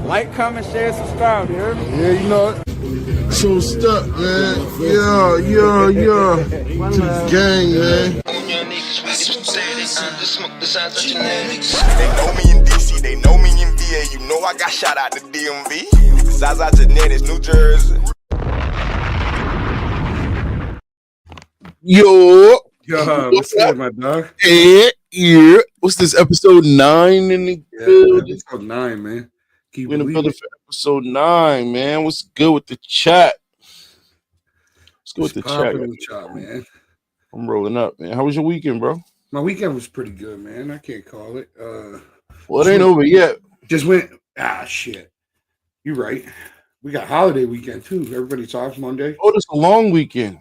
Like, comment, share, subscribe, you heard me? Yeah, you know it. So stuck, man. Yeah. To the gang, man. They know me in DC, they know me in VA. You know I got shot out the DMV. Zaza Genetics, New Jersey. Yo, What's good, my dog? yeah. What's this, episode 9 in the building? Episode 9, man. We're in the building for episode 9, man. What's good with the chat? What's good with the chat? In the chat, man. I'm rolling up, man. How was your weekend, bro? My weekend was pretty good, man. I can't call it. Well, it ain't over yet. Just went, shit. You're right. We got holiday weekend, too. Everybody's off Monday. Oh, it's a long weekend.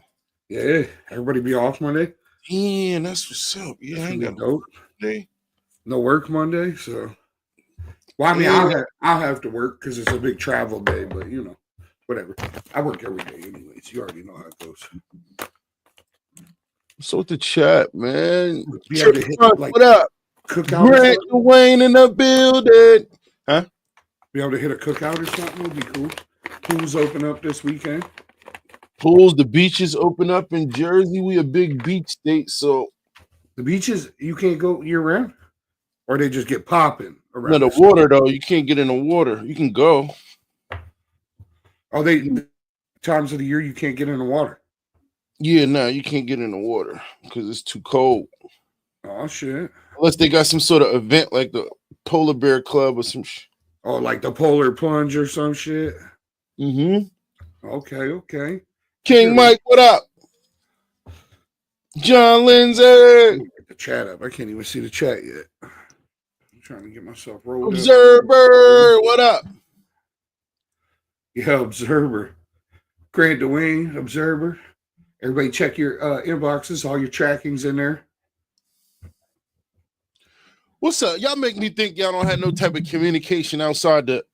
Yeah, everybody be off Monday. Yeah, that's what's up. Yeah, I ain't got dope. Monday. No work Monday, so. Well, I mean, I'll have to work because it's a big travel day, but you know, whatever. I work every day anyways. You already know how it goes. So with the chat, man. What up? Cookout. Grant Dwayne in the building. Huh? Be able to hit a cookout or something would be cool. Pools open up this weekend. Pools, the beaches open up in Jersey. We a big beach state, so the beaches you can't go year round, or they just get popping around. No, the water though, you can't get in the water. You can go. Oh, they times of the year you can't get in the water. Yeah, no, you can't get in the water because it's too cold. Oh shit! Unless they got some sort of event like the Polar Bear Club or some. Oh, like the Polar Plunge or some shit. Mm-hmm. Okay. King Mike, what up? John Lindsay. Get the chat up. I can't even see the chat yet. I'm trying to get myself rolled. Observer, what up? Yeah, Observer. Grant Dwayne, Observer. Everybody check your inboxes, all your trackings in there. What's up? Y'all make me think y'all don't have no type of communication outside the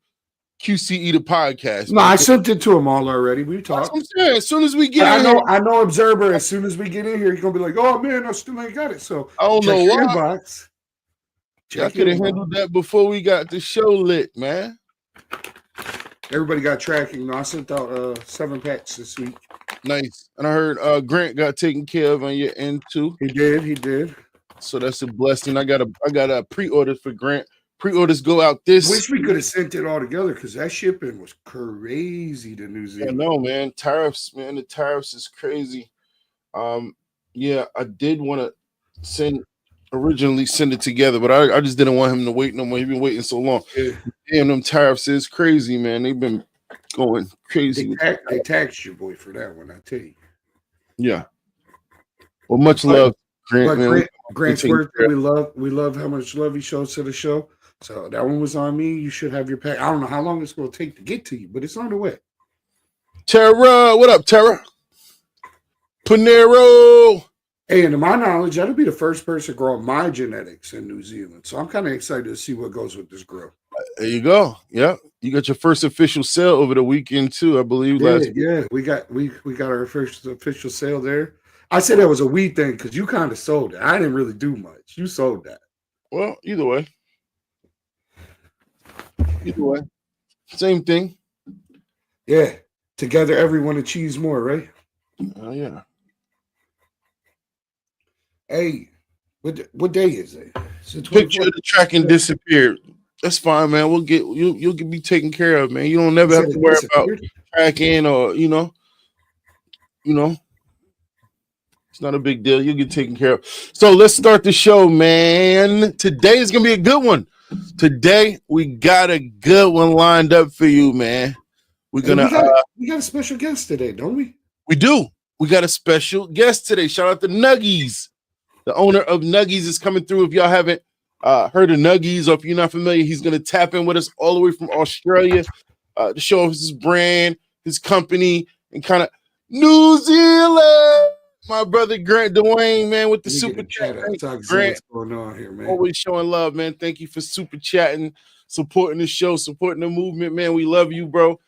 QCE the podcast. No, I sent it to them all already. We talked. That's what I'm saying. As soon as we get in I know Observer, as soon as we get in here, he's gonna be like, oh man, I still ain't got it. So I don't know why. Inbox. I could have handled that before we got the show lit, man. Everybody got tracking. No, I sent out 7 packs this week. Nice. And I heard Grant got taken care of on your end too. He did. So that's a blessing. I got a pre-order for Grant. Pre-orders go out this. Wish we could have sent it all together because that shipping was crazy to New Zealand. I know, man. Tariffs, man. The tariffs is crazy. Yeah, I did want to originally send it together, but I just didn't want him to wait no more. He's been waiting so long. Yeah. Damn, them tariffs is crazy, man. They've been going crazy. They taxed your boy for that one, I tell you. Yeah. Well, much love, Grant. Man. Grant's worth it. We love how much love he shows to the show. So that one was on me. You should have your pack. I don't know how long it's going to take to get to you, but it's on the way. Tara, what up, Tara? Panero. Hey, and to my knowledge, that'll be the first person growing my genetics in New Zealand. So I'm kind of excited to see what goes with this grow. There you go. Yeah, you got your first official sale over the weekend too, I believe. Yeah, we got our first official sale there. I said that was a we thing because you kind of sold it. I didn't really do much. You sold that. Well, either way. Same thing. Yeah. Together, everyone achieves more, right? Oh, yeah. Hey, what day is it? Picture of the tracking disappeared. That's fine, man. We'll get you'll be taken care of, man. You don't never have to worry about tracking or you know. It's not a big deal. You'll get taken care of. So let's start the show, man. Today is gonna be a good one. Today we got a good one lined up for you, man. We got a special guest today, don't we? We do. We got a special guest today. Shout out to Nuggies. The owner of Nuggies is coming through. If y'all haven't heard of Nuggies or if you're not familiar, he's going to tap in with us all the way from Australia to show us his brand, his company, and kind of New Zealand. My brother Grant Dwayne, man, with the super chat. Grant, what's going on here, man? Always showing love, man. Thank you for super chatting, supporting the show, supporting the movement, man. We love you, bro.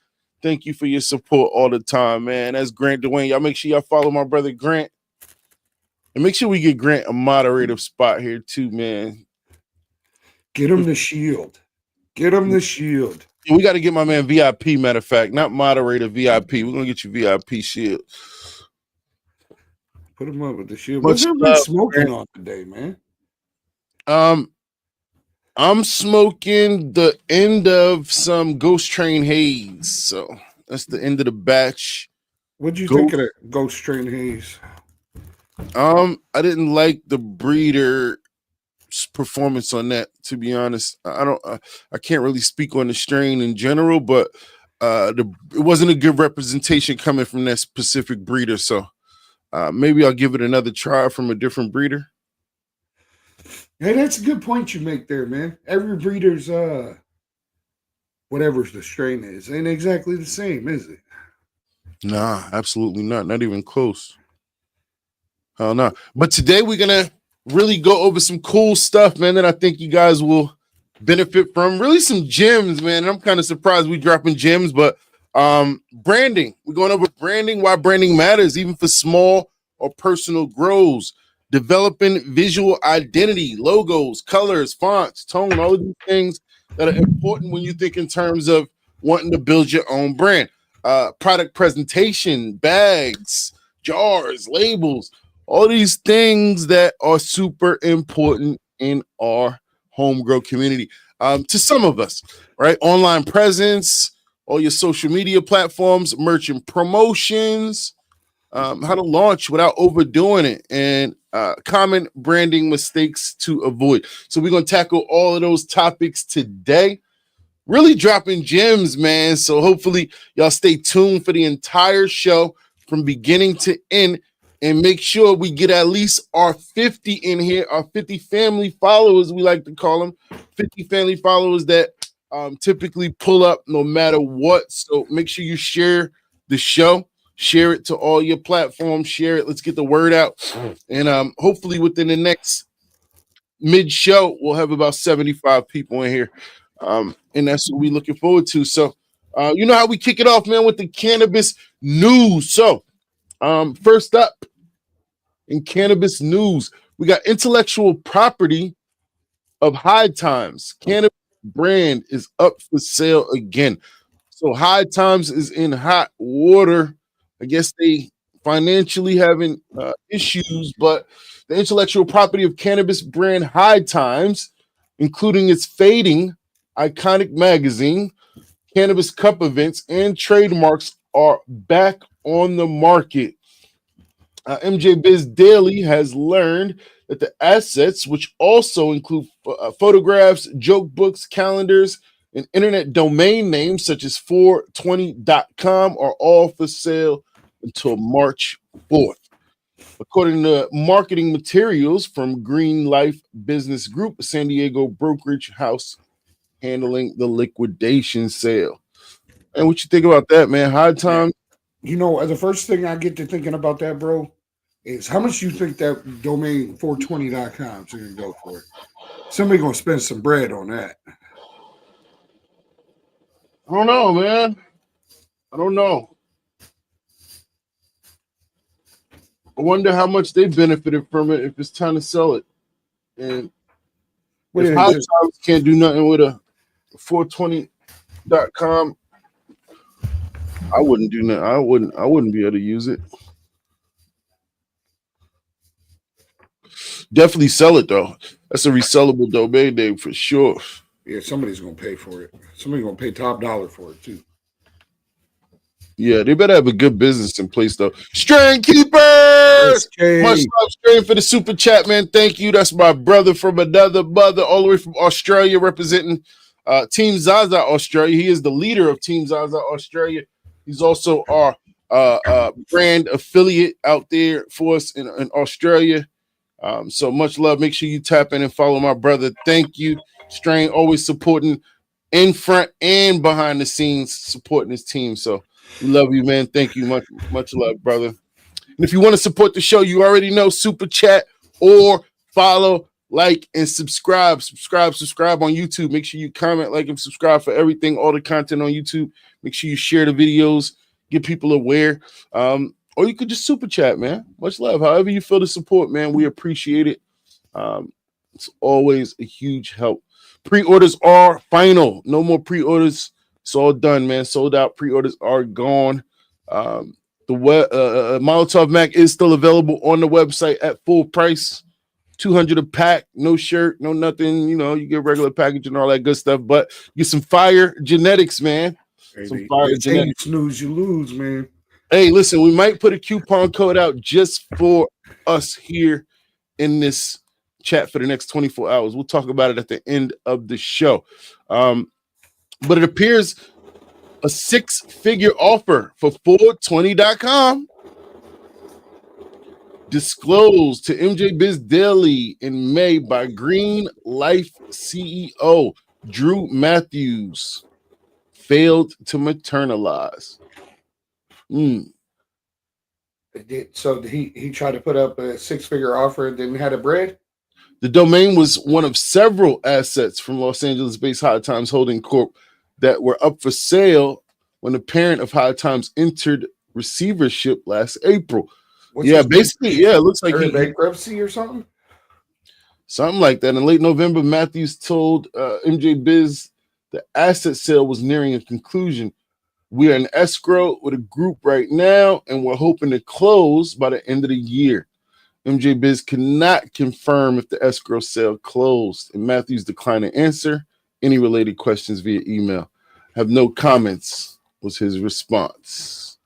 Thank you for your support all the time, man. That's Grant Dwayne. Y'all make sure y'all follow my brother Grant. And make sure we get Grant a moderator spot here too, man. Get him the shield. Get him the shield. Yeah, we got to get my man VIP. Matter of fact, not moderator, VIP. We're gonna get you VIP shield. Put him up with the shield. Much What's everybody love, smoking man. on today, man? I'm smoking the end of some Ghost Train Haze. So that's the end of the batch. What'd you think of that Ghost Train Haze? I didn't like the breeder performance on that, to be honest. I can't really speak on the strain in general, but it wasn't a good representation coming from that specific breeder. So maybe I'll give it another try from a different breeder. Hey, that's a good point you make there, man. Every breeder's whatever the strain is ain't exactly the same, is it? Nah, absolutely not. Not even close. Hell no. But today we're gonna really go over some cool stuff, man, that I think you guys will benefit from. Really some gems, man. And I'm kind of surprised we dropping gems, but branding. We're going over branding, why branding matters, even for small or personal grows. Developing visual identity, logos, colors, fonts, tone, all of these things that are important when you think in terms of wanting to build your own brand. Product presentation, bags, jars, labels, all these things that are super important in our home grow community. To some of us, right? Online presence, all your social media platforms, merchant promotions, how to launch without overdoing it, and common branding mistakes to avoid. So we're going to tackle all of those topics today. Really dropping gems, man. So hopefully y'all stay tuned for the entire show from beginning to end, and make sure we get at least our 50 in here, our 50 family followers, we like to call them, 50 family followers that typically pull up no matter what. So make sure you share the show. Share it to all your platforms. Share it. Let's get the word out. And hopefully within the next mid-show, we'll have about 75 people in here. And that's what we're looking forward to. So you know how we kick it off, man, with the cannabis news. So first up in cannabis news, we got intellectual property of High Times. Cannabis brand is up for sale again. So High Times is in hot water. I guess they financially having issues, but the intellectual property of cannabis brand High Times, including its fading iconic magazine, cannabis cup events, and trademarks, are back on the market. MJ Biz Daily has learned that the assets, which also include photographs, joke books, calendars, and internet domain names such as 420.com, are all for sale until March 4th. According to marketing materials from Green Life Business Group, a San Diego brokerage house handling the liquidation sale. And what you think about that, man? High Time. You know, the first thing I get to thinking about that, bro, is how much you think that domain 420.com is going to go for? Somebody going to spend some bread on that. I don't know, man. I don't know. I wonder how much they benefited from it if it's time to sell it. And if High Times can't do nothing with a 420.com, I wouldn't do nothing. I wouldn't be able to use it. Definitely sell it though. That's a resellable domain name for sure. Yeah, somebody's gonna pay for it. Somebody's gonna pay top dollar for it too. Yeah, they better have a good business in place though. Strain Keepers! Much love, Strain, for the super chat, man. Thank you. That's my brother from another mother, all the way from Australia, representing Team Zaza Australia. He is the leader of Team Zaza Australia. He's also our brand affiliate out there for us in Australia. So much love. Make sure you tap in and follow my brother. Thank you, Strain, always supporting in front and behind the scenes, supporting his team. So we love you, man. Thank you. Much love, brother. And if you want to support the show, you already know, super chat or follow, like, and subscribe. Subscribe on YouTube. Make sure you comment, like, and subscribe for everything, all the content on YouTube. Make sure you share the videos, get people aware. Or you could just super chat, man. Much love. However you feel the support, man, we appreciate it. It's always a huge help. Pre-orders are final. No more pre-orders It's all done, man. Sold out. Pre-orders are gone. The Molotov Mac is still available on the website at full price. $200 a pack, no shirt, no nothing. You know, you get regular packaging and all that good stuff, but you get some fire genetics, man. Hey, some fire genetics. You snooze, you lose, man. Hey, listen, we might put a coupon code out just for us here in this chat for the next 24 hours. We'll talk about it at the end of the show. But it appears a 6-figure offer for 420.com disclosed to MJ Biz Daily in May by Green Life CEO Drew Matthews failed to maternalize. So he tried to put up a 6-figure offer and then had a bread? The domain was one of several assets from Los Angeles-based High Times Holding Corp that were up for sale when the parent of High Times entered receivership last April. It looks like bankruptcy or something like that. In late November, Matthews told MJ Biz the asset sale was nearing a conclusion. We are in escrow with a group right now, and we're hoping to close by the end of the year. MJ Biz cannot confirm if the escrow sale closed, and Matthews declined to answer any related questions via email. Have no comments was his response.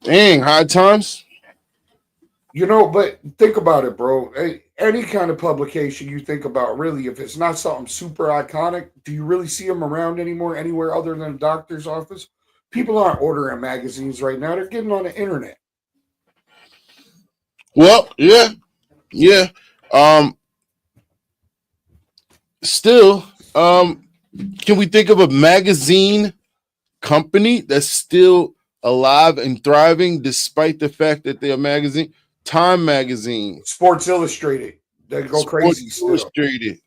Dang, High Times. You know, but think about it, bro. Any kind of publication you think about, really, if it's not something super iconic, do you really see them around anymore, anywhere other than a doctor's office? People aren't ordering magazines right now. They're getting on the internet. Well, yeah. Still, can we think of a magazine company that's still alive and thriving despite the fact that they're a magazine? Time Magazine, Sports Illustrated, they go crazy. Illustrated,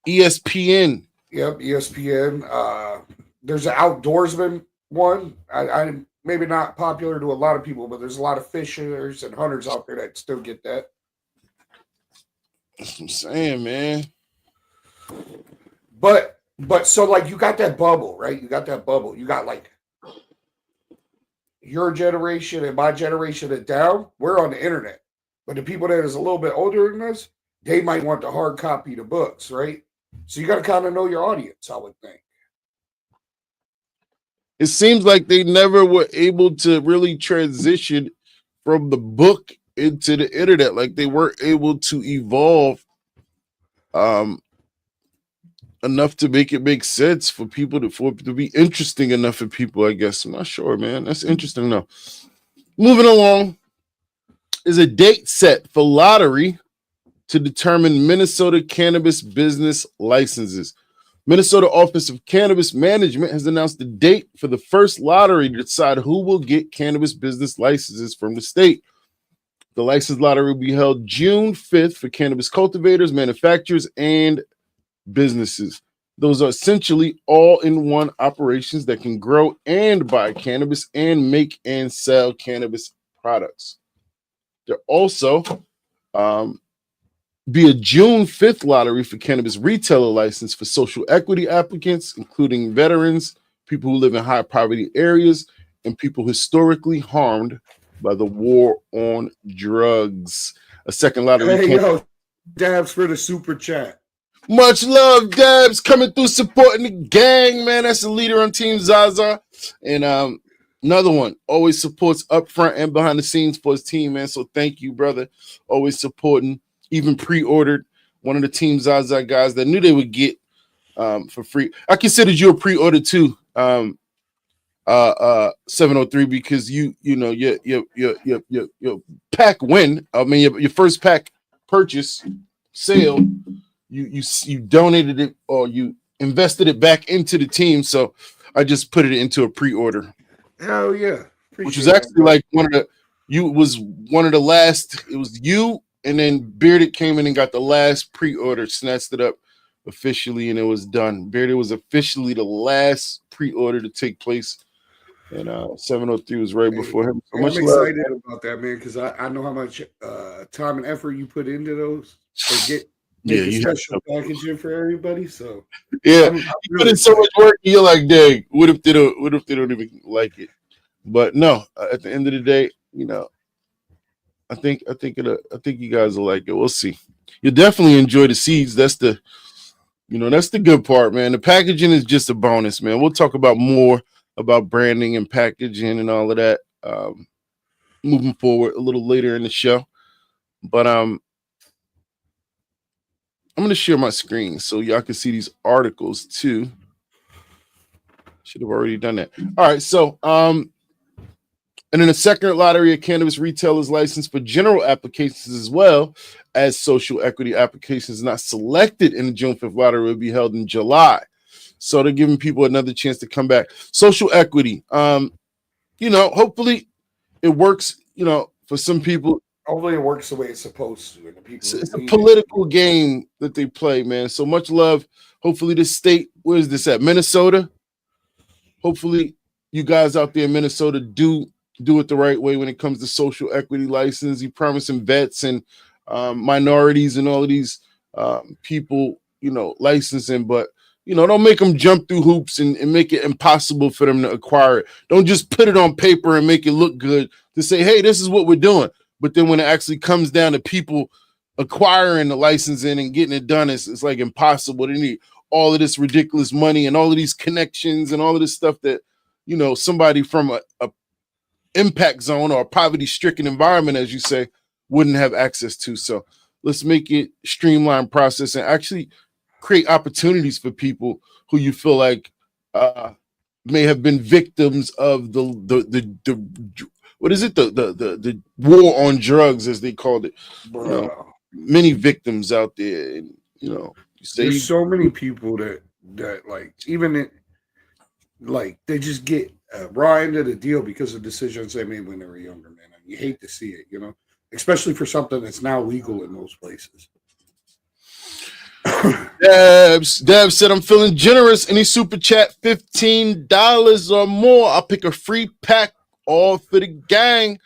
ESPN. Yep, ESPN. There's an outdoorsman one. I maybe not popular to a lot of people, but there's a lot of fishers and hunters out there that still get that. That's what I'm saying, man. But so like you got that bubble, right? You got that bubble. You got like your generation and my generation and down, we're on the internet. But the people that is a little bit older than us, they might want the hard copy of the books, right? So you got to kind of know your audience, I would think. It seems like they never were able to really transition from the book into the internet. Like they weren't able to evolve enough to make it make sense for people to be interesting enough for people, I guess. I'm not sure, man. That's interesting though. Moving along, is a date set for lottery to determine Minnesota cannabis business licenses. Minnesota Office of Cannabis Management has announced the date for the first lottery to decide who will get cannabis business licenses from the state. The license lottery will be held June 5th for cannabis cultivators, manufacturers, and businesses. Those are essentially all-in-one operations that can grow and buy cannabis and make and sell cannabis products. There also be a June 5th lottery for cannabis retailer license for social equity applicants, including veterans, people who live in high poverty areas, and people historically harmed by the war on drugs. A second lottery. Dabs for the super chat. Much love, Dabs, coming through supporting the gang, man. That's the leader on Team Zaza. And another one, always supports up front and behind the scenes for his team, man. So thank you, brother. Always supporting, even pre-ordered one of the Team Zaza guys that knew they would get for free. I considered you a pre-order too, 703, because you know your pack win. I mean your first pack purchase sale. You donated it or you invested it back into the team, so I just put it into a pre-order. Hell yeah! Which was actually like one of the last. It was you, and then Bearded came in and got the last pre-order, snatched it up officially, and it was done. Bearded was officially the last pre-order to take place, and 703 was right before him. So I'm excited about that, man, because I know how much time and effort you put into those. Yeah, make a you special packaging for everybody. So yeah, I'm you put really in so much work. You're like, dang, what if they don't even like it? But no, at the end of the day, I think you guys will like it. We'll see. You'll definitely enjoy the seeds. That's the good part, man. The packaging is just a bonus, man. We'll talk about more about branding and packaging and all of that moving forward a little later in the show. But I'm gonna share my screen so y'all can see these articles too. Should have already done that. All right, so and in the second lottery, a cannabis retailer is licensed for general applications as well as social equity applications not selected in the June 5th lottery will be held in July. So they're giving people another chance to come back. Social equity, hopefully it works, for some people. hopefully it works the way it's supposed to. And the people It's a political game that they play, man. So much love. Hopefully this state, where is this at? Minnesota. Hopefully you guys out there in Minnesota do it the right way when it comes to social equity license. You promising vets and minorities and all of these people, licensing, but don't make them jump through hoops and make it impossible for them to acquire it. Don't just put it on paper and make it look good to say, hey, this is what we're doing. But then when it actually comes down to people acquiring the licensing and getting it done, it's like impossible. They need all of this ridiculous money and all of these connections and all of this stuff that, somebody from a impact zone or a poverty-stricken environment, as you say, wouldn't have access to. So let's make it streamlined process and actually create opportunities for people who you feel like may have been victims of the what is it, the war on drugs, as they called it. Many victims out there, and there's so many people that like they just get raw end of the deal because of decisions they made when they were younger, man. And you hate to see it, especially for something that's now legal in most places. Dabs said, I'm feeling generous. Any super chat $15 or more, I'll pick a free pack, all for the gang.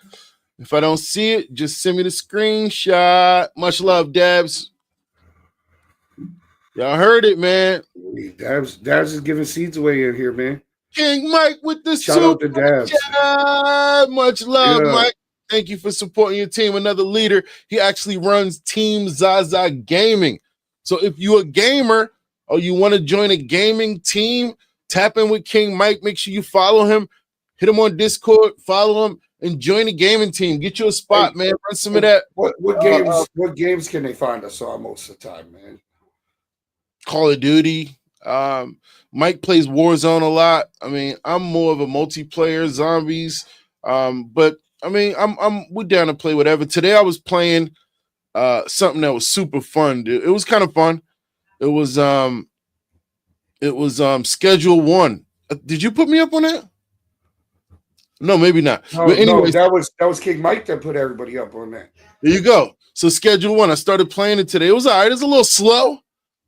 If I don't see it, just send me the screenshot. Much love, Dabs. Y'all heard it, man. Dabs is giving seeds away in here, man. King Mike with the shout out to Dabs. Much love, Mike. Thank you for supporting your team. Another leader. He actually runs Team Zaza Gaming. So if you're a gamer or you want to join a gaming team, tap in with King Mike. Make sure you follow him. Hit him on Discord. Follow him and join the gaming team. Get you a spot, man. Run some of that. What games can they find us on most of the time, man? Call of Duty. Mike plays Warzone a lot. I mean, I'm more of a multiplayer, zombies. But I mean, we're down to play whatever. Today I was playing something that was super fun. It was kind of fun. It was Schedule 1. Did you put me up on that? No, maybe not. No, but anyway, that was King Mike that put everybody up on that. There you go. So Schedule 1. I started playing it today. It was all right. It's a little slow,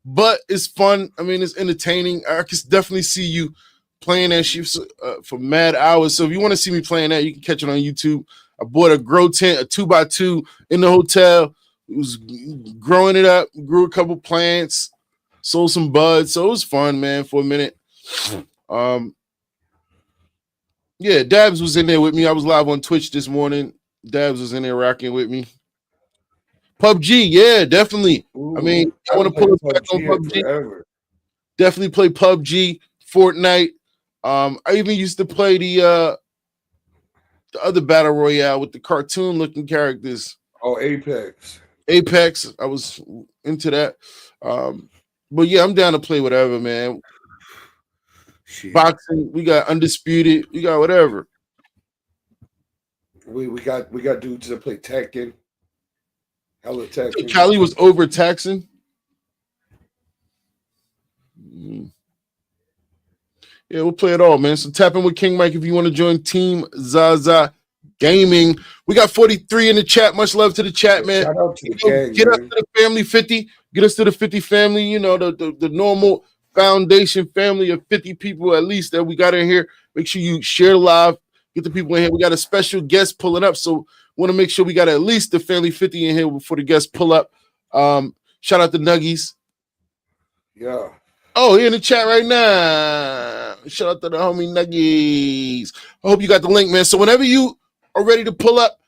but it's fun. I mean, it's entertaining. I can definitely see you playing that shit for mad hours. So if you want to see me playing that, you can catch it on YouTube. I bought a grow tent, a 2x2 in the hotel. It was growing it up, grew a couple plants, sold some buds. So it was fun, man, for a minute. Yeah, Dabs was in there with me. I was live on Twitch this morning. Dabs was in there rocking with me. PUBG, yeah, definitely. Ooh, I mean, I want to pull it back on PUBG. Forever. Definitely play PUBG, Fortnite. I even used to play the other battle royale with the cartoon-looking characters. Oh, Apex. I was into that. But yeah, I'm down to play whatever, man. Shit. Boxing, we got Undisputed, we got whatever. We got dudes that play Tekken. Hella Tekken. Cali was overtaxing. Yeah, we'll play it all, man. So tap in with King Mike if you want to join Team Zaza Gaming. We got 43 in the chat. Much love to the chat, man. Shout out to the gang, get us to the family 50. Get us to the 50 family. You know, the normal foundation family of 50 people at least that we got in here. Make sure you share live. Get the people in here. We got a special guest pulling up, so want to make sure we got at least the family 50 in here before the guests pull up. Shout out to Nuggies. Yeah. Oh, he in the chat right now. Shout out to the homie Nuggies. I hope you got the link, man. So whenever you are ready to pull up,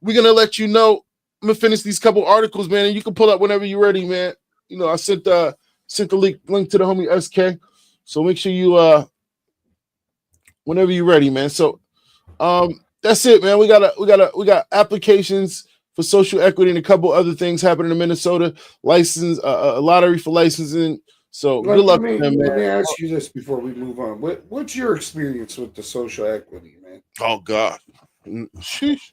we're gonna let you know. I'm gonna finish these couple articles, man, and you can pull up whenever you're ready, man. You know, I sent the link to the homie SK. So make sure you whenever you're ready, man. So that's it, man. We got applications for social equity and a couple other things happening in Minnesota. License, a lottery for licensing. So good luck to them, man. Let me ask you this before we move on. What's your experience with the social equity, man? Oh God, sheesh.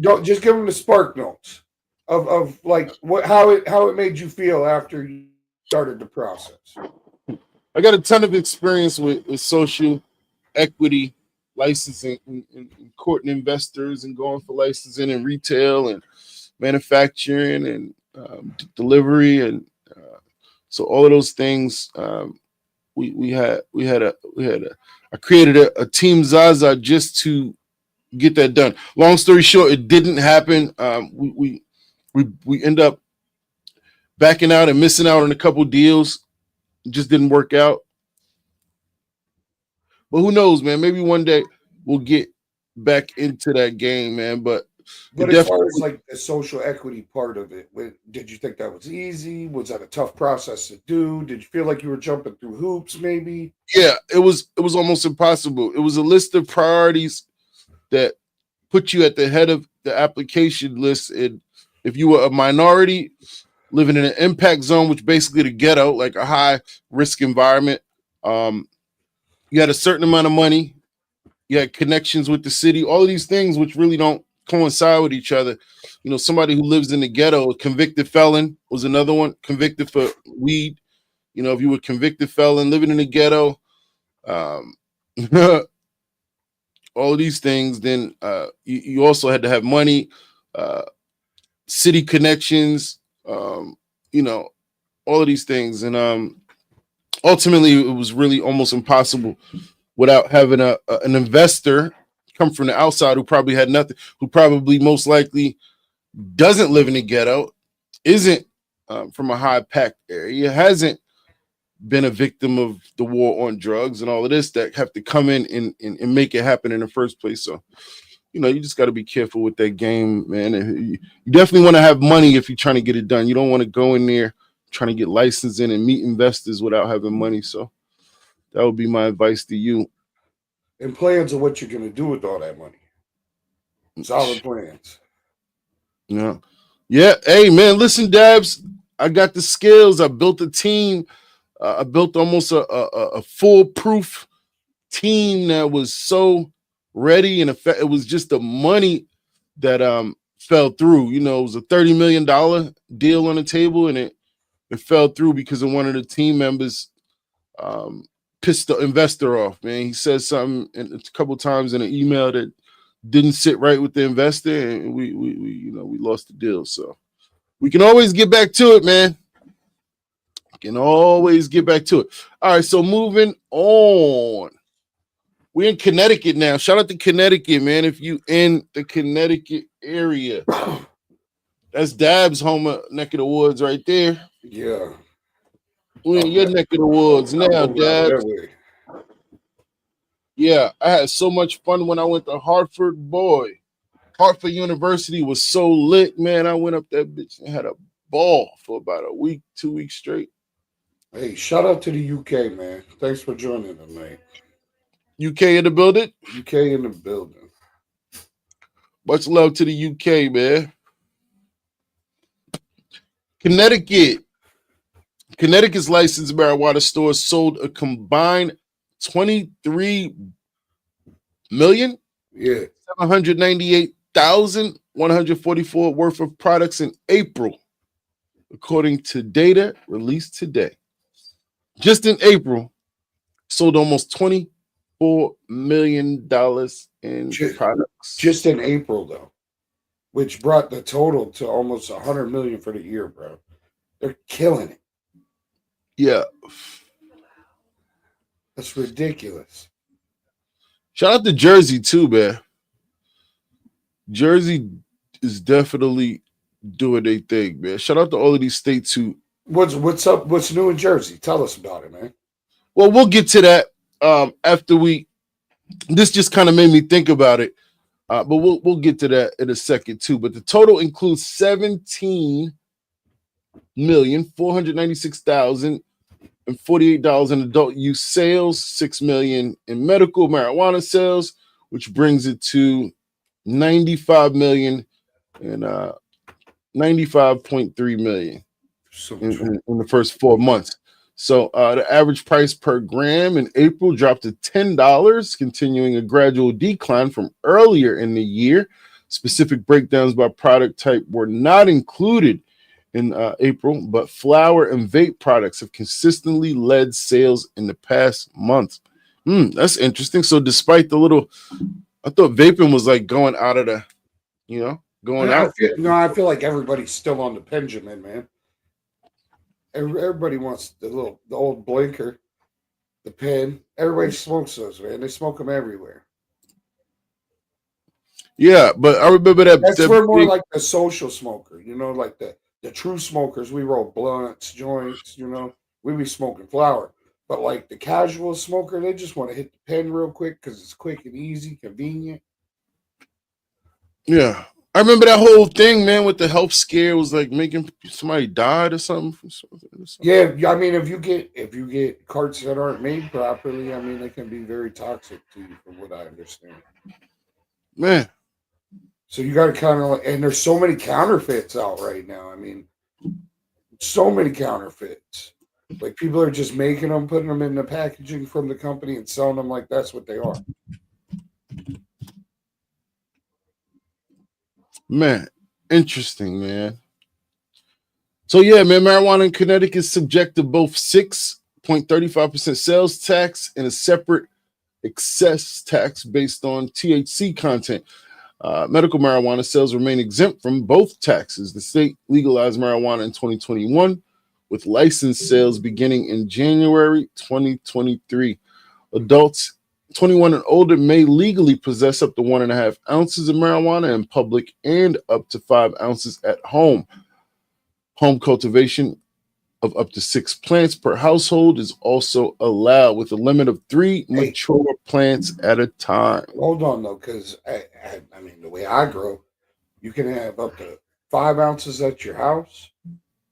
Don't just give them the spark notes of like how it made you feel after you started the process. I got a ton of experience with social equity licensing and courting investors and going for licensing and retail and manufacturing and delivery and so all of those things. I created a team Zaza just to get that done. Long story short, it didn't happen. We end up backing out and missing out on a couple deals. It just didn't work out. But who knows, man? Maybe one day we'll get back into that game, man. But as far as like the social equity part of it, did you think that was easy? Was that a tough process to do? Did you feel like you were jumping through hoops, maybe? Yeah, it was almost impossible. It was a list of priorities that put you at the head of the application list. And if you were a minority living in an impact zone, which basically the ghetto, like a high risk environment, you had a certain amount of money, you had connections with the city, all of these things which really don't coincide with each other. You know, somebody who lives in the ghetto, a convicted felon was another one, convicted for weed. You know, if you were a convicted felon living in the ghetto, all of these things, then you also had to have money, city connections, you know, all of these things. And ultimately, it was really almost impossible without having an investor come from the outside who probably had nothing, who probably most likely doesn't live in the ghetto, isn't from a high packed area, hasn't been a victim of the war on drugs and all of this, that have to come in and make it happen in the first place. So, you know, you just got to be careful with that game, man. You definitely want to have money if you're trying to get it done. You don't want to go in there trying to get licensed in and meet investors without having money. So that would be my advice to you. And plans of what you're going to do with all that money. Solid plans. Yeah. Yeah. Hey, man, listen, Dabs, I got the skills. I built a team. I built almost a foolproof team that was so ready. And it was just the money that fell through. You know, it was a $30 million deal on the table, and it fell through because of one of the team members pissed the investor off, man. He said something a couple times in an email that didn't sit right with the investor, and we lost the deal. So we can always get back to it, man. Can always get back to it. All right, so moving on. We're in Connecticut now. Shout out to Connecticut, man. If you in the Connecticut area, that's Dab's home neck of the woods right there. Yeah. We're in your neck of the woods now, Dabs. Yeah, I had so much fun when I went to Hartford. Boy, Hartford University was so lit, man. I went up that bitch and had a ball for about a week, 2 weeks straight. Hey, shout out to the UK, man. Thanks for joining tonight. UK in the building? UK in the building. Much love to the UK, man. Connecticut. Connecticut's licensed marijuana stores sold a combined 23 million, 798,144 worth of products in April, according to data released today. Just in April, sold almost $24 million in products. Just in April, though, which brought the total to almost 100 million for the year, bro. They're killing it. Yeah. That's ridiculous. Shout out to Jersey, too, man. Jersey is definitely doing their thing, man. Shout out to all of these states who. What's up? What's new in Jersey? Tell us about it, man. Well, we'll get to that after we. This just kind of made me think about it, but we'll get to that in a second too. But the total includes 17,496,048 in adult use sales, 6 million in medical marijuana sales, which brings it to 95 million and 95.3 million in the first 4 months. So the average price per gram in April dropped to $10, continuing a gradual decline from earlier in the year. Specific breakdowns by product type were not included in April, but flower and vape products have consistently led sales in the past month. That's interesting. So despite the little, I thought vaping was like going out of the, going out. I feel like everybody's still on the Benjamin, man. Everybody wants the old blinker, the pen. Everybody smokes those, man. They smoke them everywhere. Yeah, but I remember that. That's for more like the social smoker, like the true smokers. We roll blunts, joints, we be smoking flower. But like the casual smoker, they just want to hit the pen real quick because it's quick and easy, convenient. Yeah. I remember that whole thing, man, with the health scare was like making somebody died or something. Yeah, I mean, if you get carts that aren't made properly, I mean, they can be very toxic to you, from what I understand. Man, so you got to kind of, and there's so many counterfeits out right now. I mean, so many counterfeits. Like people are just making them, putting them in the packaging from the company, and selling them like that's what they are. Man, interesting, man. So yeah, man, marijuana in Connecticut is subject to both 6.35% sales tax and a separate excess tax based on THC content. Medical marijuana sales remain exempt from both taxes. The state legalized marijuana in 2021, with licensed sales beginning in January 2023. Adults 21 and older may legally possess up to 1.5 ounces of marijuana in public and up to 5 ounces at home. Home cultivation of up to 6 plants per household is also allowed, with a limit of 3 mature plants at a time. Hold on, though, because I mean, the way I grow, you can have up to 5 ounces at your house,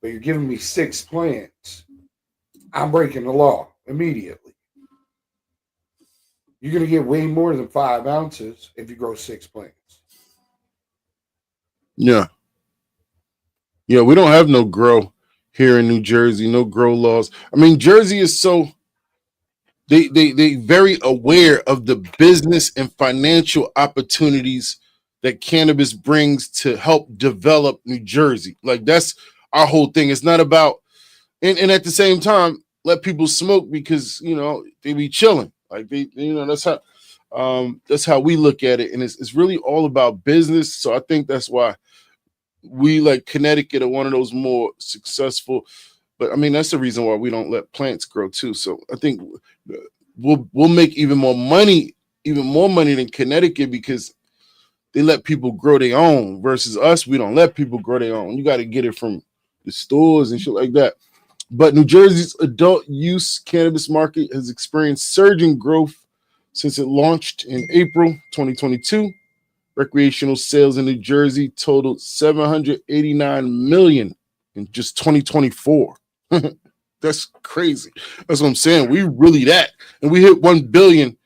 but you're giving me 6 plants. I'm breaking the law immediately. You're going to get way more than 5 ounces if you grow 6 plants. Yeah. Yeah, we don't have no grow here in New Jersey, no grow laws. I mean, Jersey is so, they very aware of the business and financial opportunities that cannabis brings to help develop New Jersey. Like that's our whole thing. It's not about, and at the same time, let people smoke because, they be chilling. Like that's how we look at it. And it's really all about business. So I think that's why we, like Connecticut, are one of those more successful. But I mean, that's the reason why we don't let plants grow too. So I think we'll make even more money than Connecticut because they let people grow their own versus us. We don't let people grow their own. You got to get it from the stores and shit like that. But New Jersey's adult use cannabis market has experienced surging growth since it launched in April 2022. Recreational sales in New Jersey totaled 789 million in just 2024. That's crazy. That's what I'm saying. We really that. And we hit 1 billion.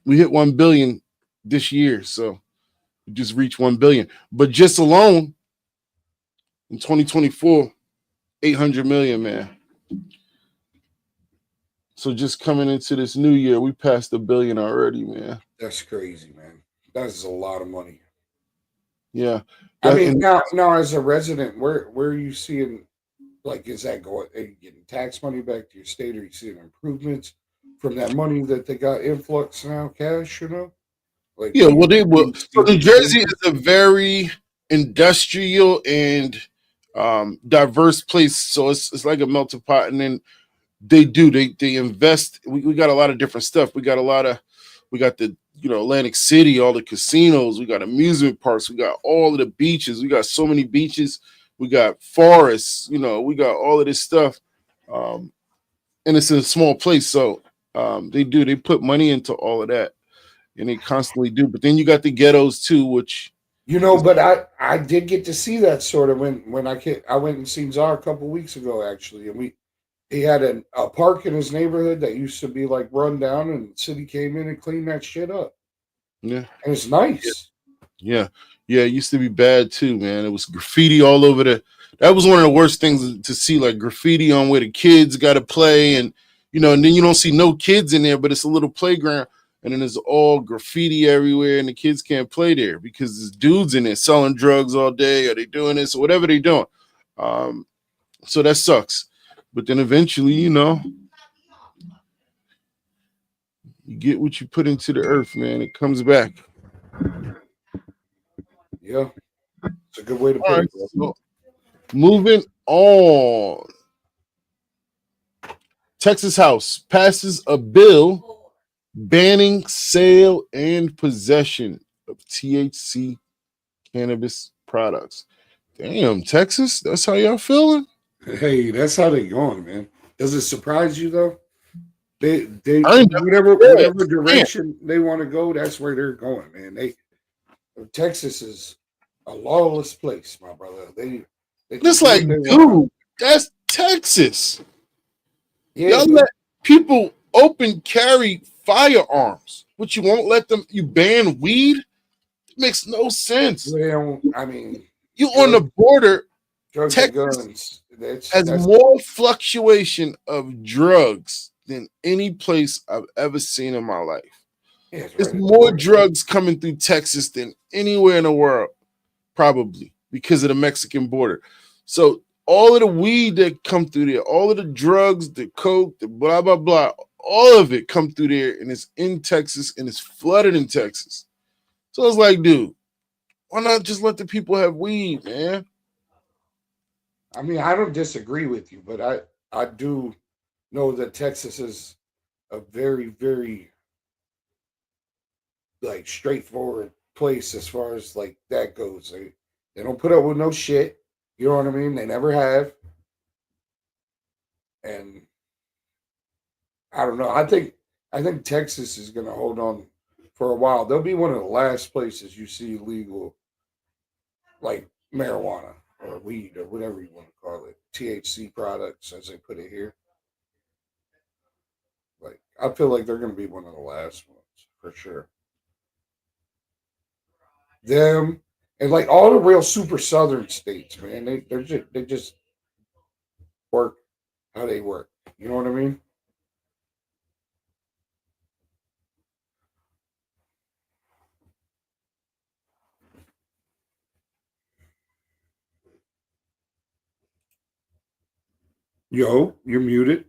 We hit 1 billion this year. So we just reached 1 billion. But just alone in 2024, 800 million, man. So just coming into this new year, we passed 1 billion already, man. That's crazy, man. That is a lot of money. Yeah. I mean, now as a resident, where are you seeing, like, is that going, are you getting tax money back to your state? Are you seeing improvements from that money that they got influx now, cash, Like, yeah, well, they will. So New Jersey is a very industrial and diverse place. So it's like a melting pot. And then they invest. We got a lot of different stuff. We got the Atlantic City, all the casinos. We got amusement parks. We got all of the beaches. We got so many beaches. We got forests. We got all of this stuff. And it's in a small place. So they put money into all of that. And they constantly do. But then you got the ghettos too, which but I did get to see that sort of when I went and seen Czar a couple weeks ago actually, and he had a park in his neighborhood that used to be like run down, and the city came in and cleaned that shit up. Yeah, and it's nice. Yeah, it used to be bad too, man. It was graffiti all over that was one of the worst things to see, like graffiti on where the kids got to play, and and then you don't see no kids in there, but it's a little playground. And then there's all graffiti everywhere, and the kids can't play there because there's dudes in there selling drugs all day, or they doing this, or whatever they're doing. So that sucks. But then eventually, you get what you put into the earth, man. It comes back. Yeah, it's a good way to put it. So moving on. Texas House passes a bill banning sale and possession of THC cannabis products. Damn, Texas, that's how y'all feeling? Hey, that's how they going, man. Does it surprise you though? They whatever direction they want to go, that's where they're going, man. Texas is a lawless place, my brother. It's like, dude, that's Texas. Yeah, y'all let people open carry firearms, but you won't let them. You ban weed. It makes no sense. Well, I mean, you on the border. Drugs Texas and guns. Has more fluctuation of drugs than any place I've ever seen in my life. Yeah, There's more drugs coming through Texas than anywhere in the world, probably because of the Mexican border. So all of the weed that come through there, all of the drugs, the coke, the blah, blah, blah, all of it come through there, and it's in Texas, and it's flooded in Texas. So it's like, dude, why not just let the people have weed, man? I mean, I don't disagree with you, but I do know that Texas is a very, very like straightforward place as far as like that goes. They don't put up with no shit. You know what I mean? They never have. And I don't know. I think Texas is gonna hold on for a while. They'll be one of the last places you see legal like marijuana or weed or whatever you want to call it. THC products as they put it here. Like I feel like they're gonna be one of the last ones for sure. Them and like all the real super southern states, man, they just work how they work. You know what I mean? Yo, you're muted.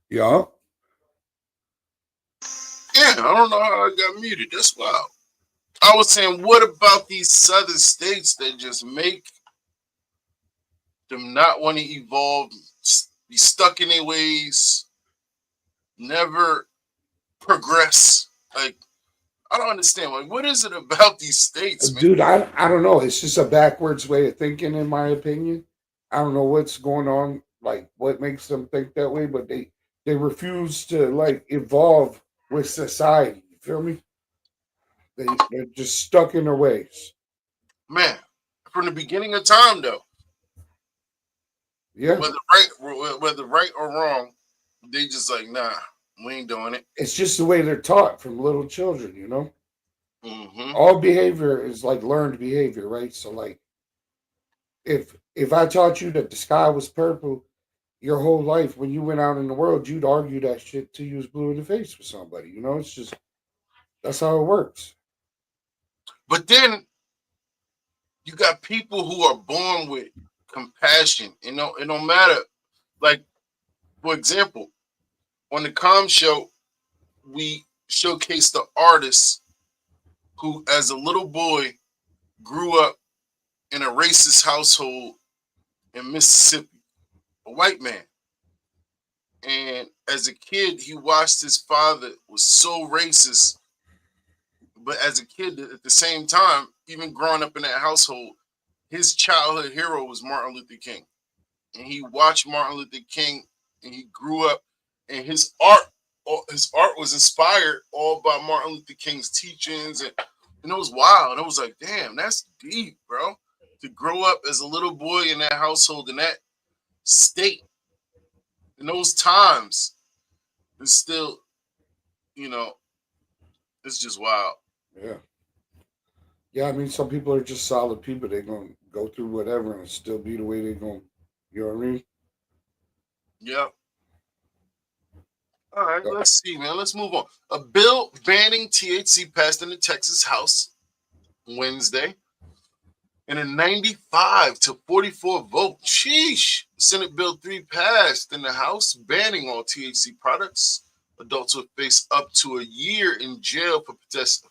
Yeah. Yeah, I don't know how I got muted. That's wild. I was saying, what about these southern states that just make them not want to evolve, be stuck in their ways, never progress? Like, I don't understand. Like, what is it about these states, man? Dude, I don't know. It's just a backwards way of thinking, in my opinion. I don't know what's going on, like what makes them think that way, but they refuse to like evolve with society. You feel me? They're just stuck in their ways. Man, from the beginning of time, though. Yeah. Whether right or wrong, they just like, nah, we ain't doing it. It's just the way they're taught from little children, you know? Mm-hmm. All behavior is like learned behavior, right? So like if I taught you that the sky was purple your whole life, when you went out in the world, you'd argue that shit till you was blue in the face with somebody. You know, it's just that's how it works. But then you got people who are born with compassion. You know, it don't matter. Like, for example, on the Com Show, we showcased the artist who, as a little boy, grew up in a racist household in Mississippi, a white man. And as a kid, he watched his father was so racist. But as a kid, at the same time, even growing up in that household, his childhood hero was Martin Luther King. And he watched Martin Luther King, and he grew up, and his art was inspired all by Martin Luther King's teachings, and it was wild. It was like, damn, that's deep, bro. To grow up as a little boy in that household, in that state, in those times, it's still, it's just wild. Yeah. Yeah, I mean, some people are just solid people. They're going to go through whatever and still be the way they're going. You know what I mean? Yep. All right, let's see, man. Let's move on. A bill banning THC passed in the Texas House Wednesday in a 95-44 vote. Sheesh. Senate Bill 3 passed in the House, banning all THC products. Adults will face up to a year in jail for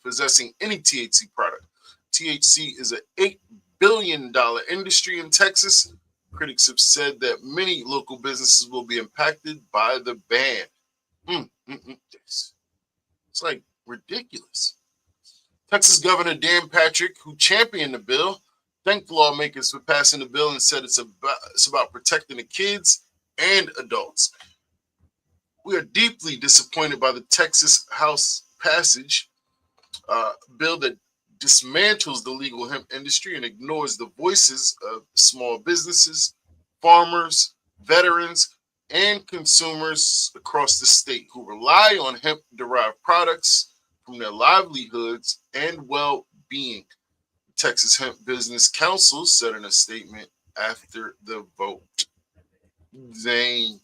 possessing any THC product. THC is an $8 billion industry in Texas. Critics have said that many local businesses will be impacted by the ban. It's like ridiculous. Texas Governor Dan Patrick, who championed the bill, thanked lawmakers for passing the bill and said it's about protecting the kids and adults. We are deeply disappointed by the Texas House passage bill that dismantles the legal hemp industry and ignores the voices of small businesses, farmers, veterans, and consumers across the state who rely on hemp-derived products from their livelihoods and well-being. The Texas Hemp Business Council said in a statement after the vote. Dang.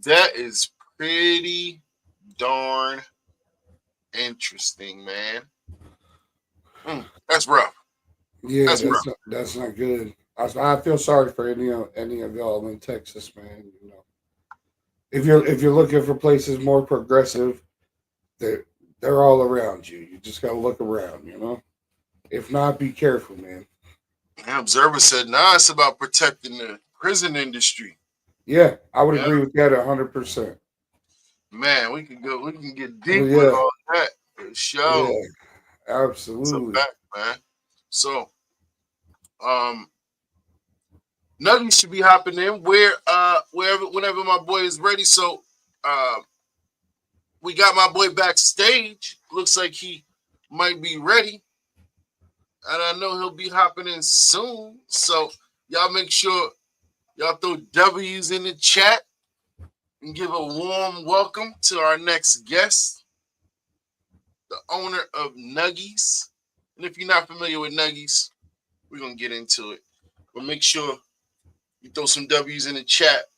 That is pretty darn interesting, man. That's rough. Yeah, that's not good. I feel sorry for any of y'all in Texas, man. If you're looking for places more progressive, they're all around you. You just gotta look around, If not, be careful, man. The Observer said, "Nah, it's about protecting the prison industry." Yeah, I would agree with that 100%. Man, we can get deep with all that for sure. Yeah, absolutely. It's a fact, man. So, Nuggies should be hopping in whenever my boy is ready. So, we got my boy backstage. Looks like he might be ready, and I know he'll be hopping in soon. So, y'all make sure y'all throw W's in the chat and give a warm welcome to our next guest, the owner of Nuggies. And if you're not familiar with Nuggies, we're going to get into it. But make sure you throw some W's in the chat.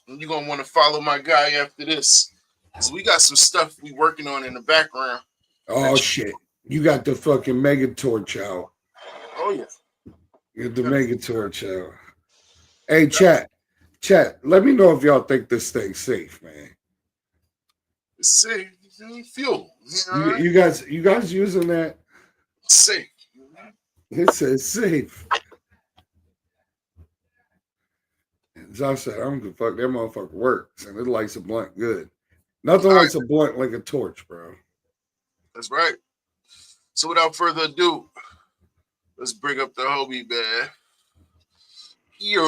And you're going to want to follow my guy after this, because we got some stuff we working on in the background. Oh, shit. You got the fucking Mega Torch out. Oh, yeah. You got the Mega Torch out. Hey, chat, let me know if y'all think this thing's safe, man. It's safe. Fuel. You guys using that? Safe. It says safe. As I said, I don't give a fuck. That motherfucker works, and it lights a blunt good. Nothing lights a blunt like a torch, bro. That's right. So without further ado, let's bring up the homie, man. Yo,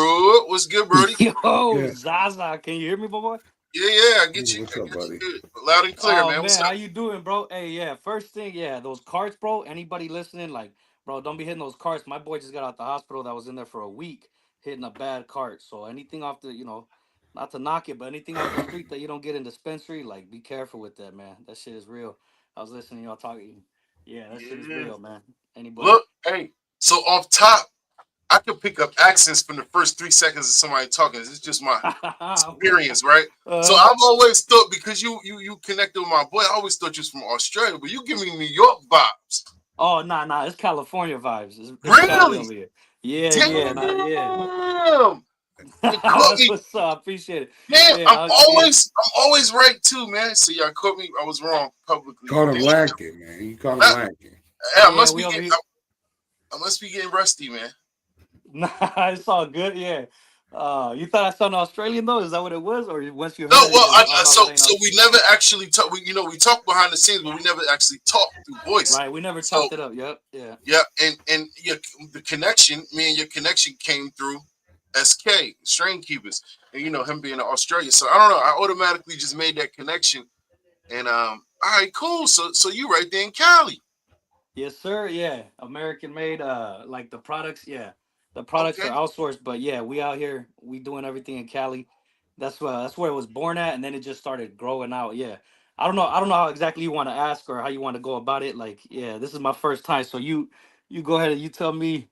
what's good, Brody? Yo, Zaza, can you hear me, boy? Yeah, I get you. What's up, buddy? Loud and clear, Oh, man. What's how up? you doing, bro? Hey, yeah, first thing, those carts, bro. Anybody listening, like, bro, don't be hitting those carts. My boy just got out the hospital that was in there for a week, hitting a bad cart. So anything off the, not to knock it, but anything off the street that you don't get in dispensary, like, be careful with that, man. That shit is real. I was listening to y'all talking. Yeah, that shit is real, man. Anybody? Look, hey, so off top, I could pick up accents from the first 3 seconds of somebody talking. It's just my experience, right? So I've always thought, because you connected with my boy, I always thought you was from Australia, but you give me New York vibes. Oh, nah, it's California vibes. It's really? Cali over here. Yeah. That's what's up. Appreciate it. Yeah, I'm always right too, man. So y'all caught me. I was wrong publicly. Caught him lacking, man. You caught him lacking. I must be getting rusty, man. Nah, it's all good. Yeah, You thought I sounded Australian though? Is that what it was, or once you No, heard it, well, you're like, oh no, so that ain't so us. we never actually talk. We talk behind the scenes, but we never actually talk through voice. Right? We never So chopped it up. Yep. Yeah. yeah, and the connection, me and your connection came through SK Strain Keepers, and him being in Australia. So I don't know. I automatically just made that connection, and all right, cool. So you right there in Cali. Yes, sir. Yeah, American made. Like the products. Yeah, the products are Okay, outsourced, but yeah, we out here. We doing everything in Cali. That's where it was born at, and then it just started growing out. Yeah, I don't know. I don't know how exactly you want to ask or how you want to go about it. Like, yeah, this is my first time, so you go ahead and you tell me.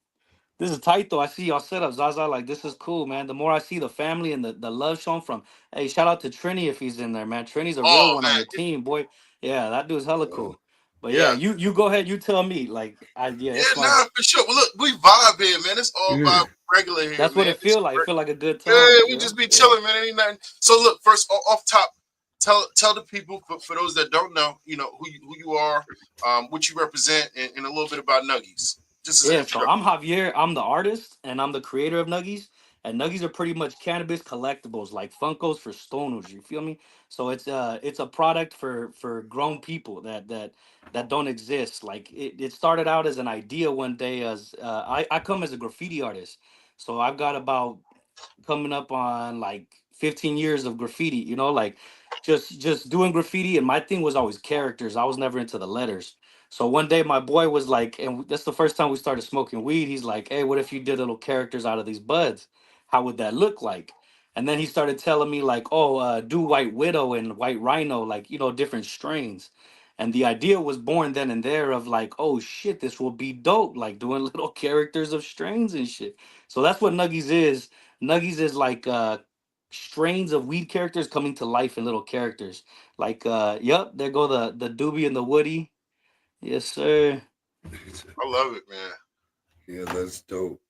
This is tight though. I see y'all set up, Zaza. Like this is cool, man. The more I see the family and the love shown from, hey, shout out to Trini if he's in there, man. Trini's a real oh one on man, the team, boy. Yeah, that dude's hella Uh, cool. But yeah, yeah. you go ahead. You tell me. Like yeah, Yeah, it's my. nah, for sure. Well, look, we vibe here, man. It's all yeah. vibe regular here, That's what man. it feel like. It feel like a good Yeah, time. we Yeah, just be yeah. chilling, man. Ain't nothing. So look, first off top, tell the people for those that don't know, who you are, what you represent, and a little bit about Nuggies, just as an Yeah, so introduction. I'm Javier. I'm the artist and I'm the creator of Nuggies. And Nuggies are pretty much cannabis collectibles, like Funkos for stoners. You feel me? So it's a product for grown people that don't exist. Like it started out as an idea one day as I come as a graffiti artist. So I've got about coming up on like 15 years of graffiti, like just doing graffiti, and my thing was always characters. I was never into the letters. So one day my boy was like, and that's the first time we started smoking weed. He's like, "Hey, what if you did little characters out of these buds? How would that look like?" And then he started telling me like, "Oh, do White Widow and White Rhino, like, different strains." And the idea was born then and there of like, "Oh shit, this will be dope, like doing little characters of strains and shit." So that's what Nuggies is. Nuggies is like strains of weed characters coming to life in little characters. Like yep, there go the Doobie and the Woody. Yes, sir. I love it, man. Yeah, that's dope.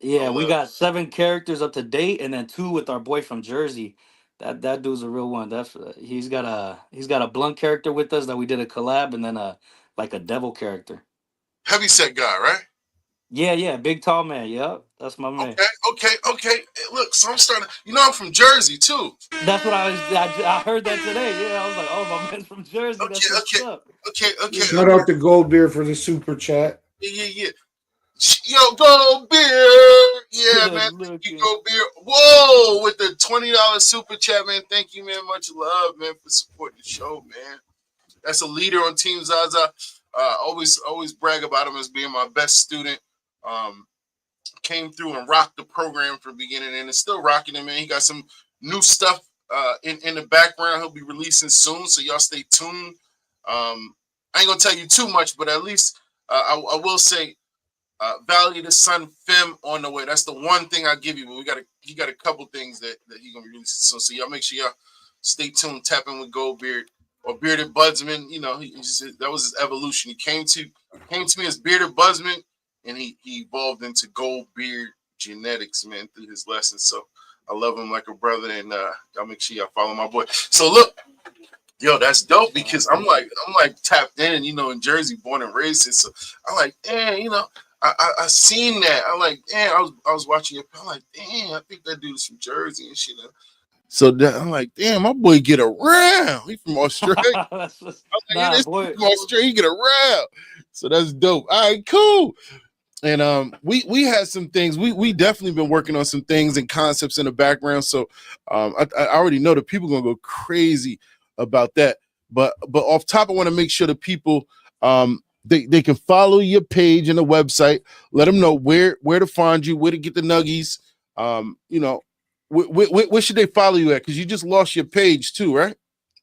I Yeah, we love got 7 characters up to date, and then 2 with our boy from Jersey. That dude's a real one. That's he's got a blunt character with us that we did a collab, and then like a devil character. it. Heavy set guy, right? Yeah, yeah, big tall man. Yep, that's my man. Okay. Look, so I'm starting. I'm from Jersey too. That's what I heard that today. Yeah, I was like, oh, my man's from Jersey. That's Okay, what's okay, up. okay. Yes, Shout sir. out to Gold Beer for the super chat. Yeah. Yo, Go Beer. Yeah, man. Good Thank you, looking. Go Beer. Whoa, with the $20 super chat, man. Thank you, man. Much love, man, for supporting the show, man. That's a leader on Team Zaza. Always brag about him as being my best student. Um, Came through and rocked the program from the beginning, and it's still rocking it, man. He got some new stuff in the background. He'll be releasing soon, so y'all stay tuned. I ain't gonna tell you too much, but at least I will say Valley of the Sun Fem on the way. That's the one thing I give you. But he got a couple things that he gonna be releasing. So y'all make sure y'all stay tuned. Tap in with Goldbeard or Bearded Budsman. That was his evolution. He came to me as Bearded Budsman, and he evolved into Goldbeard genetics, man, through his lessons. So I love him like a brother, and y'all make sure y'all follow my boy. So look, yo, that's dope Shout because out to you. I'm like tapped in, in Jersey, born and raised. And so I'm like, I seen that. I'm like, damn, I was watching it. I'm like, damn, I think that dude's from Jersey and shit. So I'm like, damn, my boy get around. He from Australia. That's just, I'm like, yeah, nah, this boy. from Australia. He get around. So that's dope. All right, cool. And we had some things. We definitely been working on some things and concepts in the background. So I already know that people gonna go crazy about that. But off top, I want to make sure the people they can follow your page and the website. Let them know where to find you, where to get the nuggies. Where should they follow you at? Because you just lost your page too, right?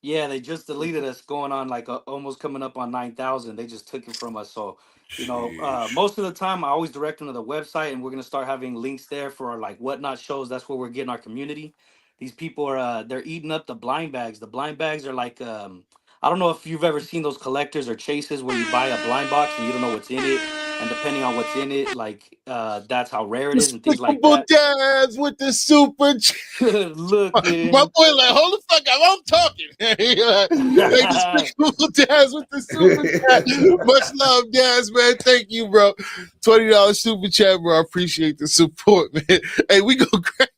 Yeah, they just deleted us going on like almost coming up on 9,000. They just took it from us. So, Sheesh. most of the time I always direct them to the website, and we're going to start having links there for our like whatnot shows. That's where we're getting our community. These people are they're eating up the blind bags. The blind bags are like I don't know if you've ever seen those collectors or chases where you buy a blind box and you don't know what's in it, and depending on what's in it, like that's how rare it is and things like Despicable that. Dads with the super. Good My looking. boy, like, hold the fuck up, I'm talking. Like Despicable Dads with the super chat. Much love, Dads, man. Thank you, bro. $20 super chat, bro. I appreciate the support, man. Hey, we go crazy.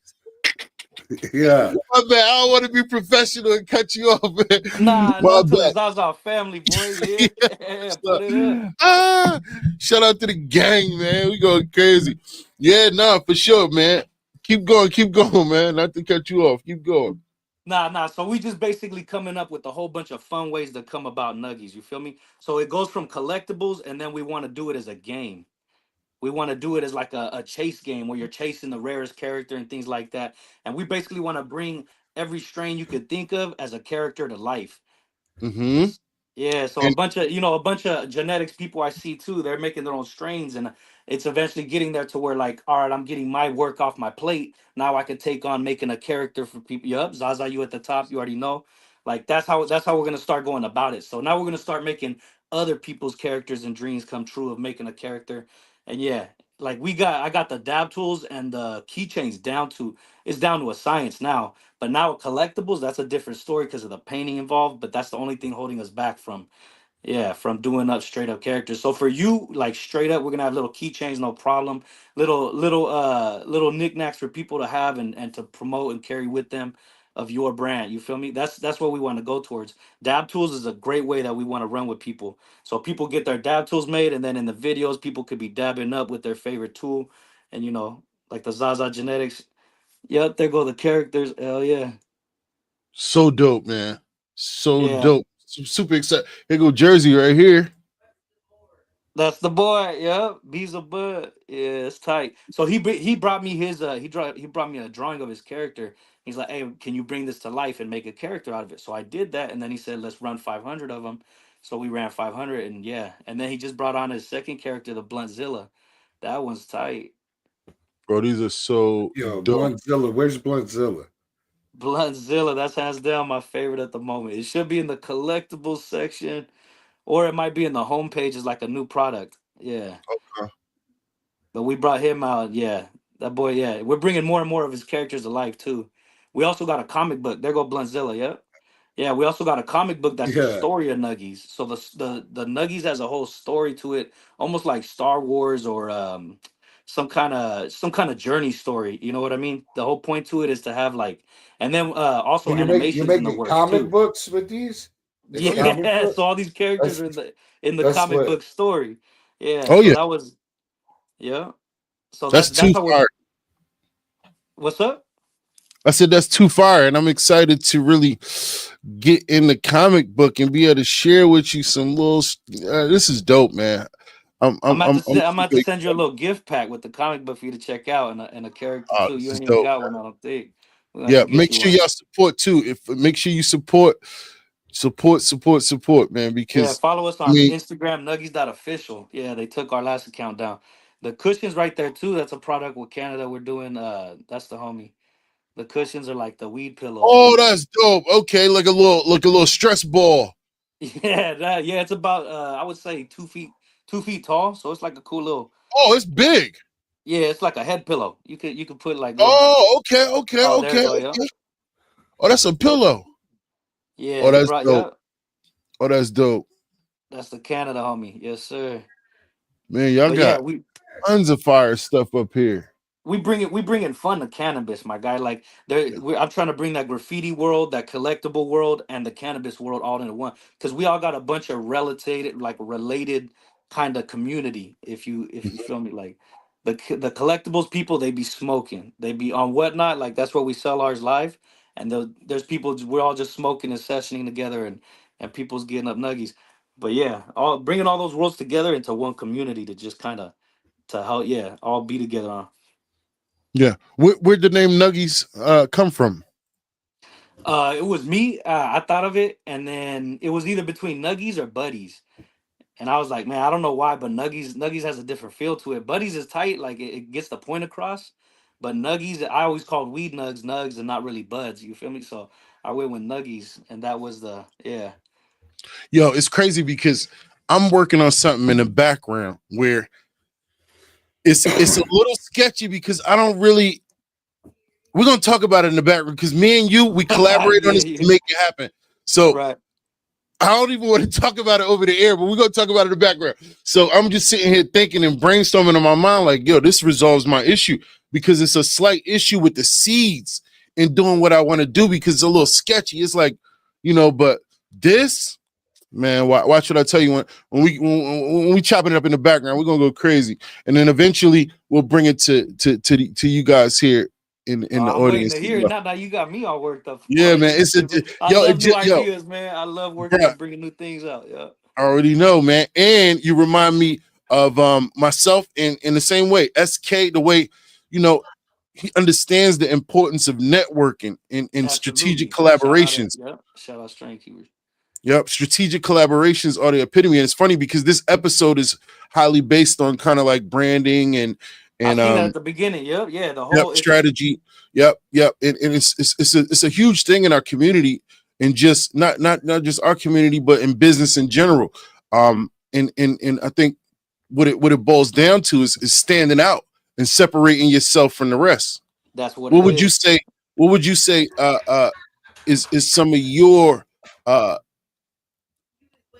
Yeah. My bad. I don't want to be professional and cut you off, man. Nah, My love to the bad. Zaza family, boy. Yeah, So, put it up. shout out to the gang, man. We going crazy. Yeah, nah, for sure, man. Keep going, man. Not to cut you off. Keep going. Nah. So we just basically coming up with a whole bunch of fun ways to come about nuggies. You feel me? So it goes from collectibles, and then we want to do it as a game. We want to do it as like a chase game where you're chasing the rarest character and things like that. And we basically want to bring every strain you could think of as a character to life. Mm-hmm. Yeah, so a And bunch of a bunch of genetics people I see too. They're making their own strains, and it's eventually getting there to where like, all right, I'm getting my work off my plate. Now I can take on making a character for people. Yup, Zaza, you at the top. You already know. Like that's how we're gonna start going about it. So now we're gonna start making other people's characters and dreams come true of making a character. And yeah, like I got the dab tools and the keychains down to it's down to a science now. But now with collectibles, that's a different story because of the painting involved. But that's the only thing holding us back from, yeah, from doing up straight up characters. So for you, like straight up, we're gonna have little keychains, no problem. Little knickknacks for people to have and to promote and carry with them of your brand. You feel me? That's what we want to go towards. Dab tools is a great way that we want to run with people. So people get their dab tools made, and then in the videos, people could be dabbing up with their favorite tool, and like the Zaza Genetics. Yep, there go the characters. Hell yeah. so dope, man. So Yeah, dope. Super excited. Here go Jersey right here. that's the boy. Yep, Bees a Bud. Yeah, it's tight. So he brought me his he brought me a drawing of his character. He's like, hey, can you bring this to life and make a character out of it? So I did that, and then he said, let's run 500 of them. So we ran 500, and yeah, and then he just brought on his second character, the Bluntzilla. That one's tight. Bro, these are so Yo, dope. Bluntzilla. Where's Bluntzilla? Bluntzilla, that's hands down my favorite at the moment. It should be in the collectibles section, or it might be in the homepage as like a new product. Yeah. Uh, But we brought him out. Yeah, that boy. Yeah, we're bringing more and more of his characters to life too. We also got a comic book. There go Bluntzilla. Yep. Yeah, we also got a comic book that's the Yeah. story of Nuggies. So the Nuggies has a whole story to it, almost like Star Wars or some kind of journey story. You know what I mean? The whole point to it is to have like, and then also And you're animations in the making works comic too. books with these? It's oh yeah. comic Yeah, book? so all these characters That's are in the that's comic what book story. Yeah, Oh so yeah. that was yeah. So That's that's too how we're. far. What's up? I said that's too far, and I'm excited to really get in the comic book and be able to share with you some little. This is dope, man. I'm I'm about super to send you a excited. little gift pack with the comic book for you to check out and a character Oh, too. this You is ain't even dope. got one, I don't think. We're gonna have Yeah, to get make you sure one. y'all support too. If make sure you support, man. Yeah, Because follow us I on mean, Instagram, nuggies.official. Yeah, they took our last account down. The cushions right there too. That's a product with Canada. We're doing that's the homie. The cushions are like the weed pillows. oh, that's dope. Okay, like a little stress ball. Yeah, it's about I would say 2 feet tall. So it's like a cool little, Oh, it's big. yeah, it's like a head pillow. You could put like little, Oh, okay, okay, oh, there you okay, go, yeah. okay. Oh, that's a pillow. Yeah, Oh, he that's brought, dope. yeah. Oh, that's dope. That's the Canada homie. Yes, sir. Man, y'all But yeah, got tons of fire stuff up here. we bring in fun to cannabis, my guy. Like I'm trying to bring that graffiti world, that collectible world, and the cannabis world all into one. Because we all got a bunch of related kind of community. If you feel me, like the collectibles people, they be smoking, they be on whatnot. Like that's where we sell ours live. And there's people we're all just smoking and sessioning together, and people's getting up nuggies. But yeah, all bringing all those worlds together into one community to just kind of to help, yeah, all be together on. Yeah. Where'd the name Nuggies come from? It was me. I thought of it, and then it was either between Nuggies or Buddies, and I was like, man, I don't know why, but Nuggies has a different feel to it. Buddies is tight, like it gets the point across, but Nuggies, I always called weed nugs, and not really buds. You feel me? So I went with Nuggies, and that was the, yeah. Yo, it's crazy because I'm working on something in the background where it's a little sketchy because I don't really. We're gonna talk about it in the background because me and you we Yeah, collaborate on this yeah. to make it happen. So Right. I don't even want to talk about it over the air, but we're gonna talk about it in the background. So I'm just sitting here thinking and brainstorming in my mind, like, yo, this resolves my issue because it's a slight issue with the seeds and doing what I want to do because it's a little sketchy. It's like, but this, man, why should I tell you when we chopping it up in the background, we're gonna go crazy, and then eventually we'll bring it to you guys here in the I'm waiting to audience as hear it. well. Now you got me all worked up for Yeah, it. man, You feel me? I love new yo, ideas, man. I love working bruh, and bringing new things out. Yeah. I already know, man. And you remind me of myself in the same way. SK, the way, you know, he understands the importance of networking in strategic Absolutely. Shout out at collaborations. yeah. Shout out Strength Keepers. Yep, strategic collaborations are the epitome. And it's funny because this episode is highly based on kind of like branding I and seen that at the beginning. Yep. Yeah. The yep, whole it's strategy. Yep. And it's a huge thing in our community, and just not just our community, but in business in general. And I think what it boils down to is standing out and separating yourself from the rest. that's what What it would you is. say? What would you say is some of your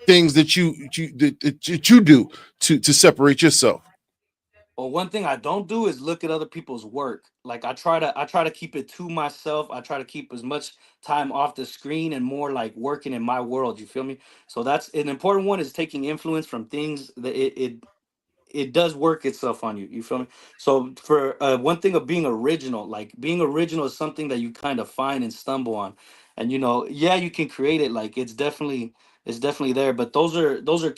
things that you do to separate yourself? Well, one thing I don't do is look at other people's work. Like I try to keep it to myself. I try to keep as much time off the screen and more like working in my world. You feel me? So that's an important one is taking influence from things that it does work itself on you. You feel me? So for one thing of being original, like being original is something that you kind of find and stumble on. And yeah, you can create it. Like it's definitely there. But those are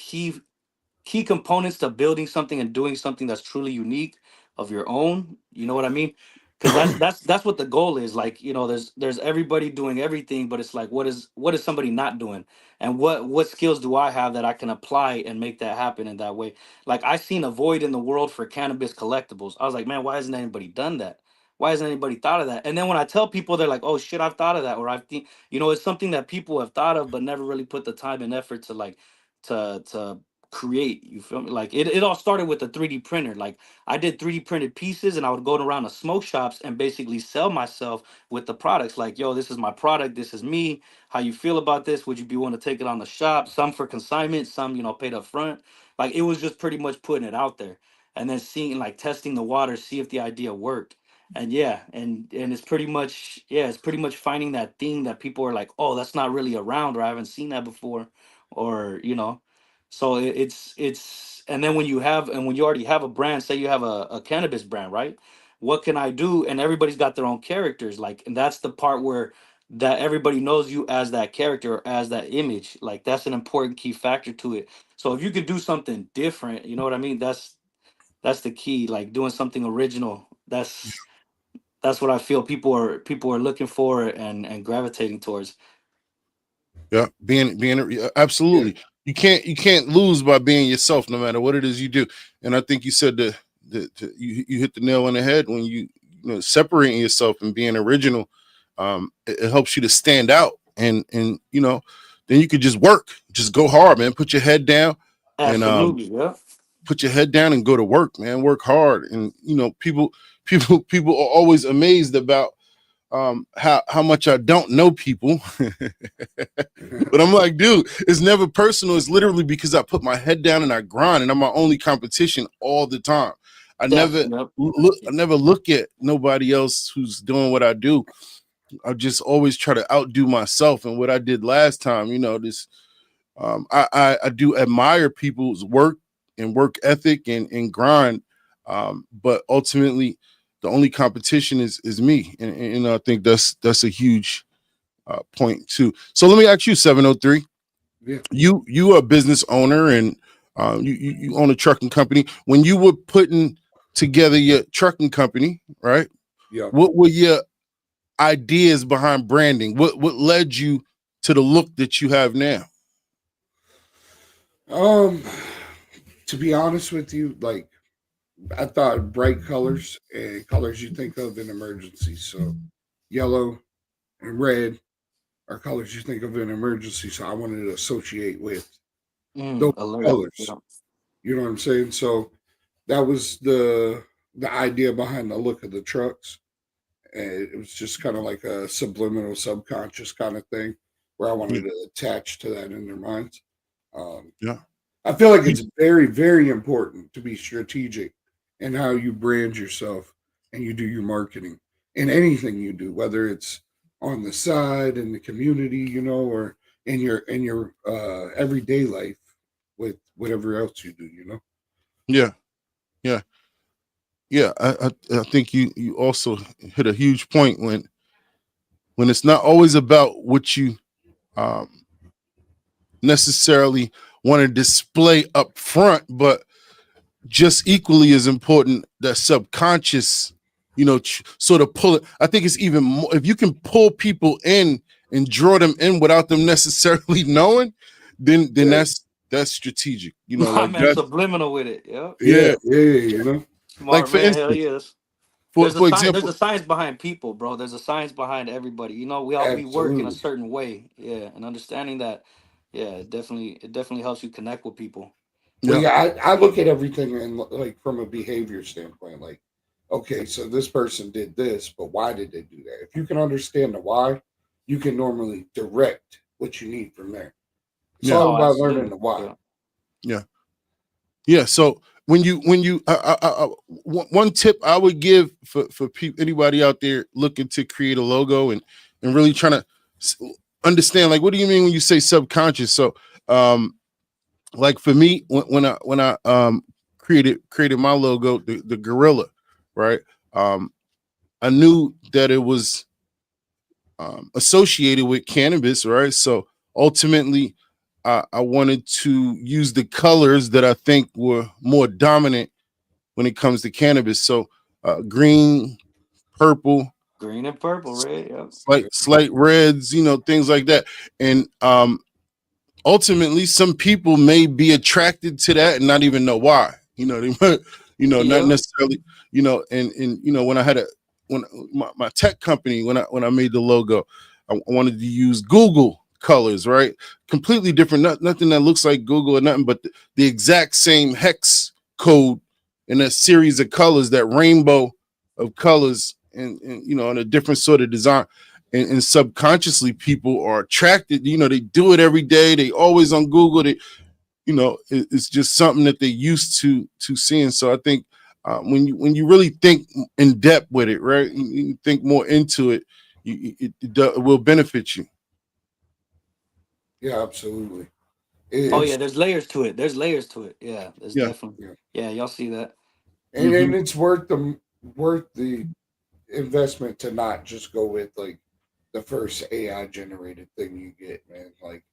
key components to building something and doing something that's truly unique of your own. You know what I mean? Because that's what the goal is. Like there's everybody doing everything, but it's like what is somebody not doing, and what skills do I have that I can apply and make that happen in that way? Like I seen a void in the world for cannabis collectibles. I was like, man, why hasn't anybody done that? Why hasn't anybody thought of that? And then when I tell people, they're like, oh shit, I've thought of that, or I think it's something that people have thought of but never really put the time and effort to like to create. You feel me? Like it all started with a 3D printer. Like I did 3D printed pieces and I would go around to smoke shops and basically sell myself with the products. Like, yo, this is my product, this is me. How you feel about this? Would you be willing to take it on the shop? Some for consignment, some, paid up front. Like it was just pretty much putting it out there and then seeing like testing the water, see if the idea worked. And yeah, and it's pretty much finding that thing that people are like, oh, that's not really around, or I haven't seen that before, or so it's and then when you already have a brand, say you have a cannabis brand, right? What can I do? And everybody's got their own characters, like, and that's the part where that everybody knows you as that character or as that image. Like that's an important key factor to it. So if you could do something different, you know what I mean? That's the key. Like doing something original. That's what I feel people are looking for and gravitating towards. Yeah, being Yeah. absolutely. You can't lose by being yourself, no matter what it is you do. And I think you said you hit the nail on the head when separating yourself and being original. It helps you to stand out, and then you could just go hard, man. Put your head down, and Absolutely, yeah. put your head down and go to work, man. Work hard, and people are always amazed about how much I don't know people. But I'm like, dude, it's never personal. It's literally because I put my head down and I grind, and I'm my only competition all the time. I never Definitely. Yep. look. I never look at nobody else who's doing what I do. I just always try to outdo myself. And what I did last time, this I do admire people's work and work ethic and grind. But ultimately, the only competition is me, and I think that's a huge point too. So let me ask you, 703. Yeah. You are a business owner, and you own a trucking company. When you were putting together your trucking company, right? Yeah. What were your ideas behind branding? What led you to the look that you have now? Um, to be honest with you, like I thought bright colors and colors you think of in emergencies. So yellow and red are colors you think of in emergency. So I wanted to associate with those Alert. colors. Yeah. You know what I'm saying? So that was the idea behind the look of the trucks. And it was just kind of like a subliminal, subconscious kind of thing where I Yeah. wanted to attach to that in their minds. Um, Yeah. I feel like it's very, very important to be strategic in how you brand yourself and you do your marketing in anything you do, whether it's on the side in the community, or in your everyday life with whatever else you do. Yeah. Yeah. Yeah. I think you also hit a huge point when it's not always about what you um necessarily want to display up front, but just equally as important that subconscious, sort of pull it. I think it's even more if you can pull people in and draw them in without them necessarily knowing, then Yeah, that's strategic. My Like man, that. subliminal with it. Yep. Yeah. yeah, yeah, yeah. Like Smart for man. Hell instance, yes. for There's a for science. There's example, a science behind people, bro. There's a science behind everybody. We work in a Absolutely. certain way. Yeah, and understanding that. Yeah, it definitely helps you connect with people. Well, yeah, yeah, I look at everything in like from a behavior standpoint. Like, okay, so this person did this, but why did they do that? If you can understand the why, you can normally direct what you need from there. It's yeah, all Oh, about learning absolutely. the why. Yeah. yeah, yeah. So when you one tip I would give for anybody out there looking to create a logo and really trying to understand, like, what do you mean when you say subconscious? So um like for me, when I created my logo, the gorilla, right? um I knew that it was associated with cannabis, right? So ultimately, I wanted to use the colors that I think were more dominant when it comes to cannabis. So green, purple, Green and purple, red. Yep. slight reds, things like that. And ultimately, some people may be attracted to that and not even know why. They might, not Yep. necessarily, and when I had when my tech company, when I made the logo, I wanted to use Google colors, right? Completely different, nothing that looks like Google or nothing, but the exact same hex code in a series of colors, that rainbow of colors, and in a different sort of design. And subconsciously people are attracted, they do it every day, they always on Google, it's just something that they're used to seeing. So I think when you really think in depth with it, right, you think more into it, it will benefit you. Yeah, absolutely. Oh It's yeah, there's layers to it. There's layers to it. Yeah, there's Yeah. definitely. yeah, Yeah, y'all see that. and Hmm. it's worth the investment to not just go with like the first AI generated thing you get, man. Like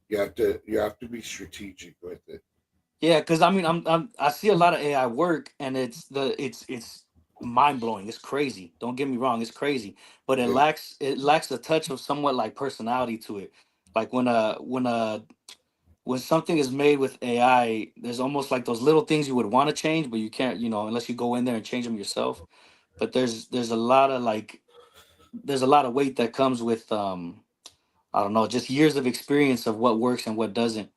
you have to be strategic with it. Yeah, because I mean, I see a lot of AI work, and it's mind blowing. It's crazy. Don't get me wrong, it's crazy, but it Yeah, lacks a touch of somewhat like personality to it. Like when something is made with AI, there's almost like those little things you would want to change, but you can't, unless you go in there and change them yourself. But there's a lot of weight that comes with I don't know, just years of experience of what works and what doesn't.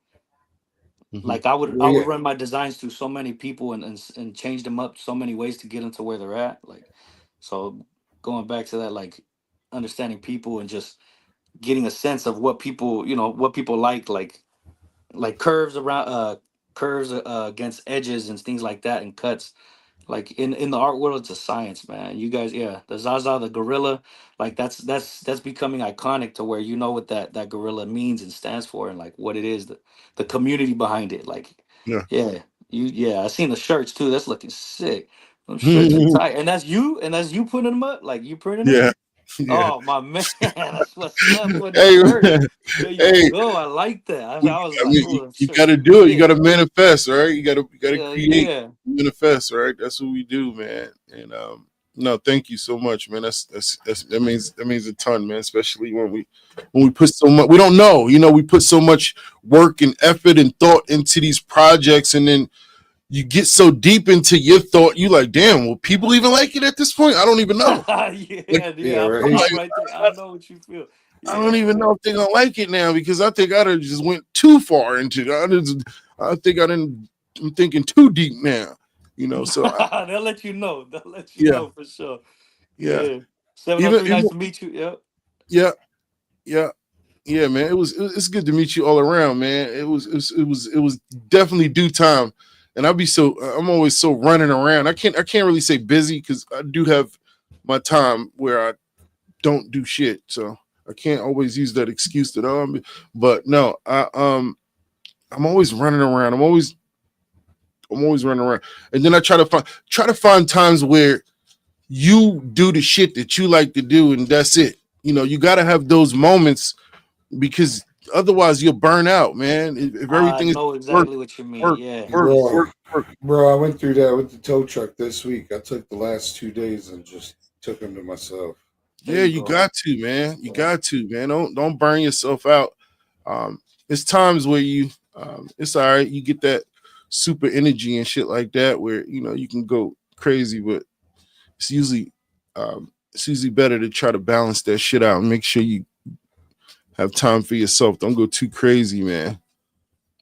Hmm. Like I well, would yeah, run my designs through so many people and change them up so many ways to get them to where they're at. Like, so going back to that, like understanding people and just getting a sense of what people, what people like curves against edges and things like that and cuts. Like in the art world, it's a science, man. You guys, yeah, the Zaza, the gorilla, like that's becoming iconic to where you know what that gorilla means and stands for, and like what it is, the community behind it. Like, Yeah. yeah, yeah, I seen the shirts too. That's looking sick. Them shirts are tight, and that's you putting them up, like you printing them. Yeah. Yeah. Oh my man, that's what's up for the Hey, shirt. There you hey, go. I like that. I was I like, mean, oh, them you shirts got to are do it. You got lit. to manifest, right? You got to Yeah, create, yeah. manifest, right? That's what we do, man. And no, thank you so much, man. That means a ton, man. Especially when we put so much, we don't know, we put so much work and effort and thought into these projects, and then you get so deep into your thought, you like, damn, will people even like it at this point? I don't even know. Like, Yeah, yeah, yeah. right. I'm like, I'm right there. I know what you feel. I don't Yeah. even know if they're gonna like it now because I think I done just went too far into it. I think I didn't. I'm thinking too deep now. So They'll let you know. They'll let you yeah, know for sure. yeah. Yeah. 703, Even nice to meet you. Yep. yeah, yeah, yeah, man. It's good to meet you all around, man. It was definitely due time, and I'm always so running around. I can't really say busy because I do have my time where I don't do shit, so I can't always use that excuse that but no, I'm always running around. I'm always running around, and then I try to find times where you do the shit that you like to do, and that's it. You got to have those moments because otherwise you'll burn out, man. If I everything is know work, exactly what you mean. work, Yeah. work, It's work, Bro, work. bro, I went through that with the tow truck this week. I took the last 2 days and just took them to myself. there Yeah, you you go. got to, man. You Yeah. got to, man. Don't burn yourself out. It's times where it's all right. You get that super energy and shit like that, where you can go crazy, but it's usually better to try to balance that shit out and make sure you have time for yourself. Don't go too crazy, man.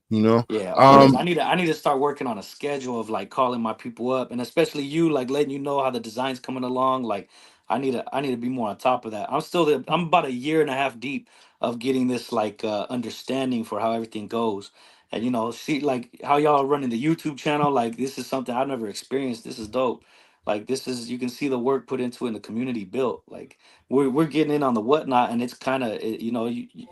You know. Yeah, of course. Um, I need to start working on a schedule of like calling my people up, and especially you, like letting you know how the design's coming along. Like I need to be more on top of that. I'm about a year and a half deep of getting this like understanding for how everything goes. And see like how y'all are running the YouTube channel, like this is something I've never experienced. This is dope. Like this is you can see the work put into in the community built. Like we're getting in on the whatnot, and it's kind of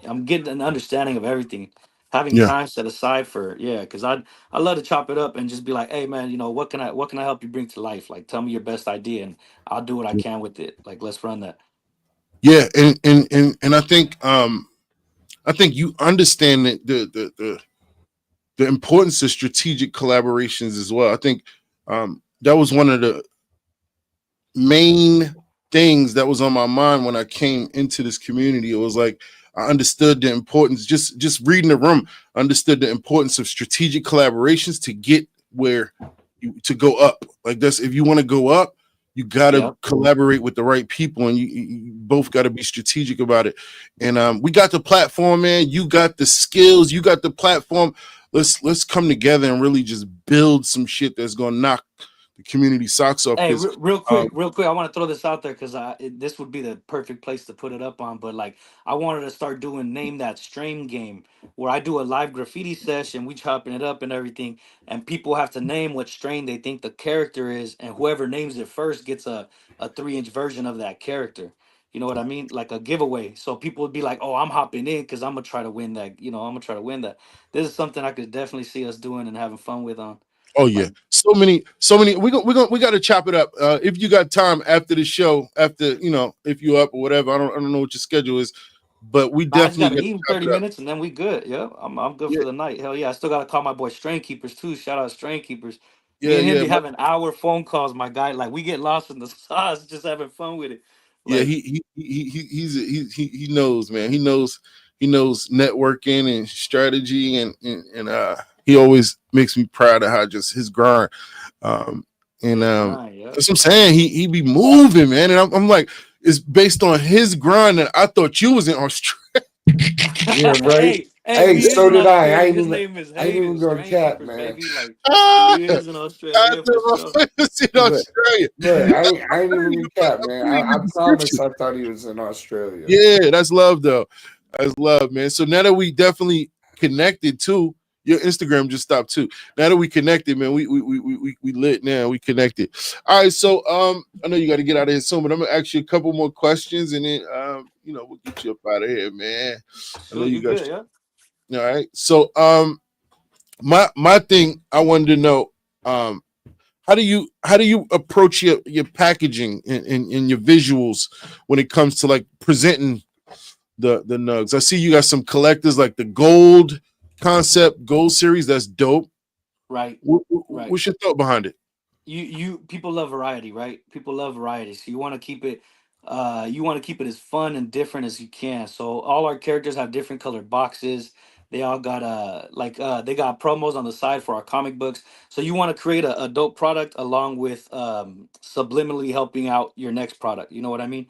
I'm getting an understanding of everything, having yeah. time set aside for, yeah, because I love to chop it up and just be like, hey man, what can I help you bring to life, like tell me your best idea and I'll do what I can with it, like let's run that. Yeah, and I think you understand the importance of strategic collaborations as well. I think that was one of the main things that was on my mind when I came into this community. It was like I understood the importance, just reading the room, understood the importance of strategic collaborations to get where to go up. Like that's if you want to go up, you got to Yep. collaborate with the right people, and you both got to be strategic about it. And we got the platform, man. You got the skills, you got the platform. Let's come together and really just build some shit that's gonna knock the community socks off. Hey, Because real quick, I want to throw this out there because this would be the perfect place to put it up on. But like, I wanted to start doing name that stream game where I do a live graffiti session, we chopping it up and everything, and people have to name what strain they think the character is, and whoever names it first gets a 3-inch version of that character. You know what I mean? Like a giveaway. So people would be like, "Oh, I'm hopping in because I'm gonna try to win that." I'm gonna try to win that. This is something I could definitely see us doing and having fun with on. oh yeah, Like, so many. We got to chop it up. If you got time after the show, after if you up or whatever, I don't know what your schedule is, but we I just definitely gotta got to eat in chop 30 it up. minutes and then we good. Yeah, I'm good Yeah, for the night. Hell yeah. I still gotta call my boy Strain Keepers too. Shout out Strain Keepers. Me yeah, and him yeah. be having hour phone calls, my guy. Like we get lost in the sauce, just having fun with it. Yeah, Like, he knows, man. He knows networking and strategy, and he always makes me proud of how just his grind. Um, and EP9, yeah. that's what I'm saying. He be moving, man, and I'm like, it's based on his grind that I thought you was in Australia. Yeah, right. hey, Hey, he is so in did I. I Australia. ain't His even name is I ain't Hayden. even going Strain cat, Keepers, man. baby. Like Ah, he is in I Australia for sure. thought I was in But Australia. I ain't even I gonna cap, man. put it in the I description. promise I thought he was in Australia. Yeah, that's love though. That's love, man. So now that we definitely connected too, your Instagram just stopped too. Now that we connected, man, we lit now. We connected. All right, so I know you got to get out of here soon, but I'm gonna ask you a couple more questions, and then we'll get you up out of here, man. I know Shoot, you you got. good, yeah? All right, so my thing I wanted to know how do you approach your packaging and your visuals when it comes to like presenting the nugs. I see you got some collectors like the gold concept gold series. That's dope. Right, right. What's your thought behind it? You people love variety, right? People love variety, so you want to keep it as fun and different as you can. So all our characters have different colored boxes. They all got they got promos on the side for our comic books. So you want to create a dope product along with subliminally helping out your next product, you know what I mean?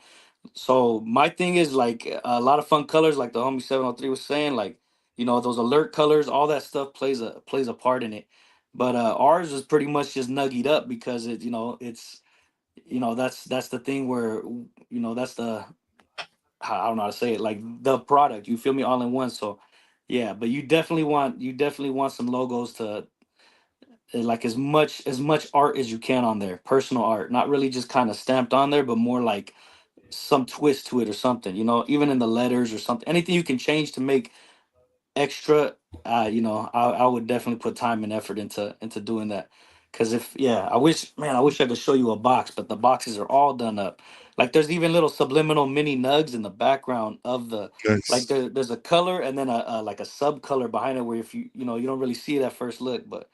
So my thing is like a lot of fun colors, like the homie 703 was saying, like those alert colors, all that stuff plays a part in it. But ours is pretty much just nuggied up because it's that's the thing where that's the I don't know how to say it, like the product. You feel me, all in one. So yeah, but you definitely want some logos to like as much art as you can on there, personal art, not really just kind of stamped on there, but more like some twist to it or something, even in the letters or something, anything you can change to make extra. I would definitely put time and effort into doing that. Because if yeah, I wish I could show you a box, but the boxes are all done up. Like there's even little subliminal mini nugs in the background of the, like Nice. there's a color and then a like a sub color behind it where if you don't really see it at first look, but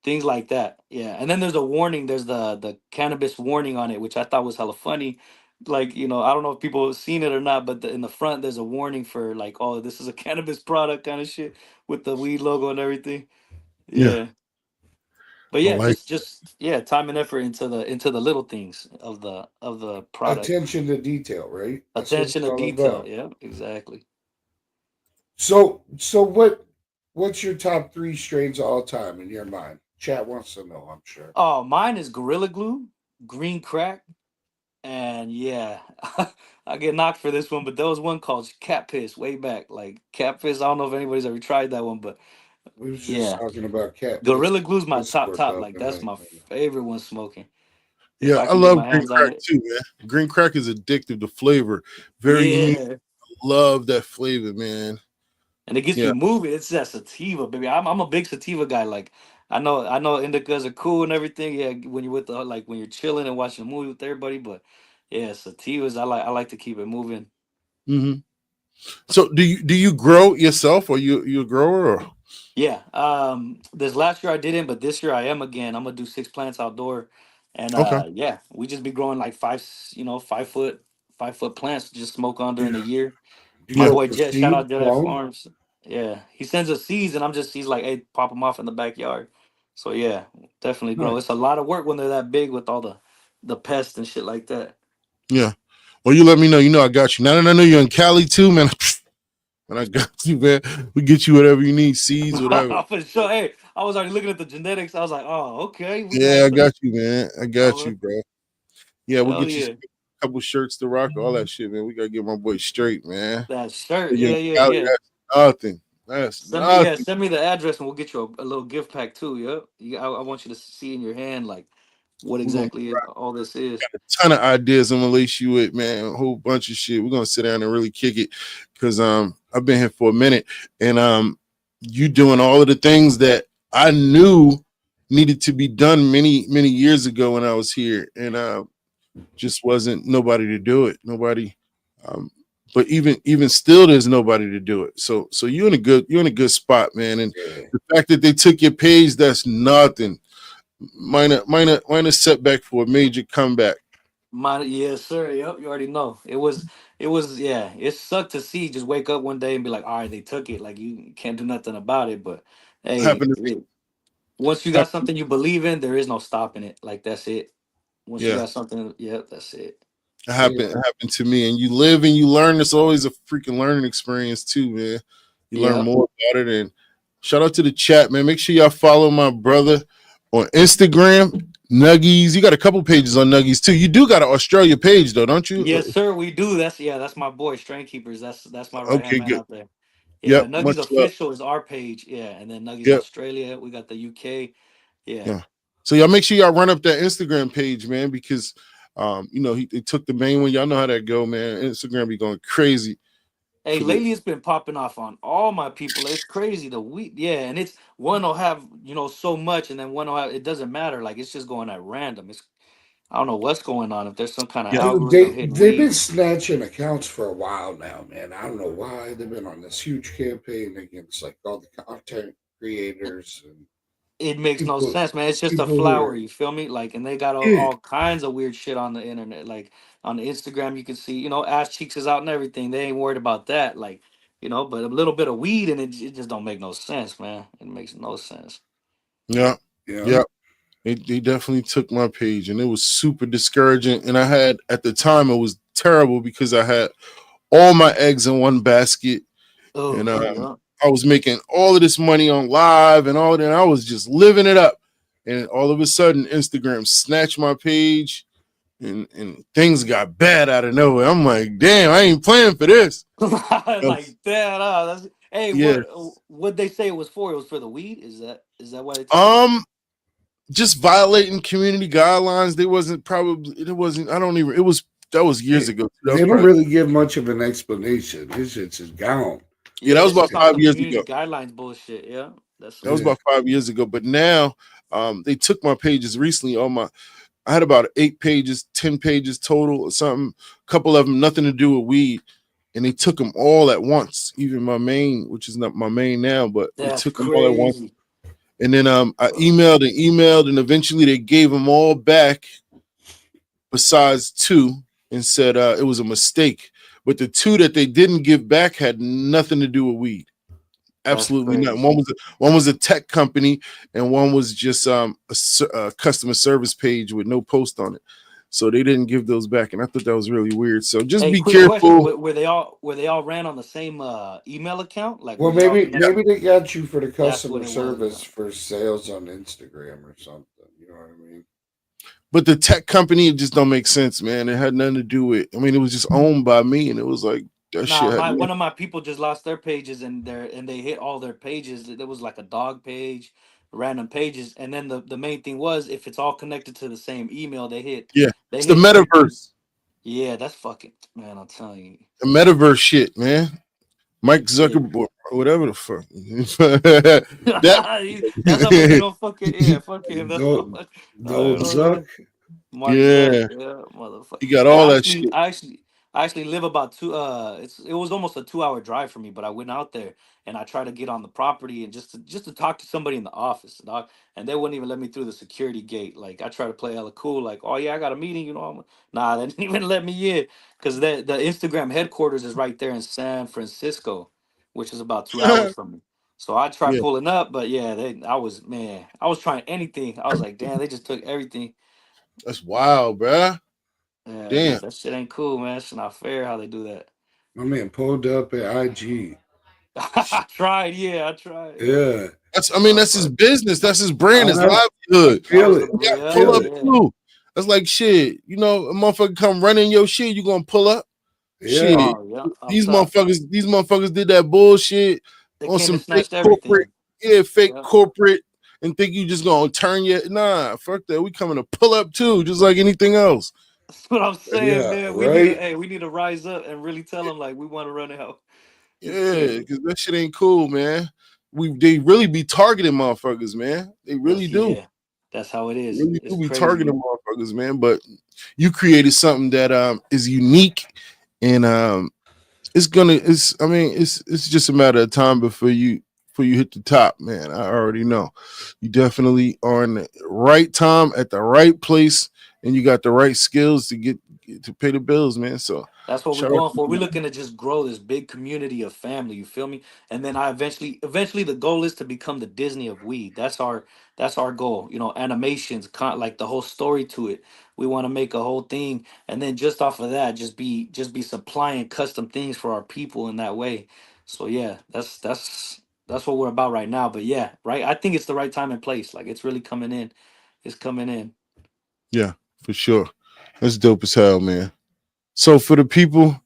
things like that. Yeah, and then there's a warning. There's the cannabis warning on it, which I thought was hella funny. Like I don't know if people have seen it or not, but in the front there's a warning for like, oh, this is a cannabis product kind of shit with the weed logo and everything. Yeah, Yeah, but I yeah, like. just yeah, time and effort into the little things of the product. Attention to detail, right? That's what Attention it's to all detail. about. Yeah, exactly. So what's your top three strains of all time in your mind? Chat wants to know, I'm sure. Oh, mine is Gorilla Glue, Green Crack. And yeah, I get knocked for this one, but there was one called Cat Piss way back. Like Cat Piss, I don't know if anybody's ever tried that one, but We was just yeah, talking about cat piss. Gorilla Glue's my This top we're top. Like talking that's about. my favorite one smoking. If Yeah, I I can get love my green hands on crack it. too, man. Green crack is addictive. The flavor, very unique. Yeah, Love that flavor, man. and it gets Yeah, you moving. It's that sativa, baby. I'm a big sativa guy. Like I know indicas are cool and everything. Yeah, when you're with the like when you're chilling and watching a movie with everybody, but yeah, sativas. I like to keep it moving. hmm. So do you grow yourself, or you a grower? Or Yeah. This last year I didn't, but this year I am again. I'm gonna do 6 plants outdoor, and okay, yeah, we just be growing like 5 foot plants to just smoke on Do during you, the year. do My you have boy the Jet, shout seed out Jet clone? Farms. Yeah, he sends us seeds, and he's like, hey, pop them off in the backyard. So yeah, definitely grow. It's a Nice. lot of work when they're that big with all the pests and shit like that. yeah. Well, you let me know. You know I got you. Now that I know you're in Cali too, man. And I got you, man. We get you whatever you need, seeds, whatever. For sure. Hey, I was already looking at the genetics. I was like, oh, okay, we gonna Yeah, have I some. got you, man. I got Oh, you, bro. Yeah, we'll hell get you yeah, a couple shirts to rock, all that shit, man. We gotta get my boy straight, man. that shirt. Yeah, Yeah, yeah, Cali, yeah. that's nothing. That's Send me, yeah, nothing. send me the address and we'll get you a little gift pack too. Yep. I want you to see in your hand like what We're gonna exactly all this is. ton of ideas I'm gonna lace you with, man. A whole bunch of shit. We're gonna sit down and really kick it. Cause I've been here for a minute, and you doing all of the things that I knew needed to be done many, many years ago when I was here. And just wasn't nobody to do it. Nobody. Um, but even still, there's nobody to do it. So you're in a good spot, man. And Yeah. the fact that they took your page, that's nothing. Minor setback for a major comeback. Yes, sir. Yep, you already know. It was yeah, it sucked to see just wake up one day and be like, all right, they took it. Like you can't do nothing about it. But hey, Happened. once you got Happened. something you believe in, there is no stopping it. Like that's it. Once you Yeah, got something, yeah, that's it. it So happened. yeah. It happened to me. And you live and you learn. It's always a freaking learning experience too, man. You learn Yeah. more about it. And shout out to the chat, man. Make sure y'all follow my brother on Instagram, Nuggies. You got a couple pages on Nuggies too. You do got an Australia page though, don't you? Yes, sir, we do. That's my boy, Strain Keepers. That's my right hand Okay, man good. out there. Yeah, Yep. Nuggies Much love. official is our page. Yeah, and then Nuggies Yep. Australia. We got the UK. Yeah. Yeah. So y'all make sure y'all run up that Instagram page, man, because they took the main one. Y'all know how that go, man. Instagram be going crazy Hey, for the lately it's been popping off on all my people. It's crazy. Yeah, and it's one will have so much, and then one will have it doesn't matter. Like it's just going at random. It's I don't know what's going on. If there's some kind of yeah. Dude, algorithm hitting they've been weed, snatching accounts for a while now, man. I don't know why. They've been on this huge campaign against like all the content creators and it makes no people sense, man. It's just a people who flower, are you feel me? Like, and they got yeah, all kinds of weird shit on the internet. Like on the Instagram, you can see, ass cheeks is out and everything. They ain't worried about that. Like, but a little bit of weed and it just don't make no sense, man. It makes no sense. Yeah. yeah. Yeah. They definitely took my page, and it was super discouraging. And I had at the time, it was terrible because I had all my eggs in one basket, Oh, and yeah. I was making all of this money on live and all that. And I was just living it up, and all of a sudden, Instagram snatched my page, and things got bad out of nowhere. I'm like, damn, I ain't playing for this. Like that. That's, hey, Yes. what they say it was for? It was for the weed. Is that why they took it? Um, just violating community guidelines. They wasn't probably. It wasn't. I don't even. It was. That was years They, ago. That was they don't probably. really give much of an explanation. This shit's just gone. Yeah, Yeah, that was it's about just on 5 some years community ago. guidelines bullshit. Yeah, that's That was some. Yeah. about 5 years ago. But now, they took my pages recently. All my. I had about 8 pages, 10 pages total, or something. A couple of them nothing to do with weed, and they took them all at once. Even my main, which is not my main now, but they That's took them all at once. crazy. And then I emailed, and eventually they gave them all back, besides two, and said it was a mistake. But the two that they didn't give back had nothing to do with weed. That's Absolutely not. crazy. One was a tech company, and one was just a customer service page with no post on it. So they didn't give those back, and I thought that was really weird. So just Hey, be quick question: careful. were they all ran on the same email account? Like, were Well, they all maybe Yeah, connected? maybe they got you for the That's what customer it was. service for sales on Instagram or something. You know what I mean? but the tech company, it just don't make sense, man. It had nothing to do with. I mean, it was just owned by me, and it was like that Nah, shit had my nothing. one of my people just lost their pages and they hit all their pages. There was like a dog page, random pages, and then the main thing was if it's all connected to the same email, Yeah, they it's the hit everything. metaverse, Yeah, that's fucking man. I'm telling you. the metaverse shit, man. Mike Yeah. Zuckerberg, or whatever the fuck. That That's how much you don't fucking yeah, fuck him. That's how The much the I old know. Zuck. Mark Zuck, yeah, yeah, motherfucker. he got Yeah, all I that actually, shit. I actually, I actually live about it was almost a 2 hour drive for me, but I went out there and I tried to get on the property and just to talk to somebody in the office, dog, and they wouldn't even let me through the security gate. Like I tried to play hella cool, like, oh yeah, I got a meeting, nah, they didn't even let me in because the Instagram headquarters is right there in San Francisco, which is about 2 hours from me. So I tried Yeah, pulling up, but yeah, I was trying anything. I was like, damn, they just took everything. that's wild, bruh. Yeah, Damn. that shit ain't cool, man. It's not fair how they do that. My man pulled up at IG. I tried, yeah, I tried, yeah. Yeah, That's I mean, that's his Motherfucker. business, that's his brand, his I livelihood. That feel was the it. You gotta yeah, pull Feel up it. yeah. too. That's like shit. A motherfucker come running your shit, you gonna pull up? Yeah. Shit. Oh yeah, up top. These motherfuckers did that bullshit They on came some and fake snatched corporate, everything. yeah, fake Yeah. corporate, and think you just gonna turn your nah, fuck that. We coming to pull up too, just like anything else. That's what I'm saying, Yeah. man. Right. We need to rise up and really tell them like we want to run out. It's Yeah, crazy. because that shit ain't cool, man. They really be targeting motherfuckers, man. They really do. Yeah, that's how it They is. really It's do be crazy. targeting motherfuckers, man. But you created something that is unique, and it's I mean it's just a matter of time before you hit the top, man. I already know. You definitely are in the right time at the right place, and you got the right skills to pay the bills, man. So That's what we're shout out going to for. We're you. looking to just grow this big community of family. You feel me? And then I eventually, the goal is to become the Disney of weed. That's our goal. Animations, like the whole story to it. We want to make a whole thing, and then just off of that, just be supplying custom things for our people in that way. So yeah, that's what we're about right now. But yeah, right. I think it's the right time and place. Like it's really coming in. It's coming in. Yeah, for sure. That's dope as hell, man. So for the people,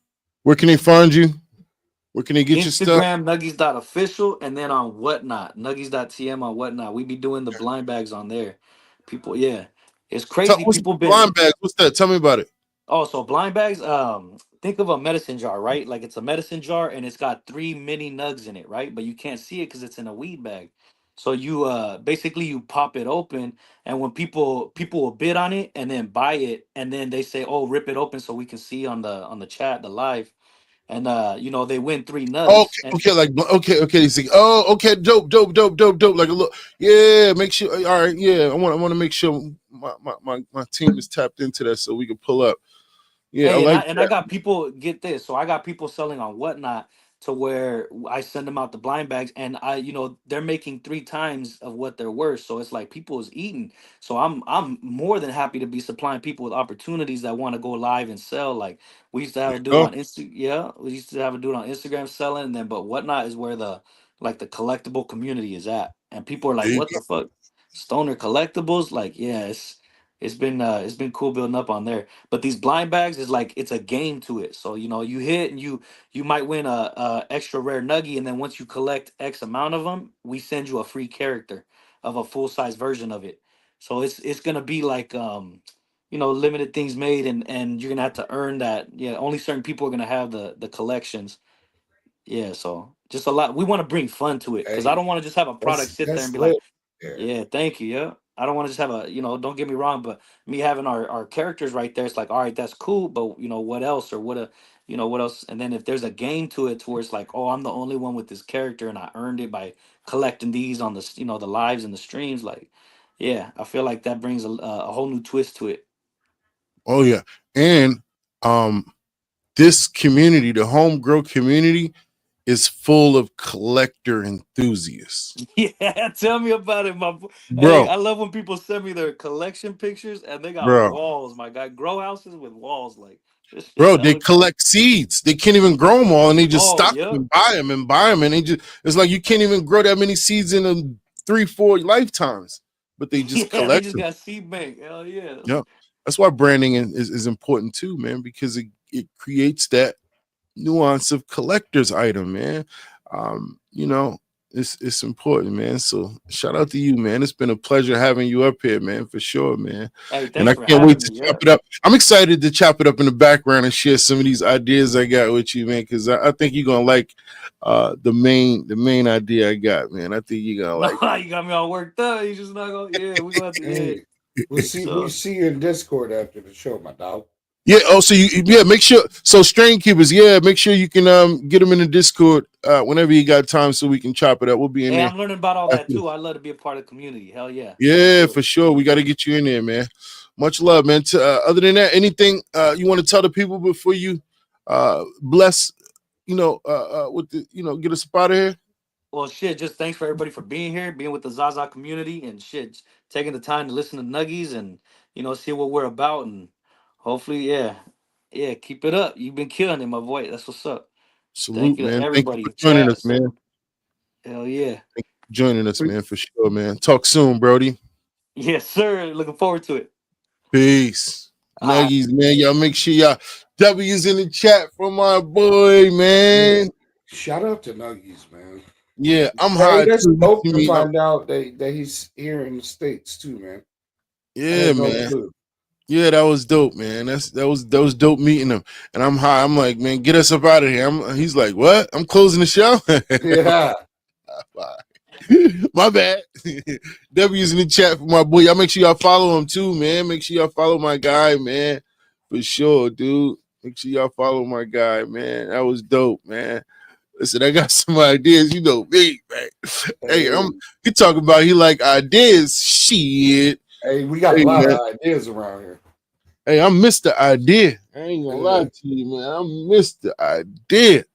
where can they find you? Where can they get your stuff? Instagram nuggies.official and then on whatnot nuggies.tm on whatnot we be doing the blind bags on there. People, yeah, it's crazy. What's People been blind bags? What's that? Tell me about it. oh so blind bags, think of a medicine jar, right? Like it's a medicine jar and it's got three mini nugs in it, right? But you can't see it because it's in a weed bag. So you basically you pop it open, and when people will bid on it and then buy it, and then they say, oh, rip it open so we can see on the chat, the live, and they win three Okay, nugs. And okay, like okay. He's like, oh, okay, dope. Like a look, yeah. Make sure. All right, yeah. I want to make sure my team is tapped into that so we can pull up. Yeah, I hey, and I like and I that. got people, get this. So I got people selling on whatnot to where I send them out the blind bags, and they're making 3 times of what they're worth. So it's like people is eating. So I'm more than happy to be supplying people with opportunities that want to go live and sell. Like we used to have a dude Oh, on yeah, we used to have a dude on Instagram selling, and then but whatnot is where the collectible community is at, and people are like, there you what go. the fuck, stoner collectibles? Like, yeah, it's been cool building up on there. But these blind bags is like it's a game to it. So you hit and you might win a extra rare nuggie, and then once you collect X amount of them, we send you a free character of a full size version of it. So it's gonna be like limited things made, and you're gonna have to earn that. Yeah, only certain people are gonna have the collections. Yeah, so just a lot. We want to bring fun to it because I Hey, don't want to just have a product sit there and that's be lit. like, Yeah. yeah, thank you. Yeah. I don't want to just have don't get me wrong, but me having our characters right there, it's like, all right, that's cool, but what else or what else? And then if there's a game to it to where it's like, oh, I'm the only one with this character and I earned it by collecting these on the lives and the streams, like, yeah, I feel like that brings a whole new twist to it. Oh yeah, and um, this community, the homegrown community, is full of collector enthusiasts, Yeah, tell me about it, Hey, bro. I love when people send me their collection pictures and they got Bro, walls, my guy. Grow houses with walls, like this shit's bro, they hella cool. collect seeds. They can't even grow them all, and they just Oh, stock them yep. and buy them, and they just it's like you can't even grow that many seeds in a 3-4 lifetimes, but they just Yeah, they collect just them. got seed bank. Hell yeah. Yeah, that's why branding is important too, man, because it creates that nuance of collector's item, man. You know, it's important, man. So shout out to you, man. It's been a pleasure having you up here, man, for sure, man. Hey, And thanks I for can't wait having me. to chop Yeah. it up. I'm excited to chop it up in the background and share some of these ideas I got with you, man, because I think you're gonna like the main idea I got, man. I think you're gonna No, like it. you got me all worked up. You just not gonna. Yeah, we gonna have to. Yeah. Hey, we see you in Discord after the show, my dog. Yeah. Oh, so yeah, make sure. So strain keepers, yeah, make sure you can get them in the Discord whenever you got time, so we can chop it up. We'll be in Hey, there I'm learning about all that after. too. I love to be a part of the community. Hell yeah, for Yeah, sure. for sure. We got to get you in there, man. Much love, man. Other than that, anything you want to tell the people before you bless, with the, get us up out of here? Well, shit, just thanks for everybody for being here, being with the Zaza community, and shit, taking the time to listen to Nuggies and see what we're about, and hopefully, yeah, yeah, keep it up. You've been killing it, my boy. That's what's up. Thank Salute, you to man. Thank you everybody. for joining us, Chat, man. hell yeah, Thank you for joining us, We, man, for sure, man. Talk soon, Brody. yes, sir. Looking forward to it. Peace. All Nuggies, man. Y'all make sure y'all W's in the chat for my boy, yeah. man. Shout out to Nuggies, man. Yeah, I'm Hey, high that's too. You dope see to me? find out that he's here in the States too, man. I Yeah, had no man. clue. Yeah, that was dope, man. That was dope meeting him. And I'm high. I'm like, man, get us up out of here. He's like, what? I'm closing the show. Yeah. My bad. W's in the chat for my boy. Y'all make sure y'all follow him too, man. Make sure y'all follow my guy, man. For sure, dude. Make sure y'all follow my guy, man. That was dope, man. Listen, I got some ideas. You know me, man. Hey, Hey, he talking about he like ideas. Shit. hey, we got a Hey, lot of man. ideas around here. Hey, I'm Mr. Idea. I ain't gonna lie Yeah. to you, man. I'm Mr. Idea.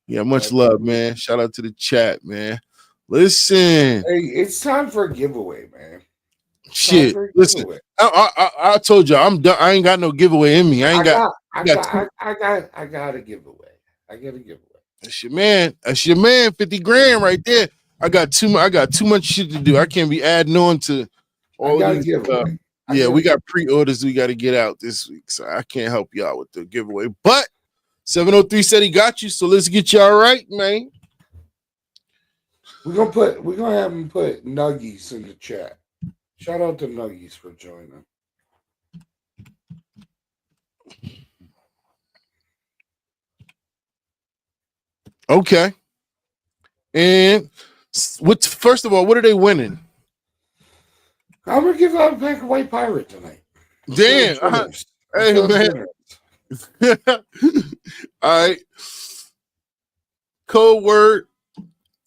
Yeah, much love, Absolutely. man. Shout out to the chat, man. Listen, Hey, it's time for a giveaway, man. Time shit. for a Listen, giveaway. I told you I'm done. I ain't got no giveaway in me. I ain't I got. got, I I got got, two. I got a giveaway. I got a giveaway. That's your man. That's your man. 50 grand right there. I got too much shit to do. I can't be adding on to I all got a these. giveaway. I Yeah, got a we giveaway. got pre-orders we got to get out this week, so I can't help you out with the giveaway. But 703 said he got you, so let's get you all right, man. We're gonna have him put Nuggies in the chat. Shout out to Nuggies for joining. Okay. And what? First of all, what are they winning? I'm gonna give out a pack of White Pirate tonight. I feel Damn. generous. I Hey, feel man. generous. All right. Code word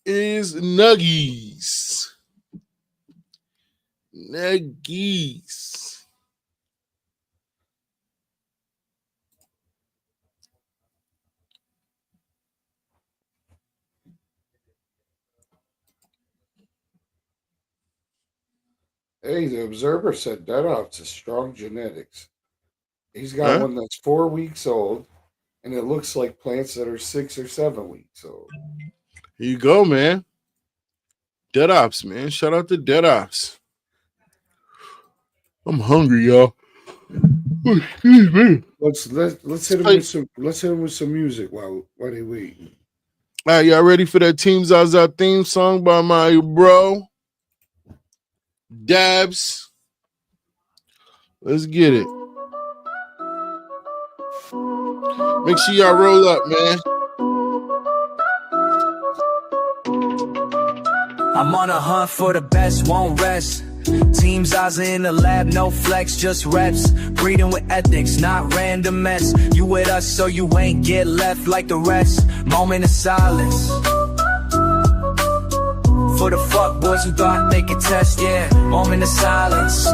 is nuggies. Nuggies. Hey, the Observer said that off is strong genetics. He's got Huh? one that's 4 weeks old, and it looks like plants that are 6 or 7 weeks old. Here you go, man. Dead Ops, man. Shout out to Dead Ops. I'm hungry, y'all. Oh, excuse me. Let's hit him with some music while they wait. All right, y'all ready for that Team Zaza theme song by my bro Dabs? Let's get it. Make sure y'all roll up, man. I'm on a hunt for the best, won't rest. Team Zaza in the lab, no flex, just reps. Breeding with ethics, not random mess. You with us so you ain't get left like the rest. Moment of silence for the fuck boys who thought they could test, yeah. Moment of silence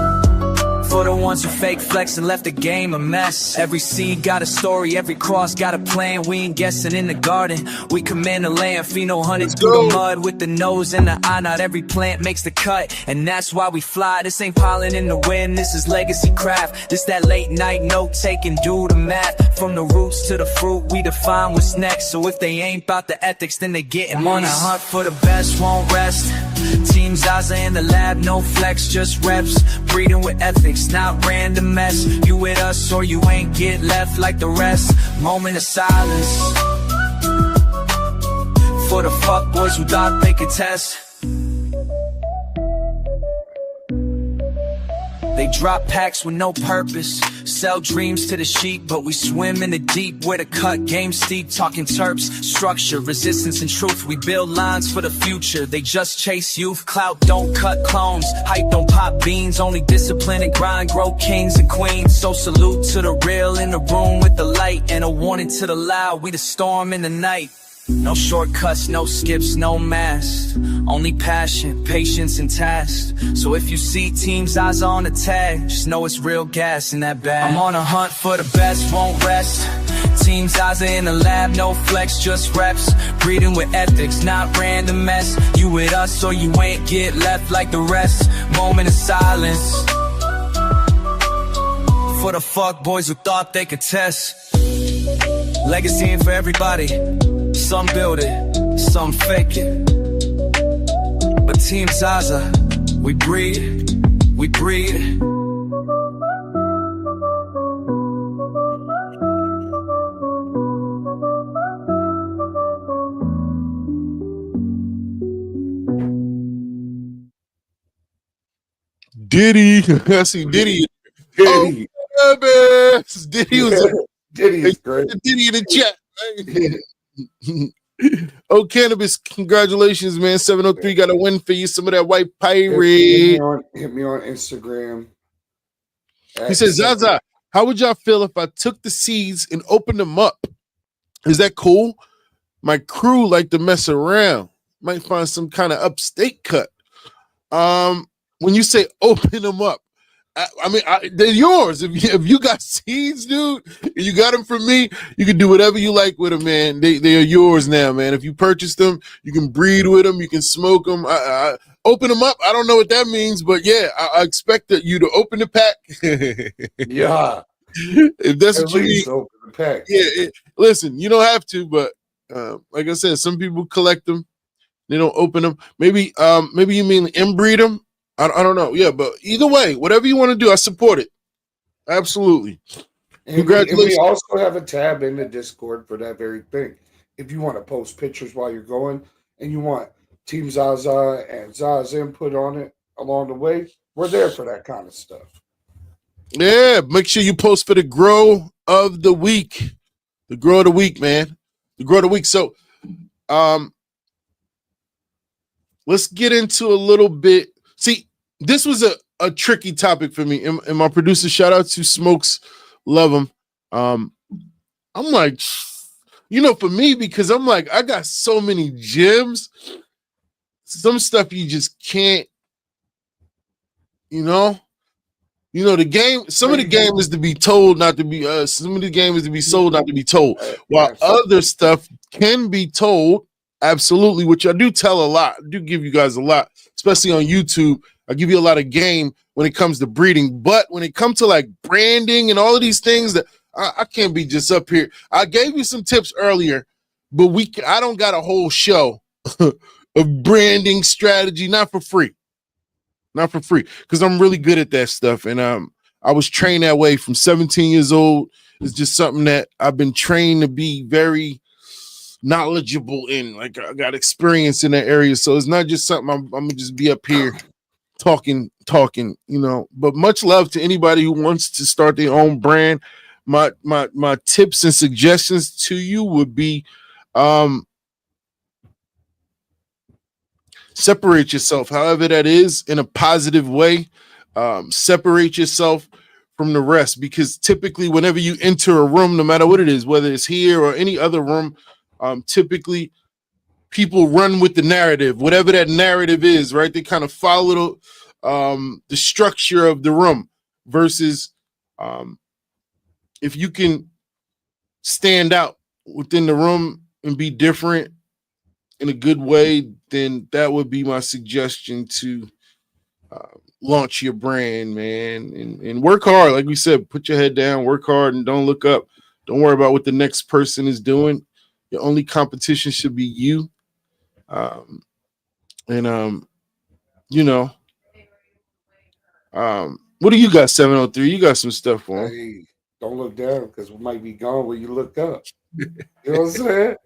for the ones who fake flex and left the game a mess. Every seed got a story, every cross got a plan. We ain't guessing in the garden, we command the land. Pheno hunted through the mud with the nose and the eye. Not every plant makes the cut, and that's why we fly. This ain't pollen in the wind, this is legacy craft. This that late night note taking, do the math. From the roots to the fruit, we define what's next. So if they ain't about the ethics, then they getting money. On a hunt for the best, won't rest. Team Zaza in the lab, no flex, just reps. Breeding with ethics, not random mess. You with us or you ain't get left like the rest. Moment of silence for the fuck boys who thought they could test. They drop packs with no purpose, sell dreams to the sheep, but we swim in the deep where the cut game steep. Talking terps, structure, resistance and truth. We build lines for the future, they just chase youth. Clout don't cut clones, hype don't pop beans. Only discipline and grind grow kings and queens. So salute to the real in the room with the light, and a warning to the loud, we the storm in the night. No shortcuts, no skips, no mast. Only passion, patience, and task. So if you see Team Zaza on the tag, just know it's real gas in that bag. I'm on a hunt for the best, won't rest. Team Zaza in the lab, no flex, just reps. Breeding with ethics, not random mess. You with us or you ain't get left like the rest. Moment of silence for the fuck boys who thought they could test. Legacy ain't for everybody. Some build it, some fake it. But Team Zaza, we breed, we breed. Diddy. I see Diddy. Diddy. Oh, man. Diddy was Diddy is great. Diddy in the chat. Oh, Cannabis, congratulations, man. 703 got a win for you. Some of that white pirate. Hit me on Instagram. He says, Zaza, how would y'all feel if I took the seeds and opened them up? Is that cool? My crew like to mess around. Might find some kind of upstate cut. When you say open them up, I mean, they're yours. If you got seeds, dude, and you got them from me, you can do whatever you like with them, man. They are yours now, man. If you purchase them, you can breed with them, you can smoke them. Open them up. I don't know what that means, but yeah, I expect you to open the pack. Yeah, if that's at what you least need. open the pack. Yeah, listen, you don't have to, but like I said, some people collect them. They don't open them. Maybe you mean inbreed them. I don't know. Yeah, but either way, whatever you want to do, I support it. Absolutely. And Congratulations. we also have a tab in the Discord for that very thing. If you want to post pictures while you're going and you want Team Zaza and Zaza's input on it along the way, we're there for that kind of stuff. Yeah, make sure you post for the grow of the week. The grow of the week, man. The grow of the week. So let's get into a little bit. See, this was a tricky topic for me. And my producer, shout out to Smokes, love him. I'm like, for me, because I'm like, I got so many gems. Some stuff you just can't, the game, some of the game is to be told, not to be, some of the game is to be sold, not to be told. While other stuff can be told Absolutely, which I do tell a lot. I do give you guys a lot, especially on YouTube. I give you a lot of game when it comes to breeding. But when it comes to like branding and all of these things that I can't be just up here. I gave you some tips earlier, but I don't got a whole show of branding strategy, not for free. Not for free, because I'm really good at that stuff. And I was trained that way from 17 years old. It's just something that I've been trained to be very knowledgeable in. Like I got experience in that area. So it's not just something I'm gonna just be up here talking, But much love to anybody who wants to start their own brand. My tips and suggestions to you would be separate yourself, however that is, in a positive way. Separate yourself from the rest, because typically whenever you enter a room, no matter what it is, whether it's here or any other room, typically people run with the narrative, whatever that narrative is, right? They kind of follow the structure of the room versus if you can stand out within the room and be different in a good way, then that would be my suggestion to launch your brand, man, and work hard. Like we said, put your head down, work hard, and don't look up. Don't worry about what the next person is doing. Your only competition should be you. And what do you got, 703? You got some stuff for him. Hey, don't look down because we might be gone when you look up. You know what I'm saying?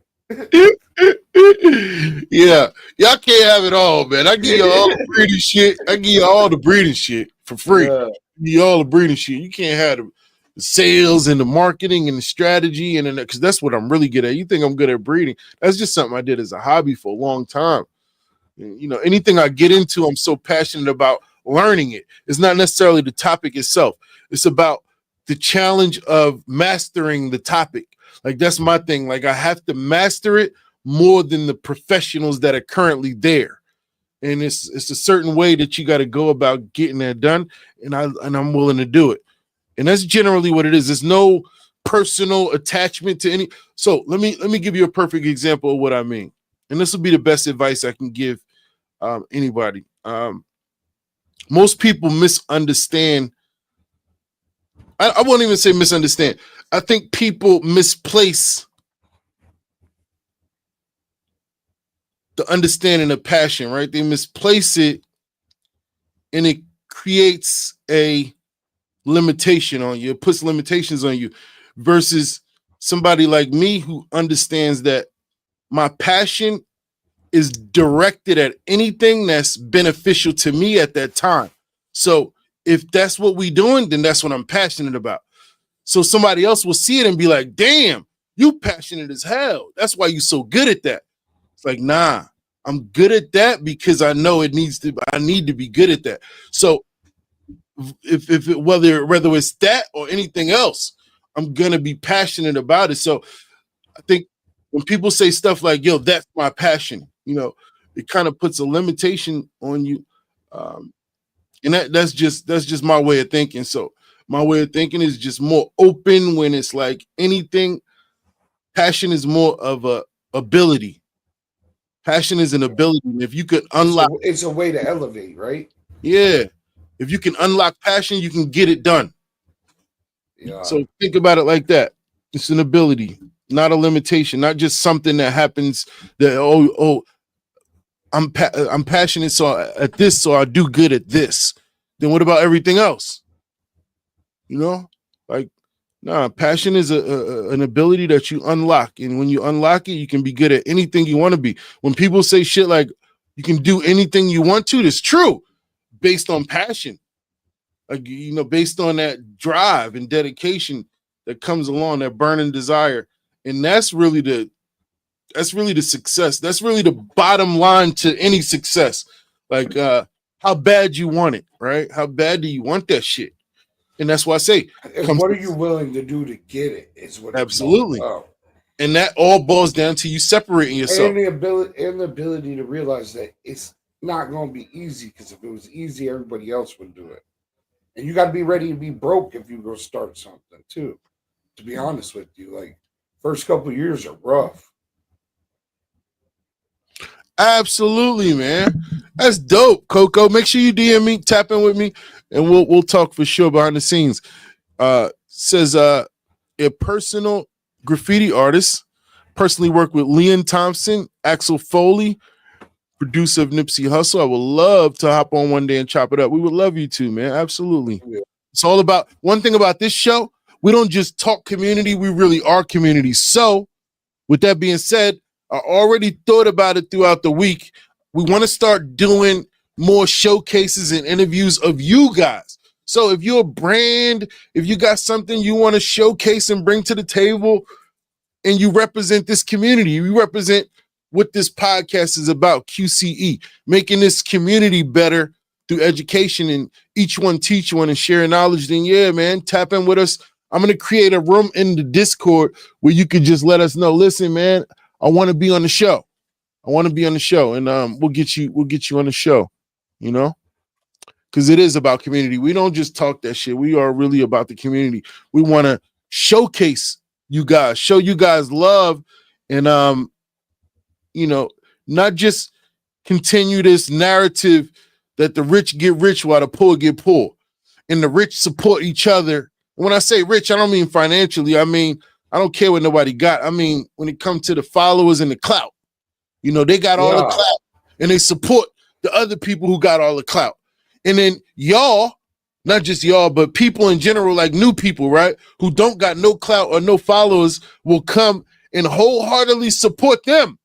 Yeah, y'all can't have it all, man. I give you all the breeding shit. I give you all the breeding shit for free. Yeah. Give you all the breeding shit. You can't have the sales and the marketing and the strategy and because that's what I'm really good at. You think I'm good at breeding? That's just something I did as a hobby for a long time. Anything I get into, I'm so passionate about learning it. It's not necessarily the topic itself. It's about the challenge of mastering the topic. Like that's my thing. Like I have to master it more than the professionals that are currently there. And it's a certain way that you got to go about getting that done. And I'm willing to do it. And that's generally what it is. There's no personal attachment to any. So let me give you a perfect example of what I mean. And this will be the best advice I can give anybody. Most people misunderstand. I won't even say misunderstand. I think people misplace the understanding of passion, right? They misplace it and it creates a limitation on you. It puts limitations on you versus somebody like me who understands that my passion is directed at anything that's beneficial to me at that time. So if that's what we're doing, then that's what I'm passionate about. So somebody else will see it and be like, damn, you passionate as hell. That's why you're so good at that. It's like, nah, I'm good at that because I know I need to be good at that. So if it, whether it's that or anything else, I'm going to be passionate about it. So I think when people say stuff like, yo, that's my passion, it kind of puts a limitation on you. And that's just my way of thinking. So my way of thinking is just more open when it's like anything. Passion is more of a ability. Passion is an ability. And if you could unlock, it's a way to elevate, right? Yeah. If you can unlock passion, you can get it done. Yeah. So think about it like that. It's an ability, not a limitation, not just something that happens that, I'm passionate at this, so I do good at this. Then what about everything else? Like, nah, passion is an ability that you unlock. And when you unlock it, you can be good at anything you want to be. When people say shit like you can do anything you want to, that's true based on passion. Like, based on that drive and dedication that comes along, that burning desire. And that's really the success. That's really the bottom line to any success. Like, how bad you want it, right? How bad do you want that shit? And that's why I say, what are you willing to do to get it? Is what absolutely. And that all boils down to you separating yourself. And the ability to realize that it's not going to be easy, because if it was easy, everybody else would do it. And you got to be ready to be broke if you go start something too. To be honest with you, like first couple of years are rough. Absolutely, man. That's dope, Coco. Make sure you DM me, tap in with me, and we'll talk for sure behind the scenes. Says a personal graffiti artist. Personally work with Leon Thompson, Axel Foley, producer of Nipsey Hussle. I would love to hop on one day and chop it up. We would love you too, man. Absolutely. Yeah. It's all about one thing about this show. We don't just talk community, we really are community. So, with that being said, I already thought about it throughout the week. We want to start doing more showcases and interviews of you guys. So, if you're a brand, if you got something you want to showcase and bring to the table, and you represent this community, you represent what this podcast is about, QCE, making this community better through education and each one teach one and share knowledge, then yeah, man, tap in with us. I'm going to create a room in the Discord where you can just let us know, listen, man, I want to be on the show. I want to be on the show, and we'll get you on the show, you know? Because it is about community. We don't just talk that shit. We are really about the community. We want to showcase you guys, show you guys love, and you know, not just continue this narrative that the rich get rich while the poor get poor, and the rich support each other. When I say rich, I don't mean financially. I mean, I don't care what nobody got. I mean, when it comes to the followers and the clout, you know, they got all the clout, and they support the other people who got all the clout. And then y'all, not just y'all, but people in general, like new people, right, who don't got no clout or no followers, will come and wholeheartedly support them,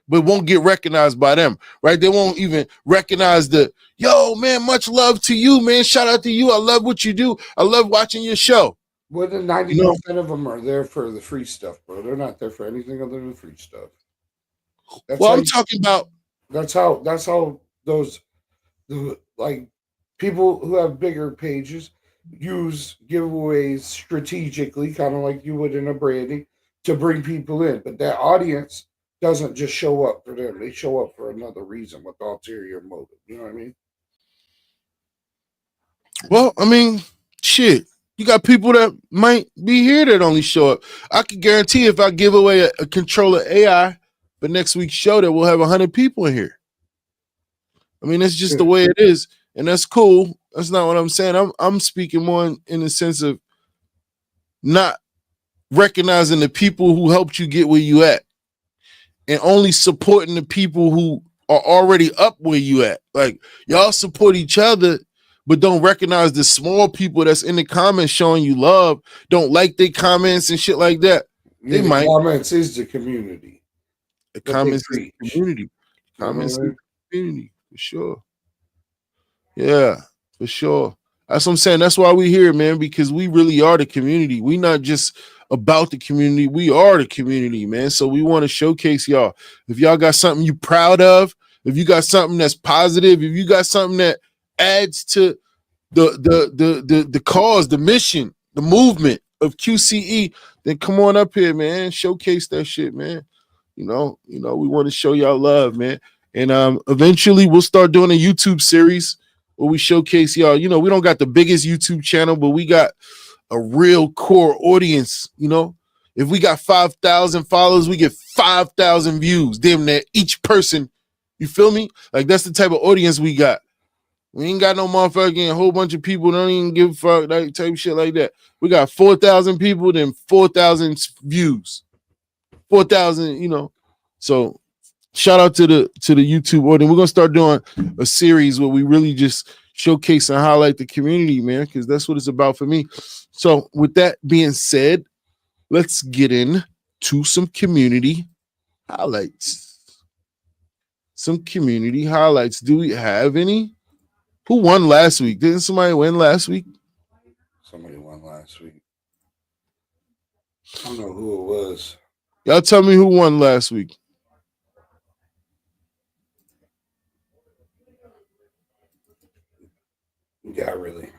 but won't get recognized by them, right? They won't even recognize the, yo, man, much love to you, man. Shout out to you. I love what you do. I love watching your show. More than 90% of them are there for the free stuff, bro. They're not there for anything other than free stuff. Well, I'm talking about. That's how those, like, people who have bigger pages use giveaways strategically, kind of like you would in a branding, to bring people in. But that audience doesn't just show up for them. They show up for another reason with ulterior motive. You know what I mean? Well, I mean, shit. You got people that might be here that only show up. I can guarantee if I give away a controller AI for next week's show that we'll have 100 people in here. I mean, that's just the way it is. And that's cool. That's not what I'm saying. I'm speaking more in the sense of not recognizing the people who helped you get where you at, and only supporting the people who are already up where you at. Like, y'all support each other, but don't recognize the small people that's in the comments showing you love, don't like their comments and shit like that. Yeah, the comments is the community. The comments is the community. Comments is the community, for sure. Yeah, for sure. That's what I'm saying. That's why we're here, man, because we really are the community. We not just about the community. We are the community, man. So we want to showcase y'all. If y'all got something you proud of, if you got something that's positive, if you got something that adds to the cause, the mission, the movement of QCE, then come on up here, man. Showcase that shit, man. You know, we want to show y'all love, man. And eventually we'll start doing a YouTube series where we showcase y'all. You know, we don't got the biggest YouTube channel, but we got a real core audience. You know, if we got 5,000 followers, we get 5,000 views. Damn near each person. You feel me? Like, that's the type of audience we got. We ain't got no motherfucking a whole bunch of people don't even give a fuck, like type shit like that. We got 4,000 people, then 4,000 views. 4,000, you know. So shout out to the YouTube audience. We're gonna start doing a series where we really just showcase and highlight the community, man, because that's what it's about for me. So with that being said, let's get into some community highlights. Some community highlights. Do we have any? Who won last week? Didn't somebody win last week? Somebody won last week. I don't know who it was. Y'all tell me who won last week. Yeah, really.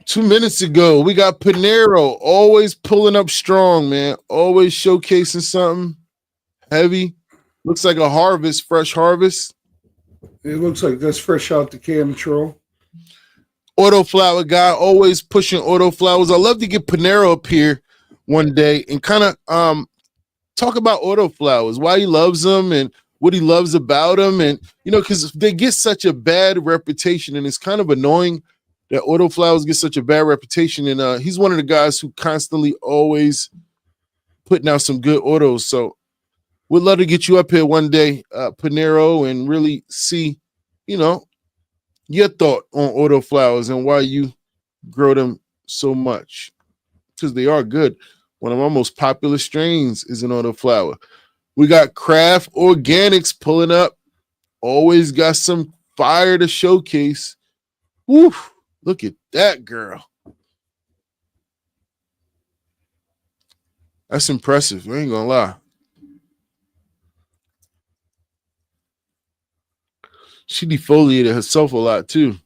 Two minutes ago, we got Panero, always pulling up strong, man. Always showcasing something heavy. Looks like a harvest, fresh harvest. It looks like that's fresh out the can, Troll. Auto flower guy, always pushing auto flowers. I love to get Panero up here one day and kind of talk about autoflowers, why he loves them and what he loves about them. And, you know, because they get such a bad reputation and it's kind of annoying that autoflowers get such a bad reputation. And he's one of the guys who constantly always putting out some good autos. So we'd love to get you up here one day, Panero, and really see, you know, your thought on autoflowers and why you grow them so much. Because they are good. One of our most popular strains is an autoflower. We got Craft Organics pulling up. Always got some fire to showcase. Woo! Look at that girl. That's impressive. I ain't gonna lie. She defoliated herself a lot too.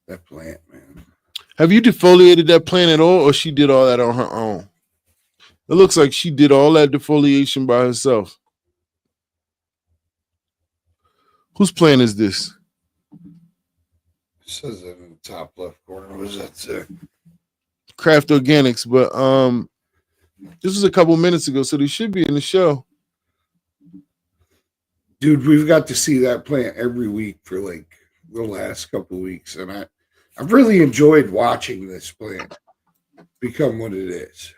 That plant, man. Have you defoliated that plant at all, or she did all that on her own? It looks like she did all that defoliation by herself. Whose plant is this? It says it in the top left corner. What does that say? Craft Organics, but this was a couple minutes ago, so they should be in the show. Dude, we've got to see that plant every week for like the last couple of weeks, and I've really enjoyed watching this plant become what it is.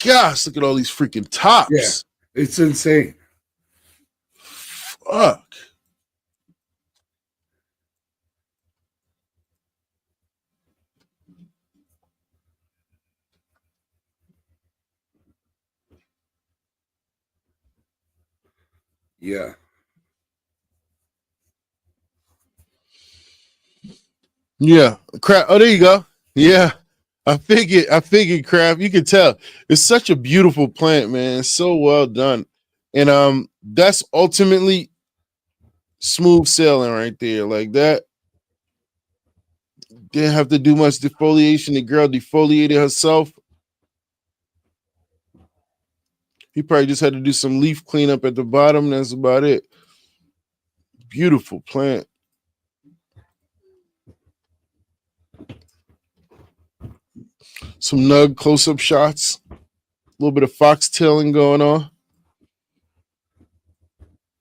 Gosh, look at all these freaking tops. Yeah, it's insane. Fuck. Yeah. Yeah. Crap. Oh, there you go. Yeah. I figured, Craft. You can tell. It's such a beautiful plant, man. It's so well done. And that's ultimately smooth sailing right there. Like that. Didn't have to do much defoliation. The girl defoliated herself. He probably just had to do some leaf cleanup at the bottom. That's about it. Beautiful plant. Some nug close-up shots. A little bit of foxtailing going on.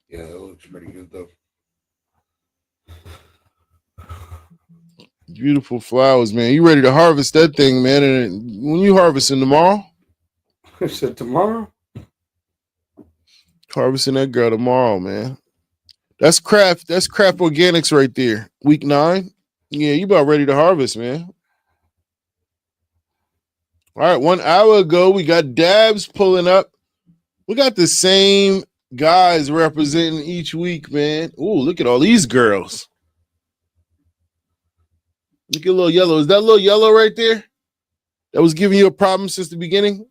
Yeah, that looks pretty good though. Beautiful flowers, man. You ready to harvest that thing, man? And when you harvesting tomorrow? I said tomorrow. Harvesting that girl tomorrow, man. That's Craft Organics right there. Week 9. Yeah, you about ready to harvest, man. All right, 1 hour ago, we got Dabs pulling up. We got the same guys representing each week, man. Ooh, look at all these girls. Look at Little Yellow. Is that Little Yellow right there that was giving you a problem since the beginning?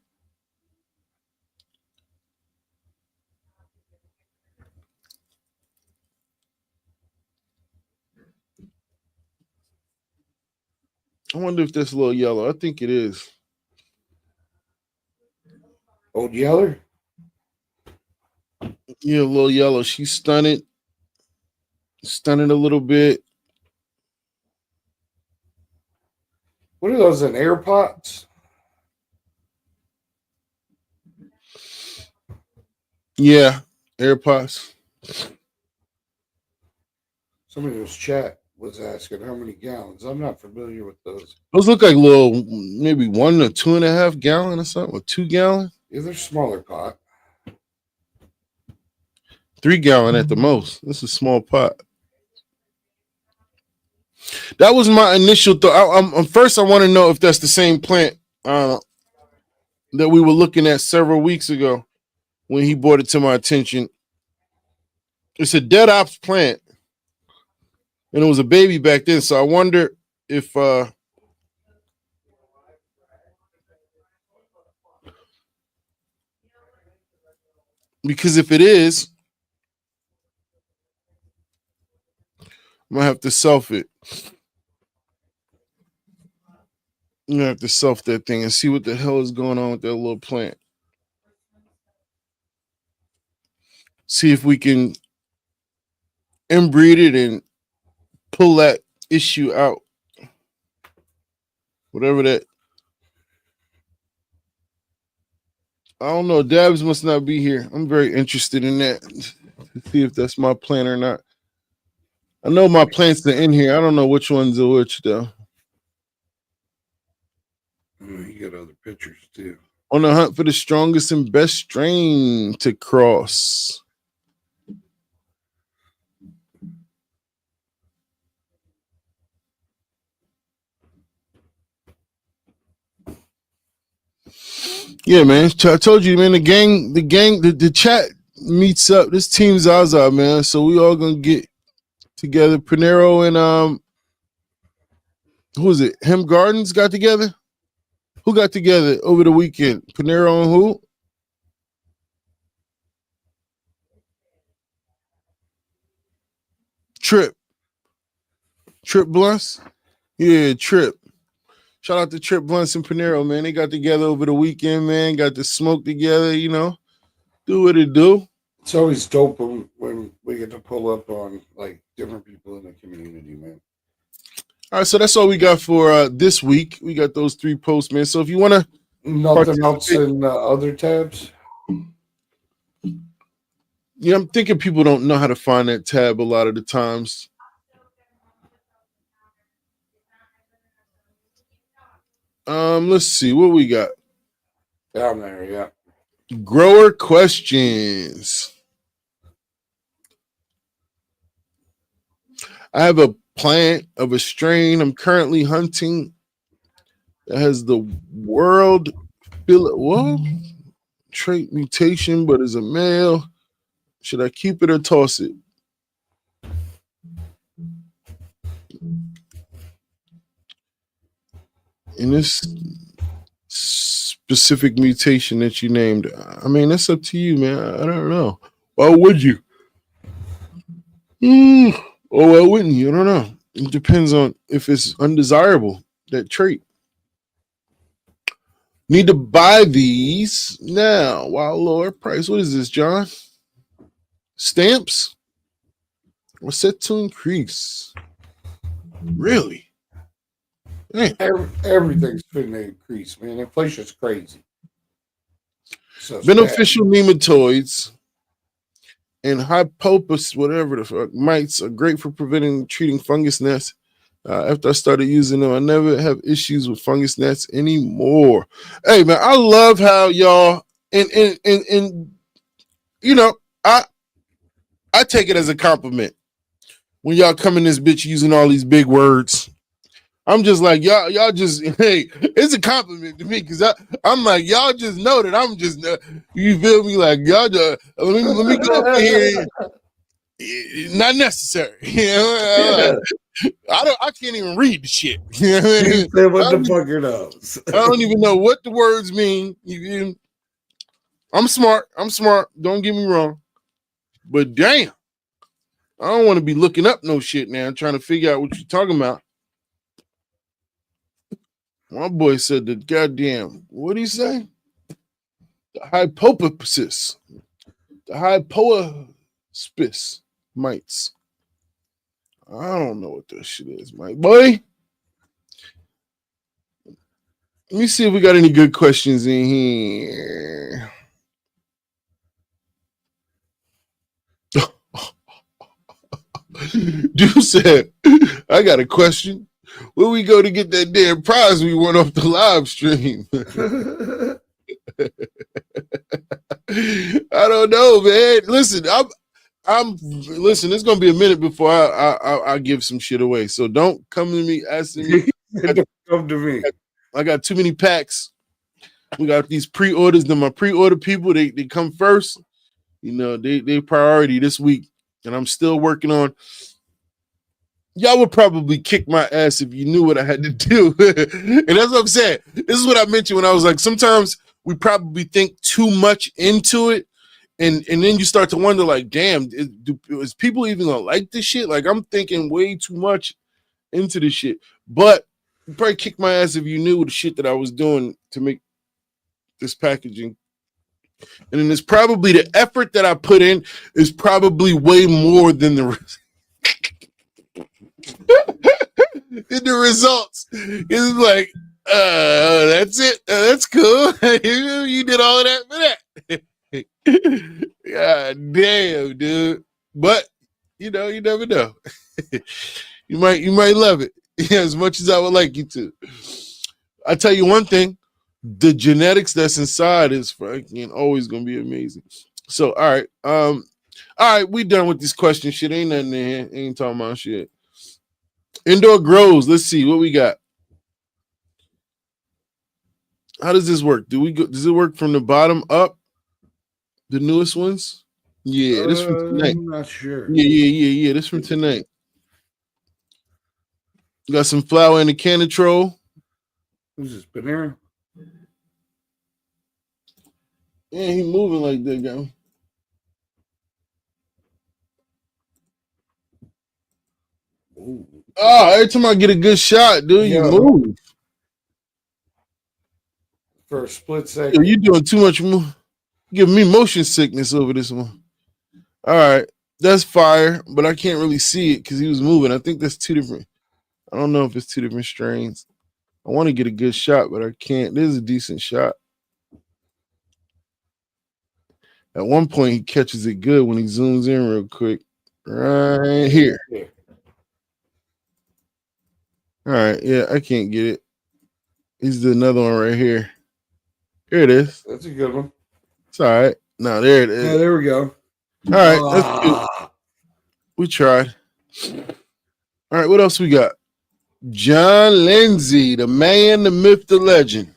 I wonder if that's Little Yellow. I think it is. Old Yeller? Yeah, Little Yellow. She's stunning a little bit. What are those in air pots? Yeah, AirPods. Somebody in this chat was asking how many gallons. I'm not familiar with those. Those look like little, maybe 1 or 2.5 gallon or something, or 2 gallon. Yeah, they're smaller pot. 3 gallon at the most. This is a small pot. That was my initial thought. First, I want to know if that's the same plant that we were looking at several weeks ago when he brought it to my attention. It's a dead ops plant, and it was a baby back then. So I wonder if because if it is, I'm gonna have to self it. I'm gonna have to self that thing and see what the hell is going on with that little plant. See if we can inbreed it and pull that issue out. whatever that. I don't know. Dabs must not be here. I'm very interested in that to see if that's my plant or not. I know my plants are in here. I don't know which ones are which though. You got other pictures too. On the hunt for the strongest and best strain to cross. Yeah, man. I told you, man. The chat meets up. This team Zaza, man. So we all gonna get together. Panero and who is it? Hem Gardens got together. Who got together over the weekend? Panero and who? Trip Blunts. Yeah, Trip. Shout out to Trip Blunts and Panero, man. They got together over the weekend, man. Got to smoke together, you know. Do what it do. It's always dope when we get to pull up on like different people in the community, man. All right, so that's all we got for this week. We got those 3 posts, man. So if you want to... Nothing else in other tabs? Yeah, I'm thinking people don't know how to find that tab a lot of the times. Let's see what we got. Down there, yeah. Grower questions. I have a plant of a strain I'm currently hunting that has the world trait mutation, but is a male. Should I keep it or toss it? In this specific mutation that you named, I mean, that's up to you, man. I don't know. Why would you? Or why wouldn't you? I don't know. It depends on if it's undesirable, that trait. Need to buy these now. Wow, lower price. What is this, John? Stamps? What's set to increase? Really? Man. Everything's been increased, man. Inflation's crazy. So beneficial nematoids and hypopus, whatever the fuck, mites are great for preventing and treating fungus gnats. After I started using them, I never have issues with fungus gnats anymore. Hey, man, I love how y'all and you know, I take it as a compliment when y'all come in this bitch using all these big words. I'm just like, y'all just, hey, it's a compliment to me because I'm like, y'all just know that I'm just, you feel me? Like, y'all just, let me go up here. Not necessary. You know? I can't even read the shit. You know what I mean? Say what the fucker knows. I don't even know what the words mean. I'm smart. Don't get me wrong. But damn, I don't want to be looking up no shit now, trying to figure out what you're talking about. My boy said the goddamn, what did he say? The hypothesis. The hypospis mites. I don't know what that shit is, my boy. Let me see if we got any good questions in here. Dude said, I got a question. Where we go to get that damn prize we won off the live stream? I don't know, man. Listen, listen, it's gonna be a minute before I give some shit away. So don't come to me asking me. Come to me. I got too many packs. We got these pre-orders. Then my pre-order people, they come first. You know, they priority this week. And I'm still working on. Y'all would probably kick my ass if you knew what I had to do. And that's what I'm saying. This is what I mentioned when I was like, sometimes we probably think too much into it. And then you start to wonder, like, damn, is people even gonna like this shit? Like, I'm thinking way too much into this shit. But you probably kick my ass if you knew the shit that I was doing to make this packaging. And then it's probably the effort that I put in is probably way more than the than the results. It's like That's it. That's cool. You did all of that for that. God damn, dude. But you know, you never know. you might love it. Yeah, as much as I would like you to. I tell you one thing, the genetics that's inside is fucking always gonna be amazing. So all right, we done with this question shit. Ain't nothing in here. Ain't talking about shit. Indoor grows. Let's see what we got. How does this work? Does it work from the bottom up? The newest ones? Yeah, this from tonight. I'm not sure. Yeah. This from tonight. Got some flour in the Canitrol. Who's this, Panera? Yeah, he moving like that, guy. Ooh. Oh, every time I get a good shot, dude, you move. For a split second. You doing too much move. Giving me motion sickness over this one. All right. That's fire, but I can't really see it because he was moving. I think that's two different. I don't know if it's two different strains. I want to get a good shot, but I can't. This is a decent shot. At one point, he catches it good when he zooms in real quick. Right here. All right. Yeah, I can't get it. He's the another one right here. Here it is. That's a good one. It's all right. No, there it is. Yeah, there we go. All right. That's good. We tried. All right. What else we got? John Lindsay, the man, the myth, the legend.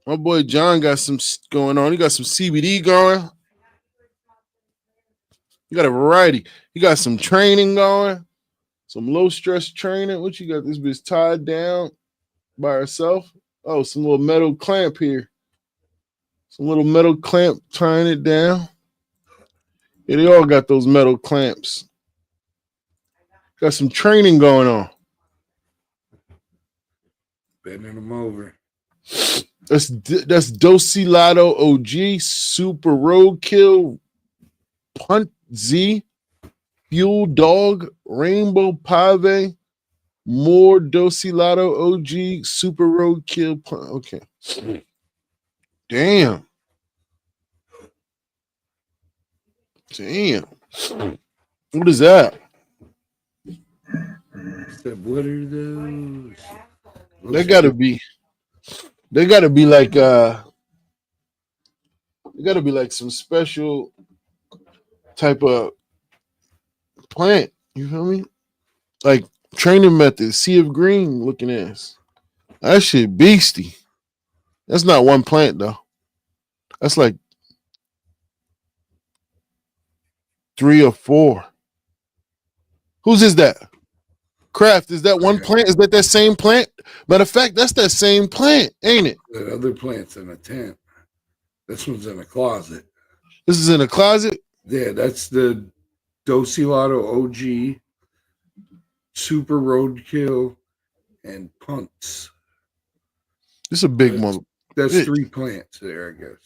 My boy John got some going on. He got some CBD going. He got a variety. He got some training going, some low stress training. What you got? This bitch tied down by herself. Oh, some little metal clamp here. Some little metal clamp tying it down. Yeah, they all got those metal clamps. Got some training going on. Bending them over. That's Dosilato OG, Super Roadkill, Punt Z, Fuel Dog, Rainbow Pave, more Dosilato OG, Super Roadkill. Okay. Damn. What is that? What are those? They gotta be like some special type of plant. You feel me? Like training method, sea of green looking ass. That shit beastie. That's not one plant though. That's like 3 or 4. Whose is that? Craft, is that one plant? Is that same plant? Matter of fact, that's that same plant, ain't it? The other plant's in a tent. This one's in a closet. This is in a closet? Yeah, that's the Dosilato OG, Super Roadkill, and Punts. This is a big one. That's 3 plants there, I guess.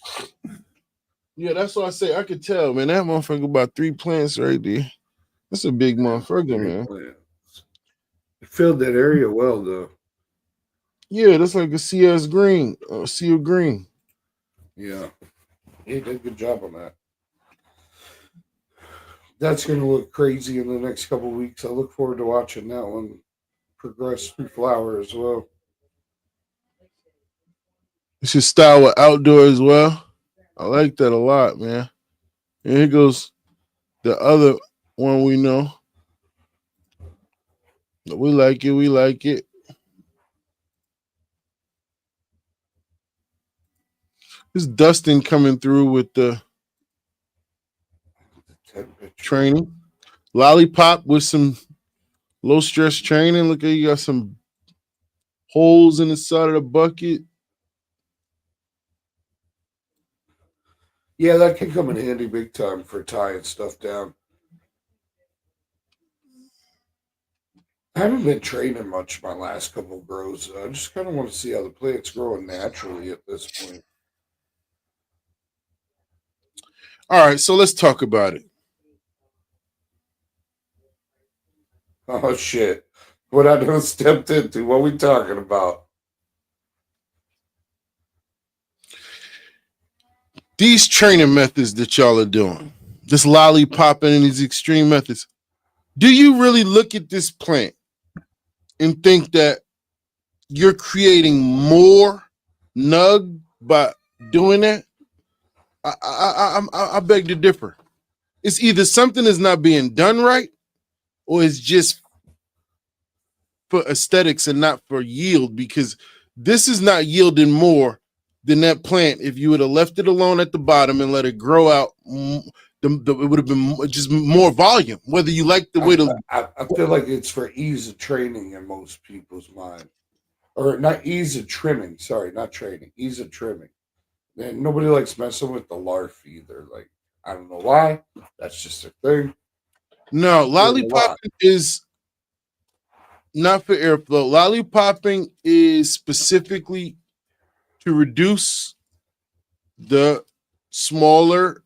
Yeah, that's what I say. I could tell, man. That motherfucker about 3 plants right there. That's a big motherfucker, man. Plants. It filled that area well, though. Yeah, that's like a CS green, sea of green. Yeah. He did a good job on that. That's going to look crazy in the next couple of weeks. I look forward to watching that one progress through flower as well. It's your style with outdoor as well. I like that a lot, man. And here goes the other one we know. We like it. We like it. This Dustin coming through with the training. Lollipop with some low stress training. Look at you got some holes in the side of the bucket. Yeah, that can come in handy big time for tying stuff down. I haven't been training much my last couple of grows. I just kind of want to see how the plant's growing naturally at this point. All right, so let's talk about it. Oh, shit. What I done stepped into. What we talking about? these training methods that y'all are doing, this lollipopping and these extreme methods, do you really look at this plant and think that you're creating more nug by doing that? I beg to differ. It's either something is not being done right, or it's just for aesthetics and not for yield, because this is not yielding more than that plant if you would have left it alone at the bottom and let it grow out. It would have been just more volume, whether you like the way to. I feel like it's for ease of training in most people's mind. Or not ease of trimming, sorry, not training, ease of trimming. And nobody likes messing with the larf either. Like, I don't know why. That's just a thing. No, lollipopping is not for airflow. Lollipopping is specifically to reduce the smaller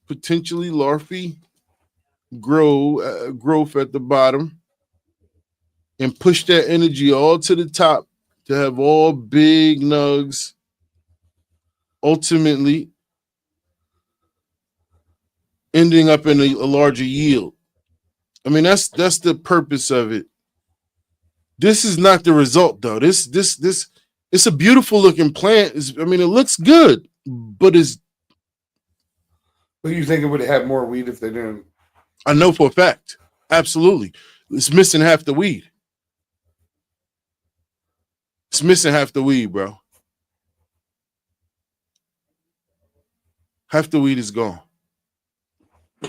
potentially larvae growth at the bottom, and push that energy all to the top to have all big nugs, ultimately ending up in a larger yield. I mean, that's the purpose of it. This is not the result, though. This it's a beautiful looking plant. I mean, it looks good, but it's. But you think it would have had more weed if they didn't? I know for a fact. Absolutely. It's missing half the weed. It's missing half the weed, bro. Half the weed is gone.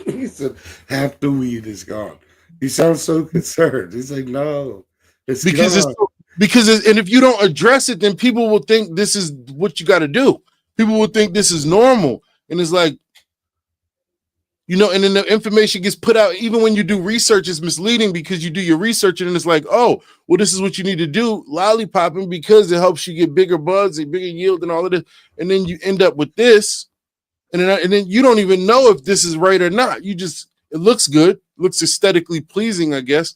He said half the weed is gone. He sounds so concerned. He's like, no, it's because gone. and if you don't address it, then people will think this is what you got to do. People will think this is normal, and it's like, and then the information gets put out. Even when you do research, it's misleading because you do your research and it's like, oh, well, this is what you need to do, lollipopping, because it helps you get bigger buds and bigger yield and all of this. And then you end up with this, and then you don't even know if this is right or not. It looks good, looks aesthetically pleasing, I guess.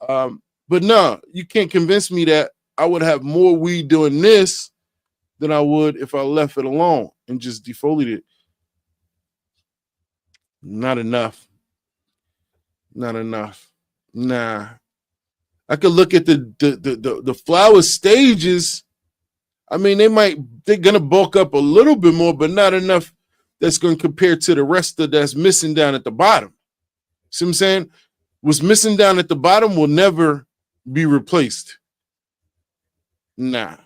But no, you can't convince me that I would have more weed doing this than I would if I left it alone and just defoliated it. Not enough. Nah. I could look at the flower stages. I mean, they're gonna bulk up a little bit more, but not enough that's gonna compare to the rest of that's missing down at the bottom. See what I'm saying? What's missing down at the bottom will never be replaced. Nah.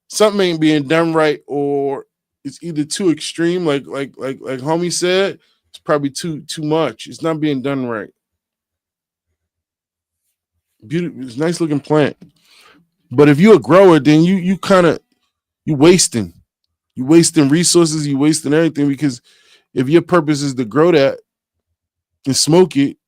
Something ain't being done right, or it's either too extreme, like homie said. It's probably too much. It's not being done right. Beautiful, it's a nice looking plant. But if you're a grower, then you wasting. You wasting resources, you wasting everything, because if your purpose is to grow that and smoke it,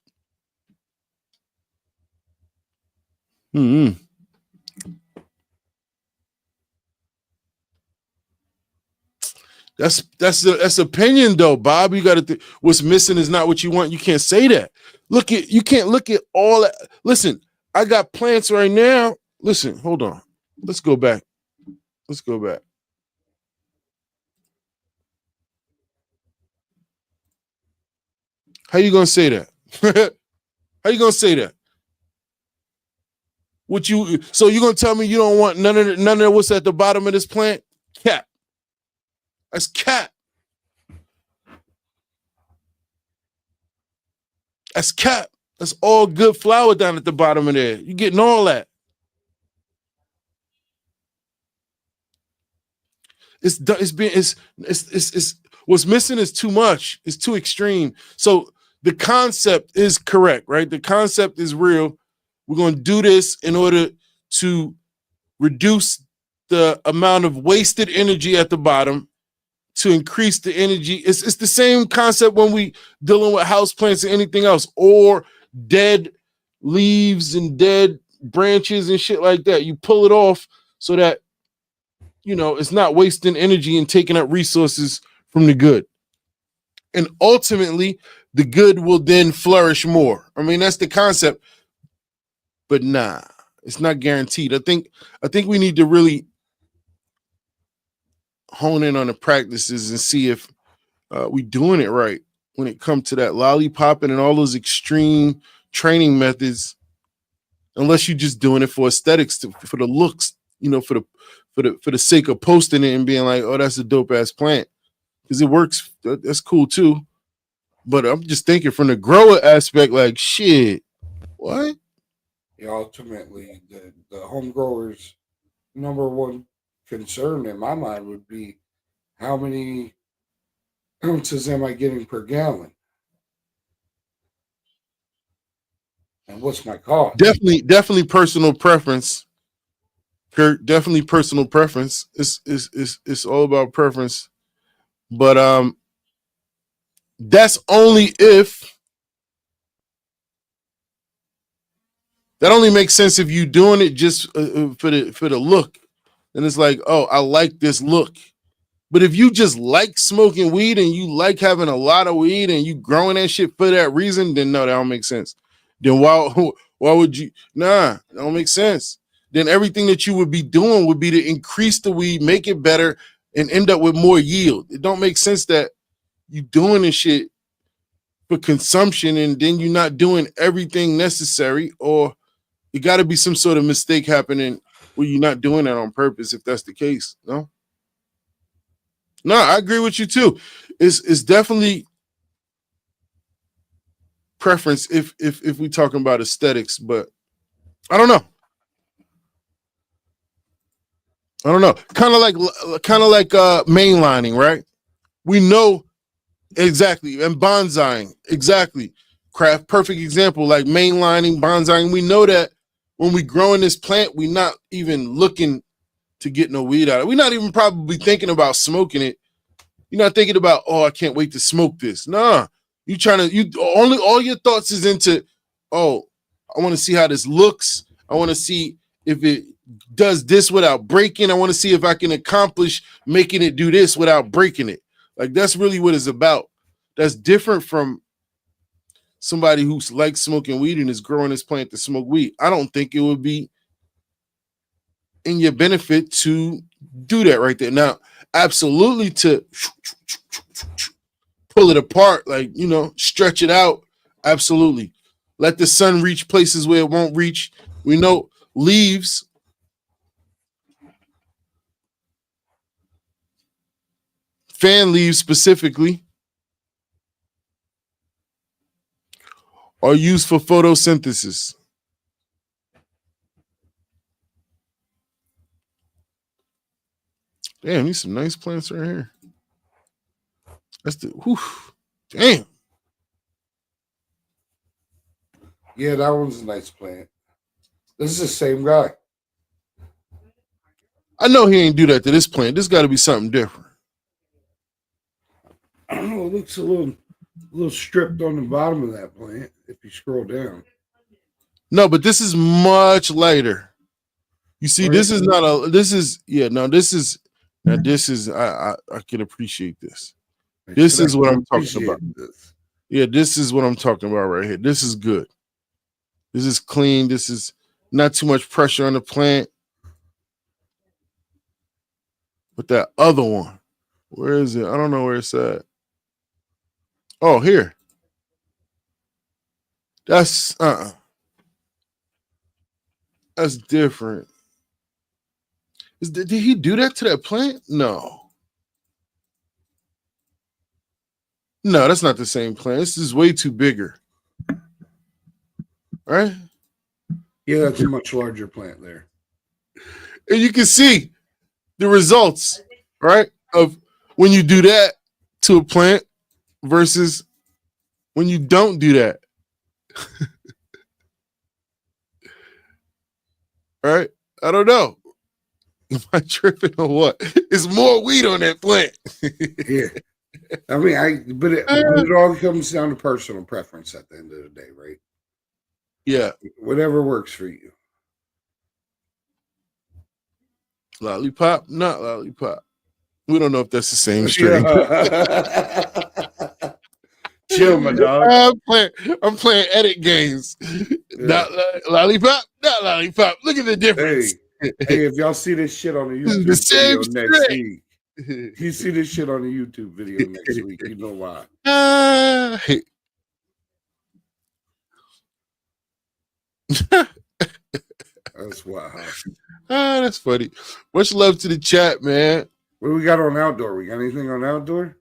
That's opinion though, Bob. You got to what's missing is not what you want. You can't say that. You can't look at all that. Listen, I got plants right now. Listen, hold on. Let's go back. How you gonna say that? How you gonna say that? So you gonna tell me you don't want none of what's at the bottom of this plant? Cap. That's cap. That's cap. That's all good flour down at the bottom of there. You're getting all that. What's missing is too much. It's too extreme. So the concept is correct, right? The concept is real. We're going to do this in order to reduce the amount of wasted energy at the bottom, to increase the energy. It's the same concept when we dealing with house plants or anything else, or dead leaves and dead branches and shit like that. You pull it off so that, it's not wasting energy and taking up resources from the good. And ultimately, the good will then flourish more. I mean, that's the concept. But nah, it's not guaranteed. I think we need to really hone in on the practices and see if we doing it right when it comes to that lollipopping and all those extreme training methods. Unless you're just doing it for aesthetics, for the looks, for the sake of posting it and being like, oh, that's a dope ass plant, because it works. That's cool too. But I'm just thinking from the grower aspect, like shit, what? Yeah, ultimately, the home growers' number one concern in my mind would be how many ounces am I getting per gallon, and what's my cost? Definitely personal preference, Kurt. Definitely personal preference. It's all about preference. But that's only if that only makes sense if you doing it just for the look. And it's like, oh, I like this look. But if you just like smoking weed and you like having a lot of weed and you growing that shit for that reason, then no, that don't make sense. Then why would you? Nah, that don't make sense. Then everything that you would be doing would be to increase the weed, make it better, and end up with more yield. It don't make sense that you doing this shit for consumption and then you're not doing everything necessary, or it got to be some sort of mistake happening where you're not doing that on purpose. If that's the case, no, I agree with you too. It's definitely preference if we talking about aesthetics, but I don't know. Kind of like mainlining, right? We know exactly, and bonsaiing, exactly. Craft, perfect example, like mainlining, bonsaiing. We know that when we growing this plant, we're not even looking to get no weed out of it. We're not even probably thinking about smoking it. You're not thinking about, oh, I can't wait to smoke this. Nah, all your thoughts is into, oh, I want to see how this looks. I want to see if it does this without breaking. I want to see if I can accomplish making it do this without breaking it. Like, that's really what it's about. That's different from somebody who likes smoking weed and is growing this plant to smoke weed. I don't think it would be in your benefit to do that right there. Now, absolutely to pull it apart, like, stretch it out. Absolutely. Let the sun reach places where it won't reach. We know leaves, fan leaves specifically, are used for photosynthesis. Damn, these some nice plants right here. That's the whew, damn. Yeah, that one's a nice plant. This is the same guy. I know he ain't do that to this plant. This got to be something different. I don't know. It looks a little stripped on the bottom of that plant if you scroll down. No, but this is much lighter. You see, this is not a. This is This is. Now this is. I can appreciate this. This is what I'm talking about. Yeah, this is what I'm talking about right here. This is good. This is clean. This is not too much pressure on the plant. But that other one, where is it? I don't know where it's at. Oh, here. That's That's different. Did he do that to that plant? No. No, that's not the same plant. This is way too bigger. Right? Yeah, that's a much larger plant there. And you can see the results, right? Of when you do that to a plant versus when you don't do that. Right? I don't know. Am I tripping or what? It's more weed on that plant. Yeah. I mean, but it all comes down to personal preference at the end of the day, right? Yeah. Whatever works for you. Lollipop, not lollipop. We don't know if that's the same strain. Chill, my dog. I'm playing edit games. Yeah. Not lollipop, not lollipop. Look at the difference. Hey, if y'all see this shit on the YouTube the same video next week, You see this shit on the YouTube video next week. You know why. That's wild. That's funny. Much love to the chat, man. What do we got on outdoor? We got anything on outdoor?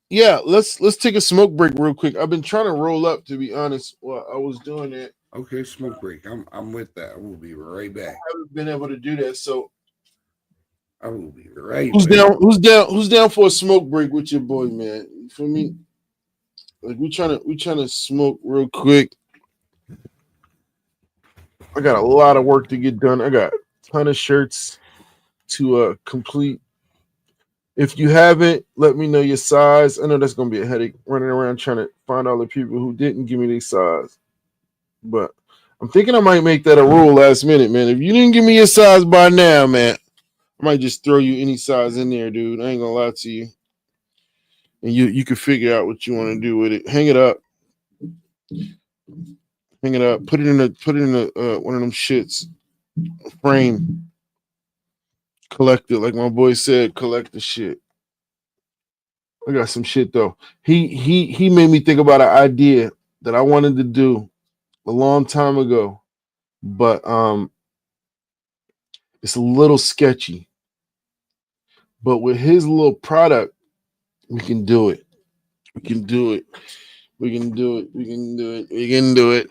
Yeah, let's take a smoke break real quick. I've been trying to roll up, to be honest, while I was doing it. Okay, smoke break. I'm with that. We'll be right back. I haven't been able to do that, so I will be right who's back. Who's down for a smoke break with your boy, man? You feel me? Like we trying to smoke real quick. I got a lot of work to get done. I got a ton of shirts to complete. If you haven't, let me know your size. I know that's gonna be a headache running around trying to find all the people who didn't give me their size. But I'm thinking I might make that a rule last minute, man. If you didn't give me your size by now, man, I might just throw you any size in there, dude. I ain't gonna lie to you. And you can figure out what you want to do with it. Hang it up. Hang it up. Put it in a one of them shits. A frame. Collect it, like my boy said. Collect the shit. I got some shit though. He made me think about an idea that I wanted to do a long time ago, but it's a little sketchy. But with his little product, we can do it. We can do it. We can do it. We can do it. We can do it.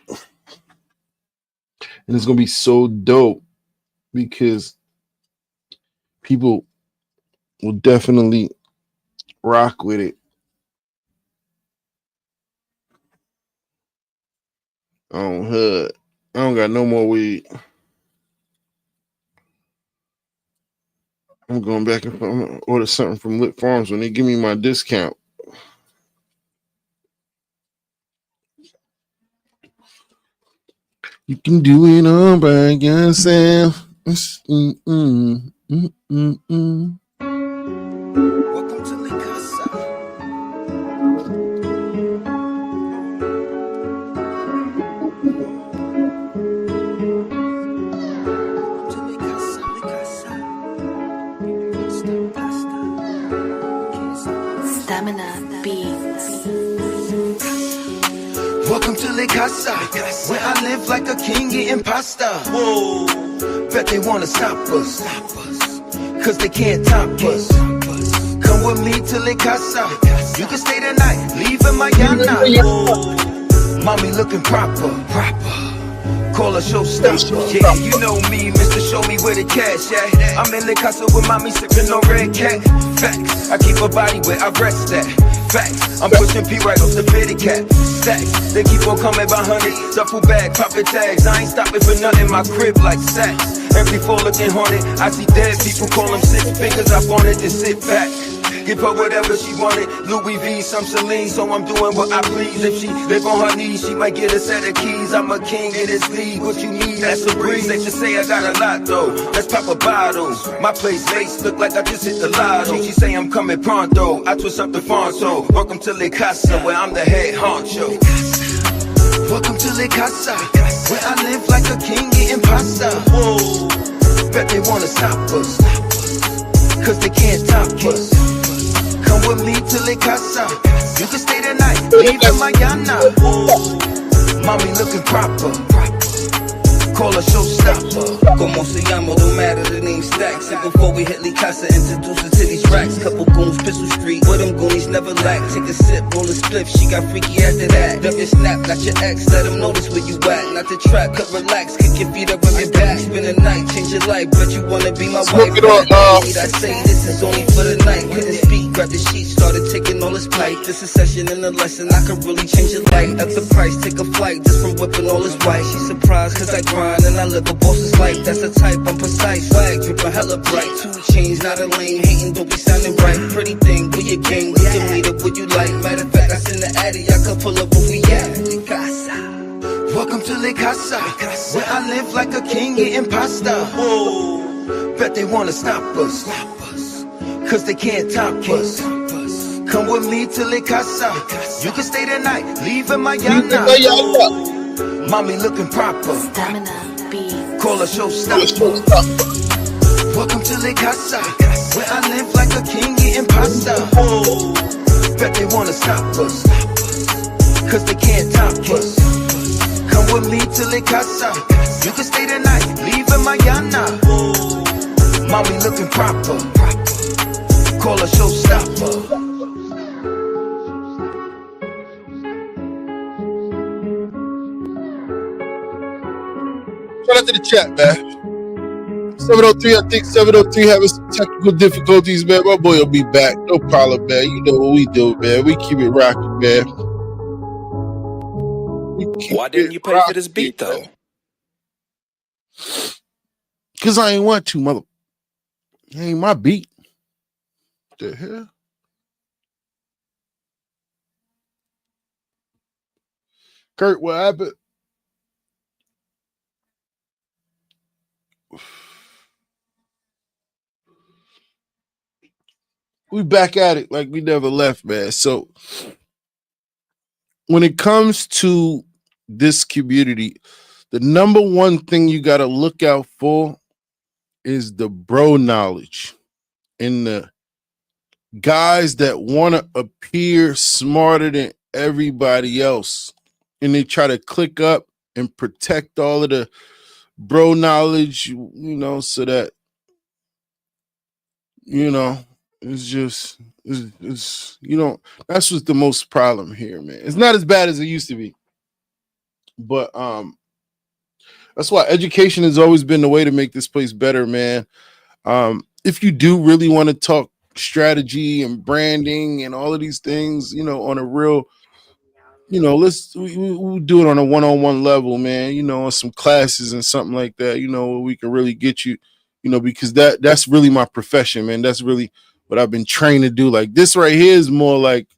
And it's gonna be so dope because people will definitely rock with it. Oh, hood. I don't got no more weed. I'm going back and I'm gonna order something from Lit Farms when they give me my discount. You can do it all by yourself. Welcome to La Casa. Stamina Beats. Welcome to La Casa, where I live like a king eating pasta. Whoa, bet they wanna stop us, cause they can't top us. Come with me to La Casa, you can stay the night, leave in Mayana. Whoa, mommy looking proper. Call a showstopper. Yeah, you know me, Mr. Show Me Where the Cash at. I'm in La Casa with mommy sipping on red cat. Facts, I keep a body where I rest at. Facts, I'm pushing P right off the fitted cap. Stacks, they keep on coming by hundreds. Duffel bag, poppin' tags. I ain't stopping for nothing. My crib like sacks. Every floor looking haunted. I see dead people call them 6 fingers. I wanted to sit back. Give her whatever she wanted. Louis V, some Celine, so I'm doing what I please. If she live on her knees, she might get a set of keys. I'm a king in this league. What you need, that's a breeze. They should say I got a lot though. Let's pop a bottle. My place lace look like I just hit the lotto. She say I'm coming pronto. I twist up the fonto. Welcome to La Casa, where I'm the head honcho. Welcome to La Casa, where I live like a king eating pasta. Whoa, bet they wanna stop us, cause they can't top us. Come with me to La Casa, you can stay the night, leave in Mayana. Whoa, mommy looking proper. Call a showstopper. Como se llama, don't matter, the name stacks. And before we hit La Casa, introduce her to these racks. Couple goons, Pistol Street, where them goonies never lack. Take a sip, roll a spliff, she got freaky after that. Dump your snap, got your ex, let them notice where you at. Not the trap, cut relax, kick your feet up on your back. Spend the night, change your life, but you wanna be my wife. I say this is only for the night. Couldn't speak, grab the sheet, started taking all his pipe. This is session and a lesson, I could really change your life. At the price, take a flight, just from whipping all his white. She surprised, cause I grind and I live a boss's life. That's the type, I'm precise. Swag drippin' hella bright. 2 chains, not a lane. Hating, don't be sounding right. Pretty thing, where you gang? We can meet up, would you like? Matter of fact, I send the addy. I could pull up where we at. La Casa. Welcome to La Casa, where I live like a king eating pasta. Whoa, bet they wanna stop us, cause they can't top us. Come with me to La Casa, you can stay the night, leave in Mayana. Mommy looking proper. Stamina Beats. Call a showstopper. Welcome to La Casa, where I live like a king eating pasta. Bet they wanna stop us, cause they can't top us. Come with me to La Casa, you can stay the night, leave in mañana. Mommy looking proper, call a showstopper. Shout out to the chat, man. 703, I think 703 having some technical difficulties, man. My boy will be back. No problem, man. You know what we do, man. We keep it rocking, man. Why didn't you pay for this beat, though? Because I ain't want to, mother. It ain't my beat. What the hell? Kurt, what happened? We back at it like we never left, man. So when it comes to this community, the number one thing you got to look out for is the bro knowledge and the guys that want to appear smarter than everybody else. And they try to click up and protect all of the bro knowledge, you know, so that, you know, it's just, it's you know, that's what's the most problem here, man. It's not as bad as it used to be. But that's why education has always been the way to make this place better, man. If you do really want to talk strategy and branding and all of these things, you know, on a real, you know, we'll do it on a one-on-one level, man, you know, on some classes and something like that, you know, where we can really get you, you know, because that's really my profession, man. That's really what I've been trained to do. Like this right here is more like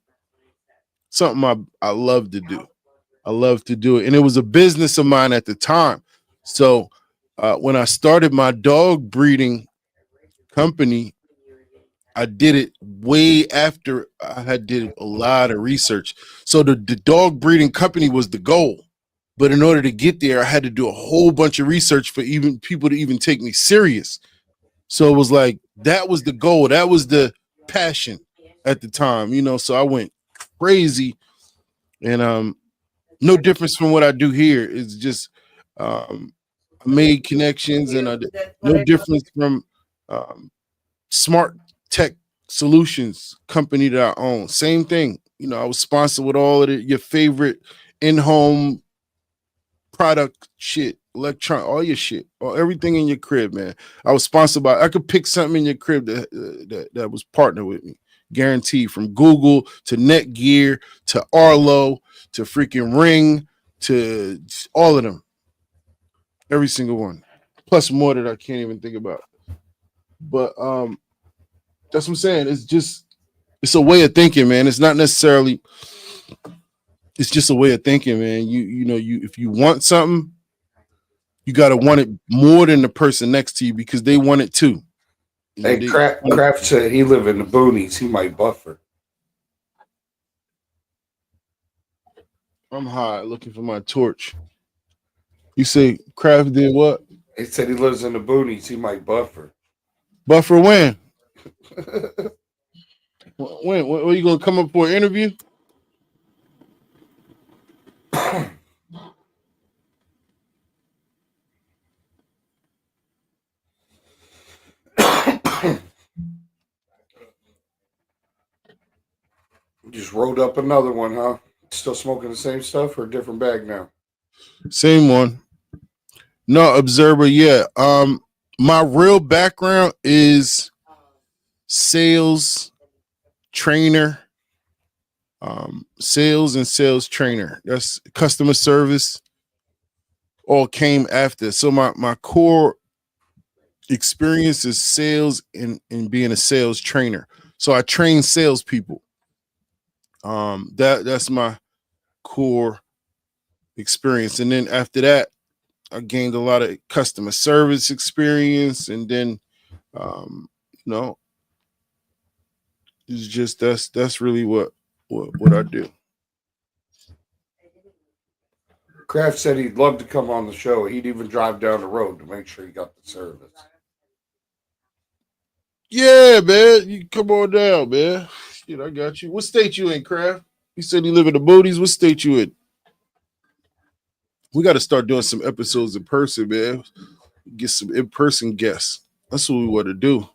something I love to do. I love to do it. And it was a business of mine at the time. So when I started my dog breeding company, I did it way after I had did a lot of research. So the dog breeding company was the goal. But in order to get there, I had to do a whole bunch of research for even people to even take me serious. So it was like, that was the goal. That was the passion at the time, you know, so I went crazy and no difference from what I do here. It's just I made connections and no difference from smart tech solutions company that I own. Same thing. You know, I was sponsored with all of your favorite in-home product shit, electron, all your shit, or everything in your crib, man. I was sponsored by. I could pick something in your crib that was partnered with me, guaranteed. From Google to Netgear to Arlo to freaking Ring to all of them, every single one, plus more that I can't even think about. But that's what I'm saying. It's a way of thinking, man. It's not necessarily. It's just a way of thinking, man. You know, if you want something, you got to want it more than the person next to you because they want it too. You know, Hey, Kraft said he live in the boonies. He might buffer. I'm high looking for my torch. You say Kraft did what? He said he lives in the boonies. He might buffer. Buffer when? When are you gonna come up for an interview? Just rolled up another one, huh? Still smoking the same stuff or a different bag now? Same one. No, Observer, yeah. My real background is sales trainer, sales and sales trainer. That's customer service. All came after. So my core experience is sales and being a sales trainer. So I train salespeople. That's my core experience. And then after that, I gained a lot of customer service experience, and then you know, it's just that's really what I do. Kraft said he'd love to come on the show. He'd even drive down the road to make sure he got the service. Yeah, man. You come on down, man. Shit, I got you. What state you in, Kraft? You said you live in the Booties. What state you in? We got to start doing some episodes in person, man. Get some in-person guests. That's what we want to do.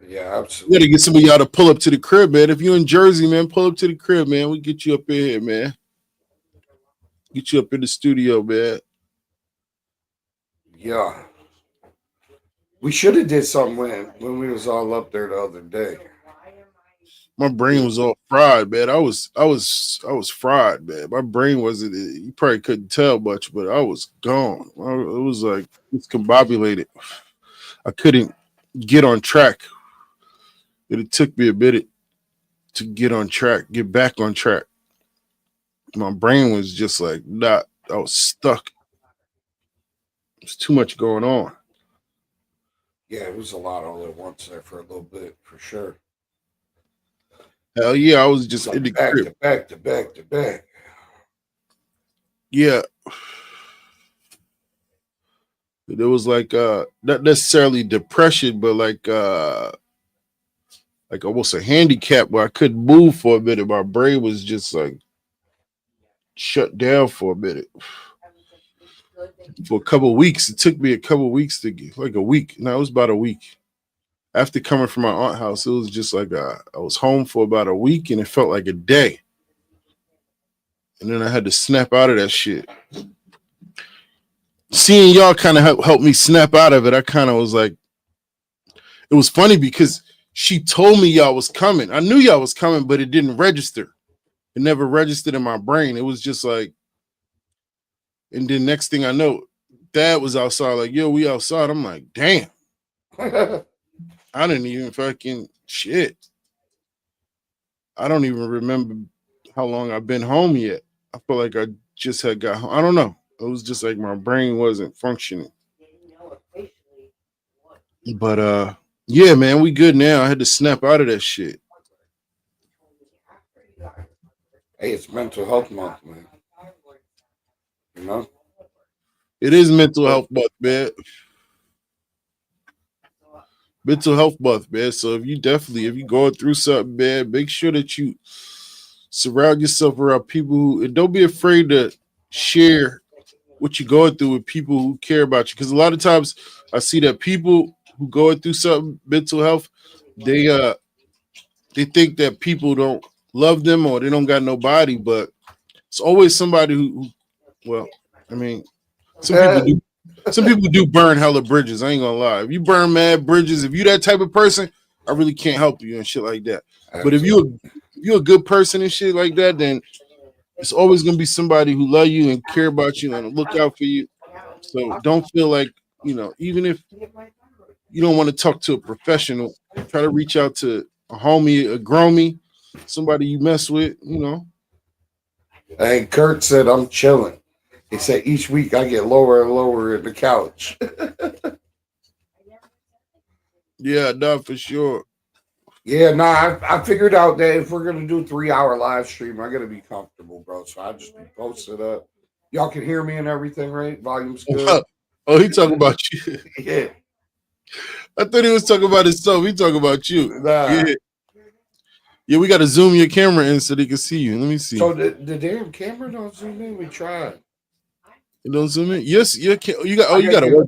Yeah, We got to absolutely. get some of y'all to pull up to the crib, man. If you're in Jersey, man, pull up to the crib, man. We get you up in here, man. Get you up in the studio, man. Yeah. We should have did something when we was all up there the other day. My brain was all fried, man. I was fried, man. My brain wasn't. You probably couldn't tell much, but I was gone. It was like discombobulated. I couldn't get on track. It took me a minute to get on track, get back on track. My brain was just like not. I was stuck. There's too much going on. Yeah, it was a lot all at once there for a little bit, for sure. Hell yeah, I was just in Like the back crib. to back to back to back. Yeah, it was like not necessarily depression, but like almost a handicap where I couldn't move for a minute. My brain was just like shut down for a minute. For a couple of weeks. It took me a couple of weeks to get like a week. No, it was about a week. After coming from my aunt's house, it was just like I was home for about a week and it felt like a day. And then I had to snap out of that shit. Seeing y'all kind of helped me snap out of it, I kind of was like, it was funny because she told me y'all was coming. I knew y'all was coming, but it didn't register. It never registered in my brain. It was just like, and then next thing I know, Dad was outside, like, yo, we outside. I'm like, damn, I didn't even fucking shit. I don't even remember how long I've been home yet. I feel like I just had got home. I don't know. It was just like my brain wasn't functioning. But yeah, man, we good now. I had to snap out of that shit. Hey, it's mental health month, man. You know? It is mental But health month, man. Mental health month, man. So if you going through something, man, make sure that you surround yourself around people who and don't be afraid to share what you're going through with people who care about you. Because a lot of times I see that people who going through something mental health, they they think that people don't love them or they don't got nobody, but it's always somebody well, I mean, some people uh, do some people do burn hella bridges. I ain't gonna lie. If you burn mad bridges, if you that type of person, I really can't help you and shit like that. But absolutely. if you're a good person and shit like that, then it's always gonna be somebody who love you and care about you and look out for you. So don't feel like, even if you don't want to talk to a professional, try to reach out to a homie, a gromie, somebody you mess with. Hey, Kurt said I'm chilling. He said each week I get lower and lower in the couch. Yeah, no, for sure. Yeah, nah, I figured out that if we're gonna do 3 hour live stream, I gotta be comfortable, bro. So I just be posted up. Y'all can hear me and everything, right? Volume's good. Oh, he talking about you. Yeah. I thought he was talking about himself. He talking about you. Nah. Yeah. Yeah, we got to zoom your camera in so they can see you. Let me see. So the damn camera don't zoom in. We tried. It don't zoom in. Yes, you I you gotta got to get. work.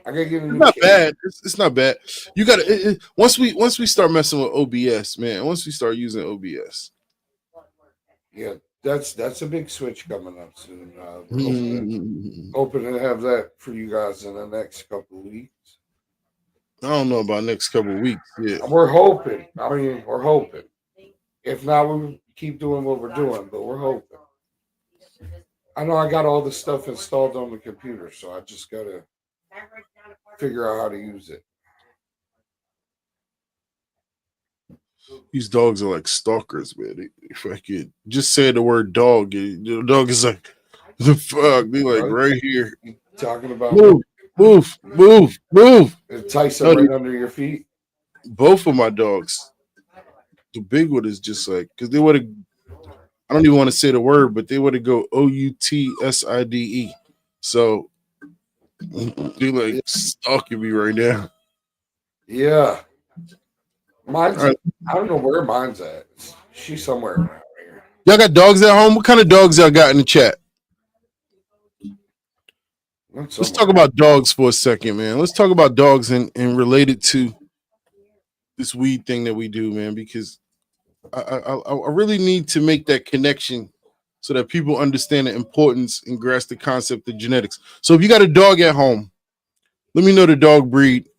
I gotta get a It's new not camera. bad. It's not bad. You got to once we start messing with OBS, man. Once we start using OBS, Yeah, that's a big switch coming up soon. We're I hoping to have that for you guys in the next couple of weeks. don't know about next couple of weeks. Yeah, We're hoping. I mean, we're hoping. If not, we keep doing what we're doing, but we're hoping. I know I got all the stuff installed on the computer, so I just gotta figure out how to use it. these dogs are like stalkers, man. If I could just say the word dog, the dog is like the fuck. They like Right? right here. You talking about me? Move, move, move, move. Tyson No, right under your feet? both of my dogs. The big one is just like because they would have. I don't even want to say the word, but they would have go OUTSIDE. So they like stalking me right now. Yeah. Mine's, All right. I don't know where mine's at. She's somewhere around here. Y'all got dogs at home? What kind of dogs y'all got in the chat? What's Let's talk somewhere? about dogs for a second, man. Let's talk about dogs and related to this weed thing that we do, man, because I really need to make that connection so that people understand the importance and grasp the concept of genetics. So if you got a dog at home, let me know the dog breed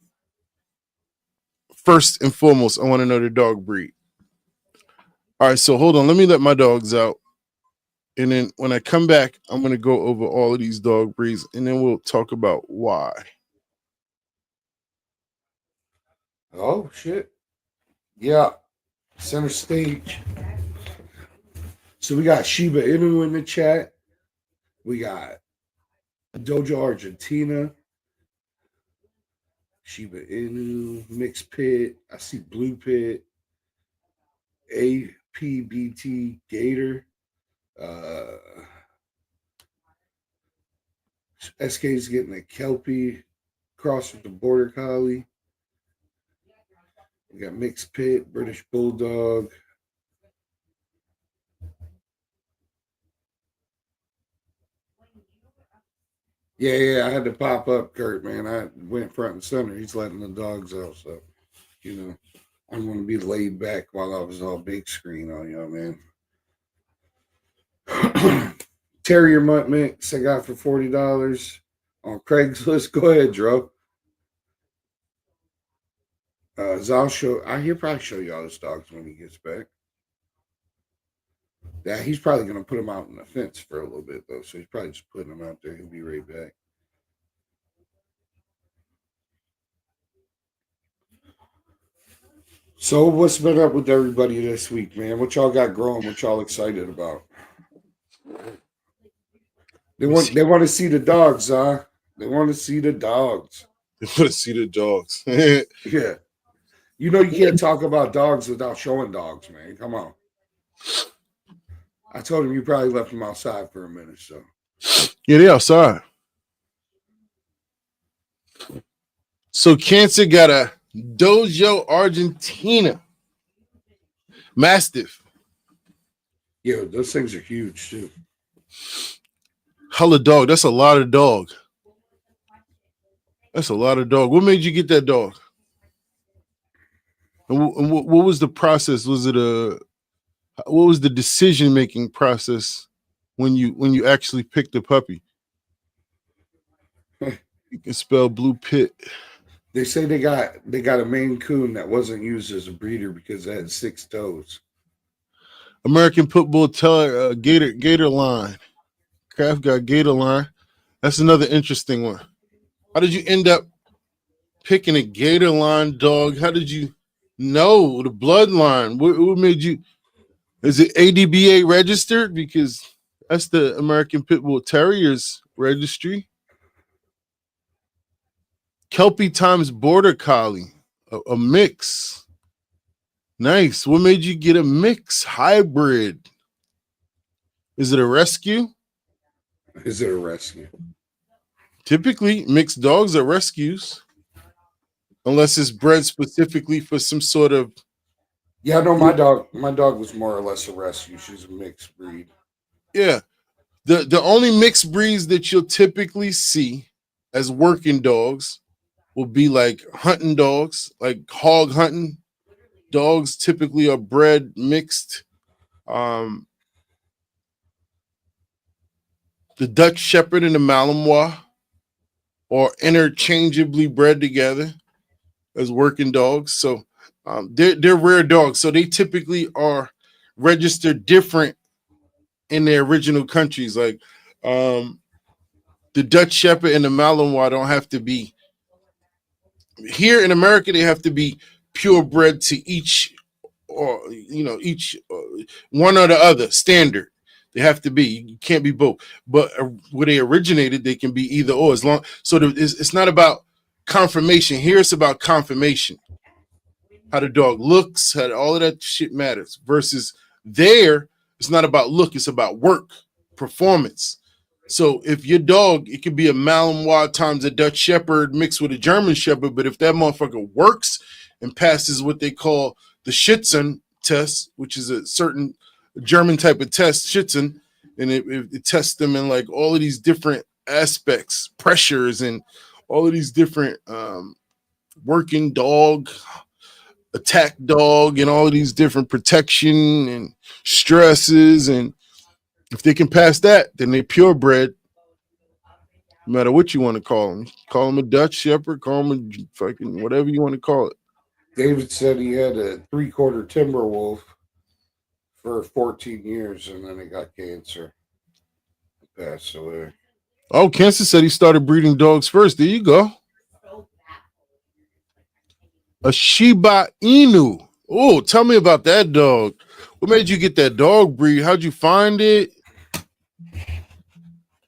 first and foremost. I want to know the dog breed. All right, so hold on. Let me let my dogs out. And then when I come back, I'm going to go over all of these dog breeds and then we'll talk about why. Oh shit! Yeah, center stage. So we got Shiba Inu in the chat. We got Dojo Argentina, Shiba Inu, Mixed Pit. I see Blue Pit, APBT Gator. SK's getting a Kelpie cross with the Border Collie. We got Mixed Pit, British Bulldog. Yeah, I had to pop up, Kurt, man. I went front and center. He's letting the dogs out, so, I want to be laid back while I was all big screen on y'all, man. Terrier Mutt Mix I got for $40 on Craigslist. Go ahead, Dro. Zal he'll probably show you all his dogs when he gets back. Yeah, he's probably going to put him out on the fence for a little bit, though. So he's probably just putting them out there. He'll be right back. So what's been up with everybody this week, man? What y'all got growing? What y'all excited about? They want to see the dogs, huh? They want to see the dogs. They want to see the dogs. Yeah. You know you can't talk about dogs without showing dogs, man. Come on. I told him you probably left them outside for a minute, so. Yeah, they outside. So Cancer got a Dojo Argentina Mastiff. Yeah, those things are huge too. Hella dog. That's a lot of dog. That's a lot of dog. What made you get that dog? And what was the process? What was the decision making process when you actually picked the puppy? You can spell Blue Pit. They say they got a Maine Coon that wasn't used as a breeder because it had 6 toes. American Pit Bull Gator line. Kraft got Gator line. That's another interesting one. How did you end up picking a Gator line dog? How did you know the bloodline? What made you? Is it ADBA registered? Because that's the American Pit Bull Terriers registry. Kelpie times Border Collie, a mix. Nice. What made you get a mix hybrid? Is it a rescue? Is it a rescue? Typically, mixed dogs are rescues, unless it's bred specifically for some sort of. Yeah, no, my dog was more or less a rescue. She's a mixed breed. Yeah. The only mixed breeds that you'll typically see as working dogs will be like hunting dogs, like hog hunting dogs typically are bred mixed. The Dutch Shepherd and the Malinois are interchangeably bred together as working dogs. So they're rare dogs. So they typically are registered different in their original countries. Like the Dutch Shepherd and the Malinois don't have to be here in America. They have to be purebred to each, or each one or the other standard. They have to be. You can't be both. But where they originated, they can be either or. As long so it's not about confirmation. Here it's about confirmation. How the dog looks, how all of that shit matters. Versus there, it's not about look. It's about work, performance. So if your dog, it could be a Malinois times a Dutch Shepherd mixed with a German Shepherd, but if that motherfucker works and passes what they call the Schützen test, which is a certain German type of test, Schützen, and it tests them in like all of these different aspects, pressures, and all of these different working dog, attack dog, and all of these different protection and stresses. And if they can pass that, then they're purebred. No matter what you want to call him a Dutch Shepherd, call him a fucking whatever you want to call it. David said he had a 3/4 timber wolf for 14 years, and then he got cancer. He passed away. Oh, Kansas said he started breeding dogs first. There you go. A Shiba Inu. Oh, tell me about that dog. What made you get that dog breed? How'd you find it?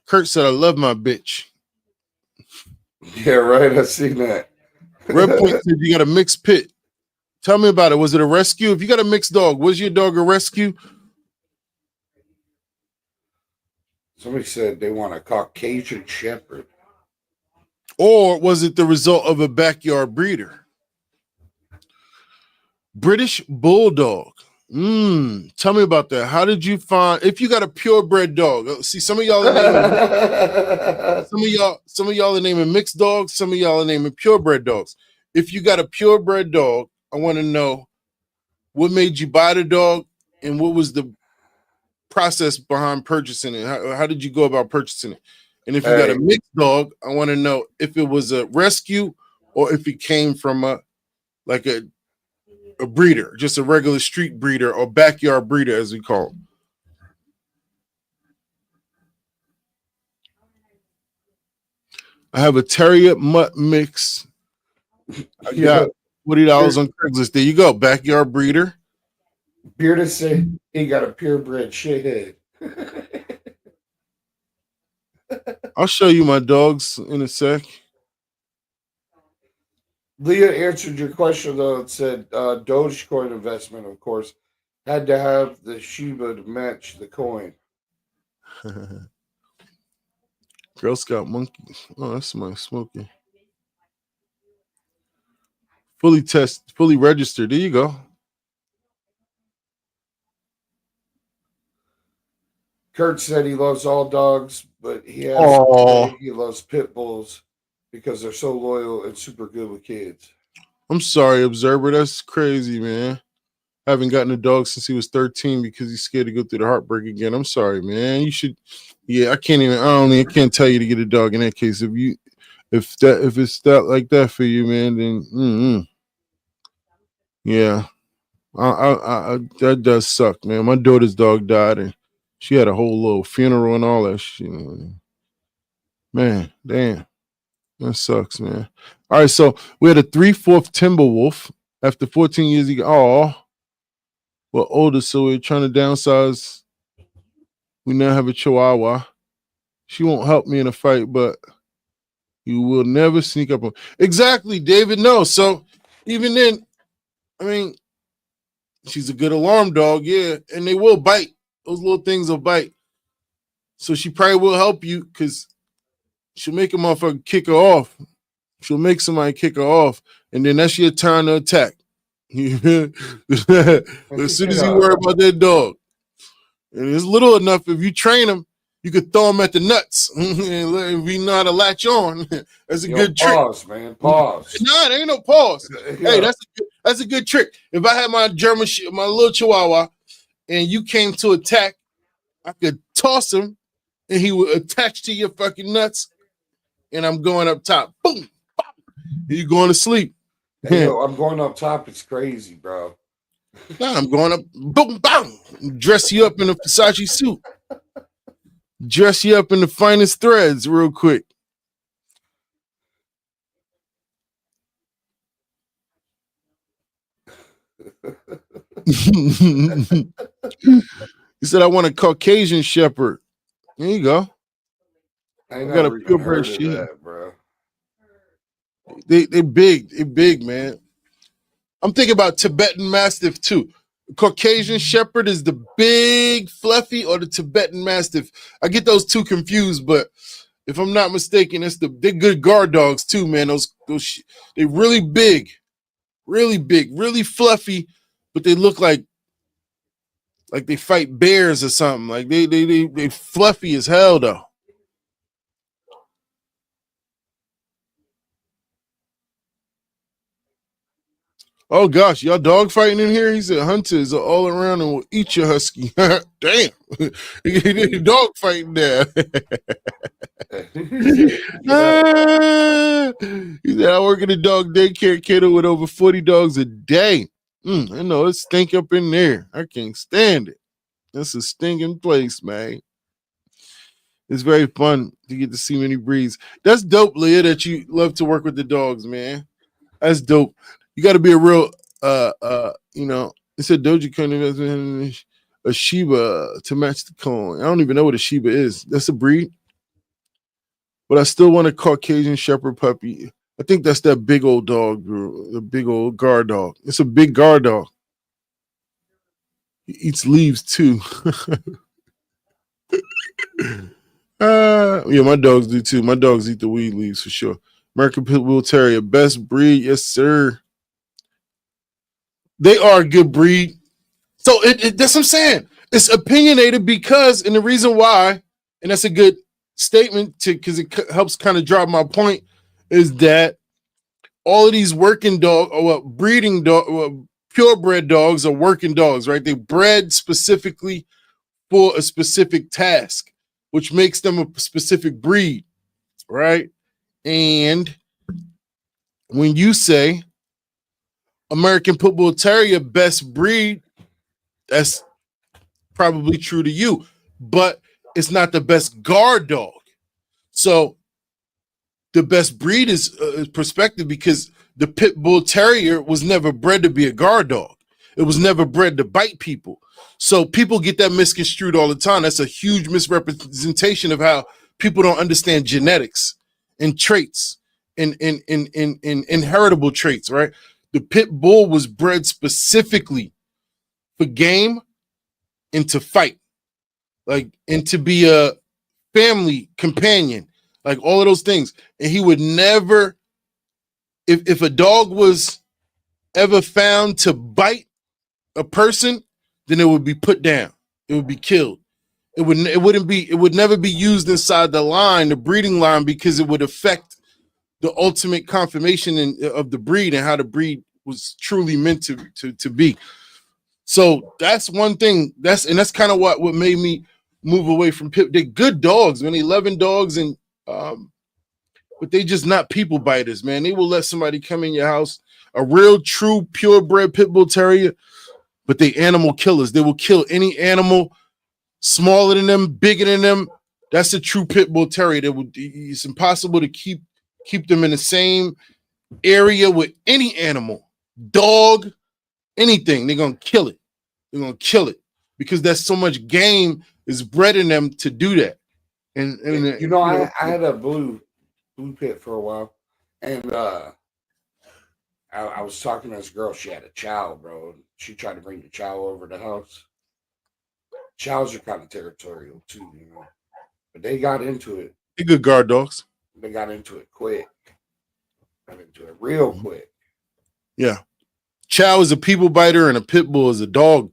Kurt said, I love my bitch. Yeah, right. I seen that. Red Point said you got a mixed pit. Tell me about it. Was it a rescue? If you got a mixed dog, was your dog a rescue? Somebody said they want a Caucasian Shepherd. Or was it the result of a backyard breeder? British Bulldog. Tell me about that. How did you find, if you got a purebred dog? See, some of y'all are naming mixed dogs, some of y'all are naming purebred dogs. If you got a purebred dog, I want to know what made you buy the dog and what was the process behind purchasing it. How did you go about purchasing it? And if you got a mixed dog, I want to know if it was a rescue or if it came from a breeder, just a regular street breeder or backyard breeder, as we call it. I have a terrier mutt mix. I got $40 on Craigslist. There you go, backyard breeder. Bearded said he got a purebred shithead. I'll show you my dogs in a sec. Leah answered your question though. It said Dogecoin investment, of course, had to have the Shiba to match the coin. Girl Scout monkey. Oh, that's my smoking. Fully registered. There you go. Kurt said he loves all dogs, but he loves pit bulls because they're so loyal and super good with kids. I'm sorry, Observer. That's crazy, man. I haven't gotten a dog since he was 13 because he's scared to go through the heartbreak again. I'm sorry, man. You should. Yeah, I can't tell you to get a dog in that case. If it's that like that for you, man, then yeah, that does suck, man. My daughter's dog died and she had a whole little funeral and all that shit. Man, damn. That sucks, man. All right, so we had a 3/4 timber wolf. After 14 years, we're older, so we're trying to downsize. We now have a Chihuahua. She won't help me in a fight, but you will never sneak up on. Exactly, David. No, so even then, I mean, she's a good alarm dog, yeah, and they will bite. Those little things will bite. So she probably will help you because she'll make a motherfucker kick her off. She'll make somebody kick her off, and then that's your time to attack. As soon as you worry about that dog. And it's little enough, if you train him, you could throw him at the nuts. If you know how to latch on, that's a good trick. Pause, man. Pause. No, there ain't no pause. Hey, that's a good trick. If I had my my little Chihuahua, and you came to attack, I could toss him, and he would attach to your fucking nuts, and I'm going up top. Boom. Pop, and you going to sleep. Hey, yo, I'm going up top. It's crazy, bro. Nah, I'm going up. Boom, bang. Dress you up in a Versace suit. Dress you up in the finest threads real quick. He said, I want a Caucasian Shepherd. There you go. I got a purebred sheep, bro. They big. They big, man. I'm thinking about Tibetan Mastiff too. Caucasian Shepherd is the big fluffy or the Tibetan Mastiff. I get those two confused, but if I'm not mistaken, they're good guard dogs too, man. They're really big, really fluffy, but they look like they fight bears or something. Like they fluffy as hell though. Oh gosh, y'all dog fighting in here? He said hunters are all around and will eat your husky. Damn. Dog fighting there. He said, I work in a dog daycare kennel with over 40 dogs a day. I know it stink up in there. I can't stand it. That's a stinking place, man. It's very fun to get to see many breeds. That's dope, Leah, that you love to work with the dogs, man. That's dope. You got to be a real, it's a Doja Coin, a Shiba to match the coin. I don't even know what a Shiba is. That's a breed. But I still want a Caucasian Shepherd puppy. I think that's that big old dog, the big old guard dog. It's a big guard dog. He eats leaves too. Yeah, my dogs do too. My dogs eat the weed leaves for sure. American Pit Bull Terrier, best breed, yes sir. They are a good breed. So that's what I'm saying. It's opinionated because, and the reason why, and that's a good statement because it helps kind of drive my point, is that all of these working dog or breeding dog, purebred dogs are working dogs, right? They bred specifically for a specific task, which makes them a specific breed, right? And when you say American Pit Bull Terrier best breed, that's probably true to you, but it's not the best guard dog. So the best breed is perspective because the Pit Bull Terrier was never bred to be a guard dog. It was never bred to bite people. So people get that misconstrued all the time. That's a huge misrepresentation of how people don't understand genetics and traits and inheritable traits, right? The Pit Bull was bred specifically for game and to fight, like, and to be a family companion, like all of those things. And he would never, if a dog was ever found to bite a person, then it would be put down. It would be killed. It would never be used inside the line, the breeding line, because it would affect the ultimate confirmation of the breed and how the breed was truly meant to be. So that's one thing. That's kind of what made me move away from Pit. They're good dogs, man. They loving dogs, and but they just not people biters, man. They will let somebody come in your house, a real, true, purebred Pit Bull Terrier, but they animal killers. They will kill any animal smaller than them, bigger than them. That's a true Pit Bull Terrier. It's impossible to keep them in the same area with any animal, dog, anything. They're gonna kill it. They're gonna kill it because there's so much game is bred in them to do that. And I had a blue pit for a while, and I was talking to this girl. She had a chow, bro. She tried to bring the chow over the house. Chows are kind of territorial too, but they got into it. They're good guard dogs. They got into it quick. Got into it real quick. Yeah. Chow is a people biter and a pit bull is a dog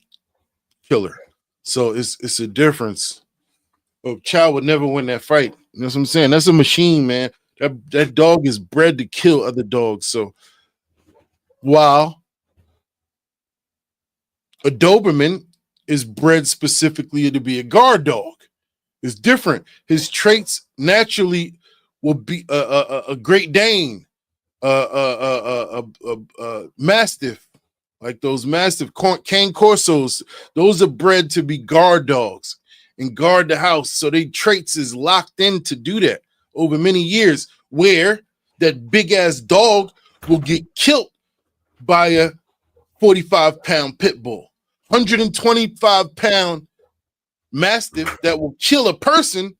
killer. So it's a difference. Oh, Chow would never win that fight. You know what I'm saying? That's a machine, man. That dog is bred to kill other dogs. So while a Doberman is bred specifically to be a guard dog, it's different. His traits naturally will be a Great Dane, a Mastiff, like those Mastiff, Cane Corsos. Those are bred to be guard dogs and guard the house. So their traits is locked in to do that over many years, where that big ass dog will get killed by a 45-pound pit bull, 125-pound Mastiff that will kill a person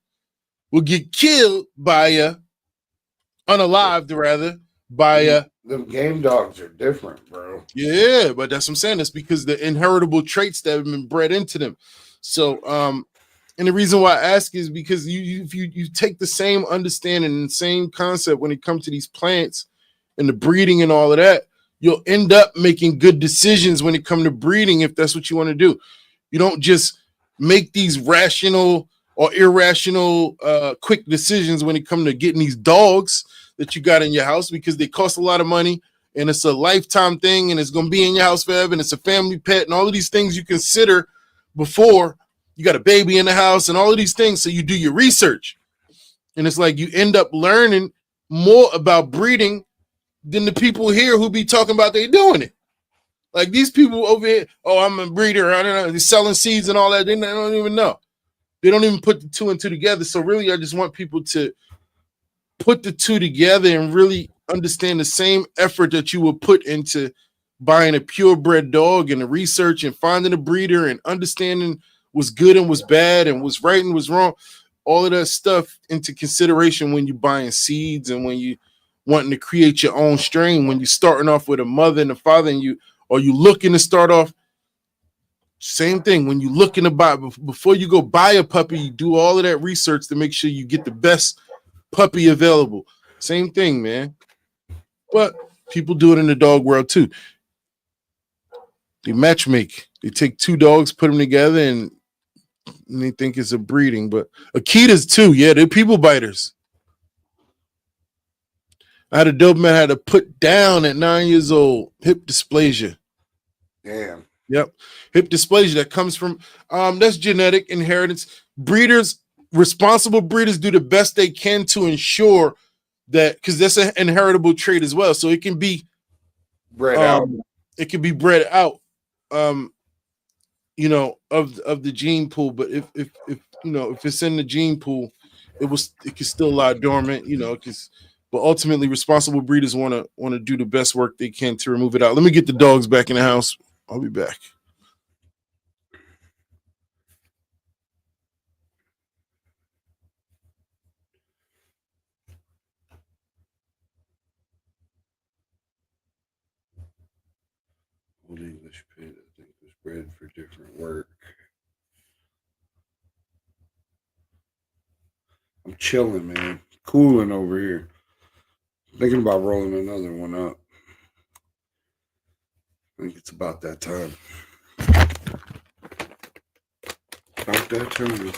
will get killed by unalived rather by a Them game dogs are different, bro. Yeah, but that's what I'm saying. That's because the inheritable traits that have been bred into them. So, and the reason why I ask is because if you take the same understanding and same concept when it comes to these plants and the breeding and all of that, you'll end up making good decisions when it comes to breeding if that's what you want to do. You don't just make these rational or irrational quick decisions when it comes to getting these dogs that you got in your house because they cost a lot of money and it's a lifetime thing and it's going to be in your house forever and it's a family pet and all of these things you consider before you got a baby in the house and all of these things. So you do your research and it's like you end up learning more about breeding than the people here who be talking about they doing it. Like these people over here, oh, I'm a breeder. I don't know. They're selling seeds and all that. They don't even know. They don't even put the two and two together. So really, I just want people to put the two together and really understand the same effort that you would put into buying a purebred dog and the research and finding a breeder and understanding what's good and what's bad and what's right and what's wrong. All of that stuff into consideration when you're buying seeds and when you wanting to create your own strain, when you're starting off with a mother and a father and you looking to start off, same thing. When you're looking to buy, before you go buy a puppy, you do all of that research to make sure you get the best puppy available. Same thing, man. But people do it in the dog world too. They matchmake. They take two dogs, put them together, and they think it's a breeding. But Akitas too, yeah, they're people biters. I had a Doberman had to put down at 9 years old, hip dysplasia. Damn. Yep. Hip dysplasia that comes from that's genetic inheritance. Responsible breeders do the best they can to ensure that because that's an inheritable trait as well. So it can be bred out. It can be bred out of the gene pool. But if it's in the gene pool, it can still lie dormant, but ultimately responsible breeders want to do the best work they can to remove it out. Let me get the dogs back in the house. I'll be back. Old English pit, I think, was bred for different work. I'm chilling, man. Cooling over here. Thinking about rolling another one up. I think it's about that time. About that time.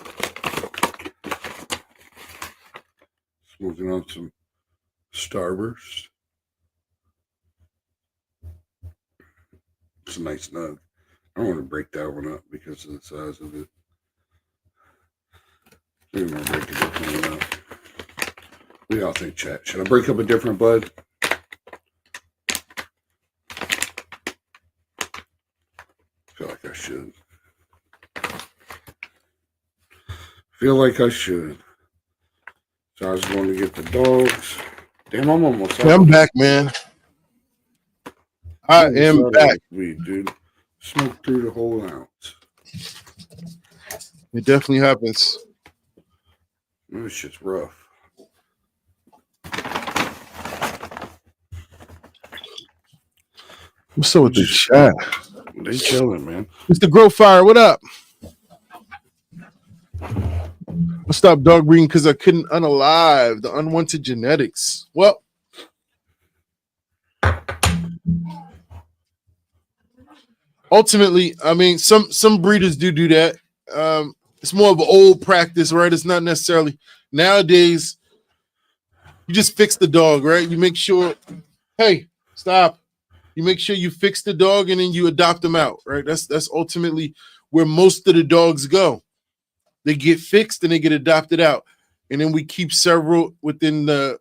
Smoking on some Starburst. It's a nice nug. I don't want to break that one up because of the size of it. I'm going to break a different one up. What do y'all think, chat? Should I break up a different bud? Feel like I should. So I was going to get the dogs. Damn, I'm almost out. I'm back, man. I am back. Weed, dude. Smoked through the whole ounce. It definitely happens. This shit's rough. What's up with the chat? They chilling, man. Mr. Growth Fire, what up? I stopped dog breeding because I couldn't unalive the unwanted genetics. Well, ultimately, I mean, some breeders do that. It's more of an old practice, right? It's not necessarily nowadays. You just fix the dog, right? You make sure, hey, stop. You make sure you fix the dog and then you adopt them out, right? That's ultimately where most of the dogs go. They get fixed and they get adopted out. And then we keep several on the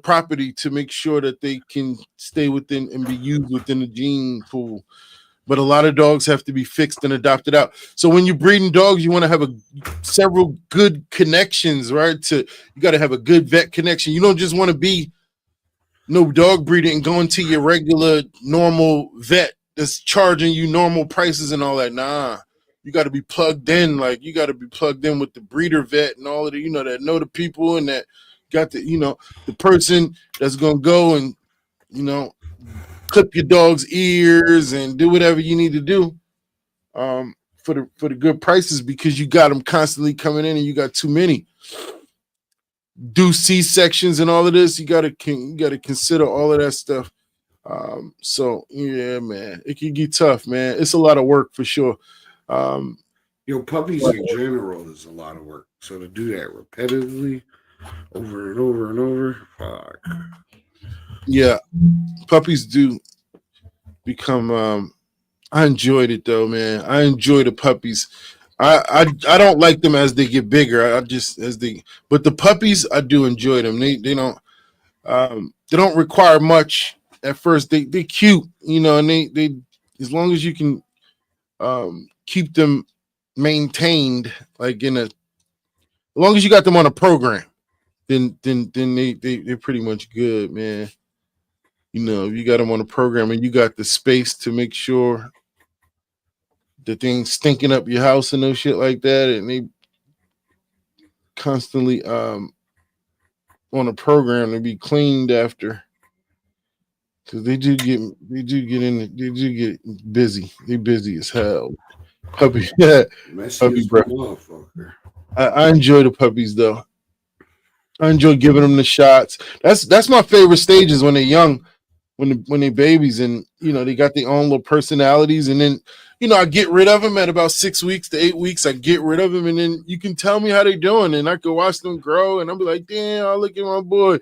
property to make sure that they can stay within and be used within the gene pool. But a lot of dogs have to be fixed and adopted out. So when you're breeding dogs, you want to have several good connections, right? You got to have a good vet connection. You don't just want to be no dog breeder and going to your regular normal vet that's charging you normal prices and all that. Nah, you got to be plugged in. Like you got to be plugged in with the breeder vet and all of that know the people and that got the person that's going to go and you know, clip your dog's ears and do whatever you need to do for the good prices because you got them constantly coming in and you got too many. Do C sections and all of this. You gotta consider all of that stuff. So yeah, man, it can get tough, man. It's a lot of work for sure. Um, Puppies in general is a lot of work. So to do that repetitively, over and over and over, fuck. yeah, puppies do become. I enjoyed it though, man. I enjoy the puppies. I don't like them as they get bigger. I just as they, but the puppies I do enjoy them. They don't require much at first. They cute, and they as long as you can keep them maintained, like as long as you got them on a program, then they're pretty much good, man. If you got them on a program and you got the space to make sure the things stinking up your house and no shit like that, and they constantly on a program to be cleaned after, because they do get busy. They busy as hell. Puppy, yeah, puppy, bro. I enjoy the puppies though. I enjoy giving them the shots. That's my favorite stages when they're young, when they babies, and they got their own little personalities, and then I get rid of them at about 6 weeks to 8 weeks. I get rid of them, and then you can tell me how they doing, and I can watch them grow, and I'll be like, damn, I look at my boy.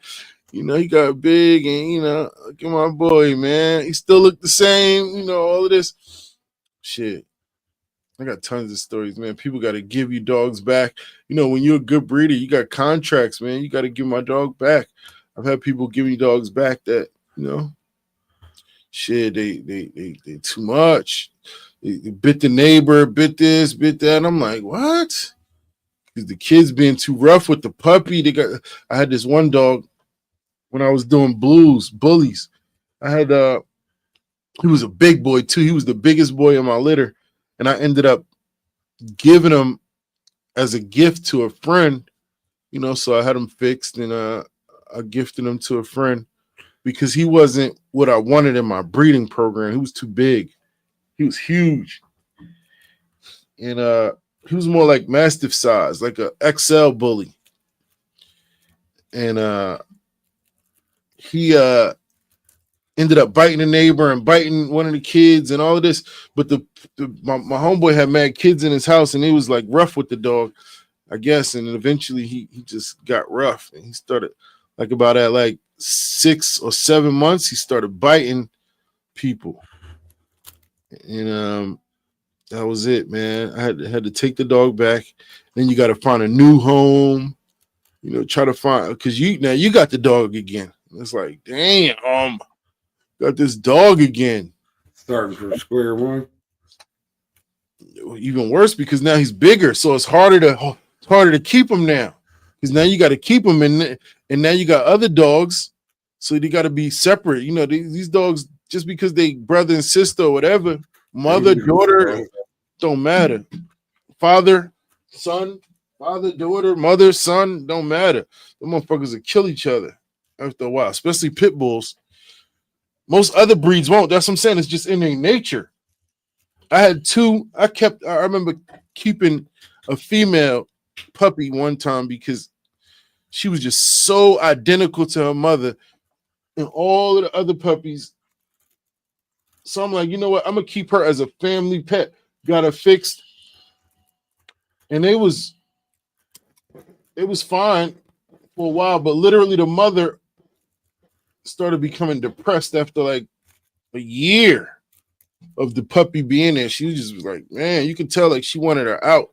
He got big, and look at my boy, man. He still look the same. All of this shit. I got tons of stories, man. People got to give you dogs back. When you're a good breeder, you got contracts, man. You got to give my dog back. I've had people give me dogs back that, shit, they too much. They bit the neighbor, bit this, bit that. And I'm like, what? Because the kids being too rough with the puppy. I had this one dog when I was doing bullies. I had he was a big boy too. He was the biggest boy in my litter. And I ended up giving him as a gift to a friend, so I had him fixed, and I gifted him to a friend because he wasn't what I wanted in my breeding program. He was too big. He was huge. And he was more like Mastiff size, like a XL bully. And he ended up biting a neighbor and biting one of the kids and all of this. But my homeboy had mad kids in his house, and he was like rough with the dog, I guess. And then eventually he just got rough, and he started about at 6 or 7 months, he started biting people. And that was it, man. I had to take the dog back. Then you got to find a new home, try to find, because you got the dog again. It's like, damn, got this dog again. Starting from square one. Even worse because now he's bigger, so it's harder to keep him now. Because now you got to keep him, and now you got other dogs, so they got to be separate. These dogs, just because they brother and sister or whatever, mother, daughter, don't matter. Father, son, father, daughter, mother, son, don't matter. The motherfuckers will kill each other after a while, especially pit bulls. Most other breeds won't. That's what I'm saying. It's just in their nature. I had two. I remember keeping a female puppy one time because she was just so identical to her mother and all of the other puppies. So I'm like, you know what? I'm going to keep her as a family pet. Got her fixed. And it was fine for a while, but literally the mother started becoming depressed after like a year of the puppy being there. She was just like, man, you could tell like she wanted her out.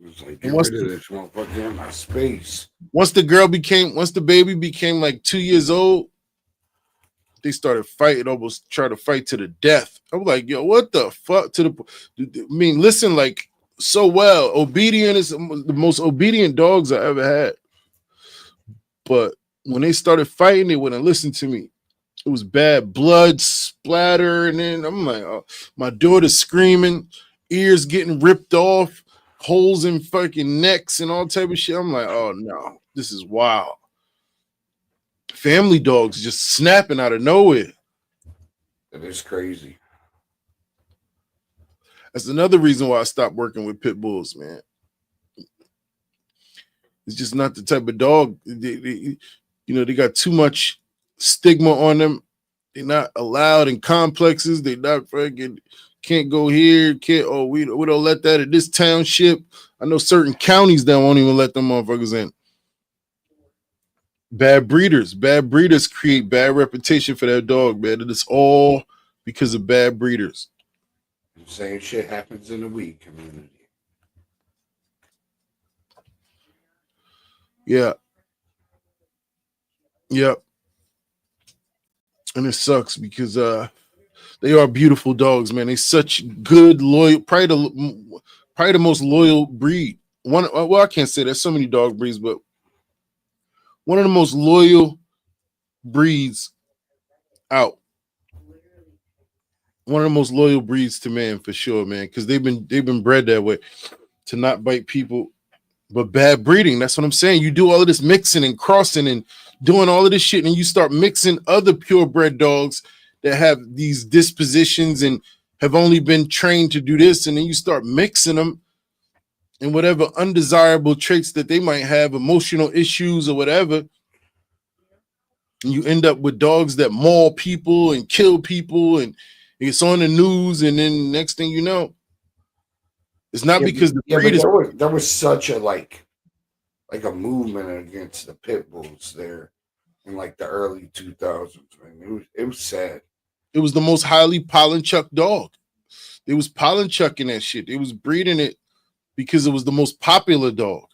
It was like, get rid of this motherfucker in my space. Once the baby became like 2 years old, they started fighting, almost try to fight to the death. I was like, yo, what the fuck? Listen, like so well. Obedient is the most obedient dogs I ever had. But when they started fighting, they wouldn't listen to me. It was bad, blood splatter, and then I'm like, oh, my daughter's screaming, ears getting ripped off, holes in fucking necks and all type of shit. I'm like, oh no, this is wild. family dogs just snapping out of nowhere. It is crazy. That's another reason why I stopped working with pit bulls, man. It's just not the type of dog. They got too much stigma on them. They're not allowed in complexes. They not fucking can't go here. We don't let that in this township. I know certain counties that won't even let them motherfuckers in. Bad breeders create bad reputation for that dog, man. And it's all because of bad breeders. Same shit happens in the weed community. Yeah. Yep. And it sucks because they are beautiful dogs, man. They such good, loyal, probably the most loyal breed. I can't say there's so many dog breeds, but one of the most loyal breeds out. One of the most loyal breeds to man for sure, man, because they've been bred that way to not bite people. But bad breeding, that's what I'm saying. You do all of this mixing and crossing and doing all of this shit, and you start mixing other purebred dogs that have these dispositions and have only been trained to do this, and then you start mixing them and whatever undesirable traits that they might have, emotional issues or whatever, and you end up with dogs that maul people and kill people, and it's on the news, and then next thing you know, it's not because the breed is. There was such a like a movement against the pit bulls there in like the early 2000s, man. It was sad. It was the most highly pollen chucked dog. It was pollen chucking that shit. It was breeding it because it was the most popular dog.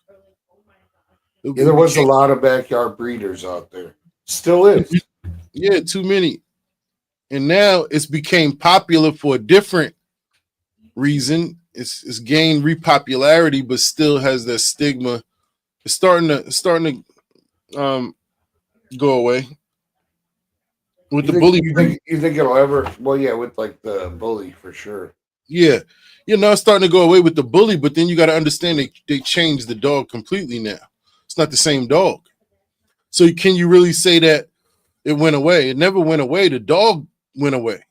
Yeah, there was a lot of backyard breeders out there. Still is. Yeah, too many. And now it's became popular for a different reason. It's gained repopularity, but still has that stigma. It's starting to go away with the bully. You think it'll ever? Well, yeah, with like the bully for sure. Yeah, it's starting to go away with the bully, but then you got to understand they changed the dog completely now. It's not the same dog. So can you really say that it went away? It never went away. The dog went away.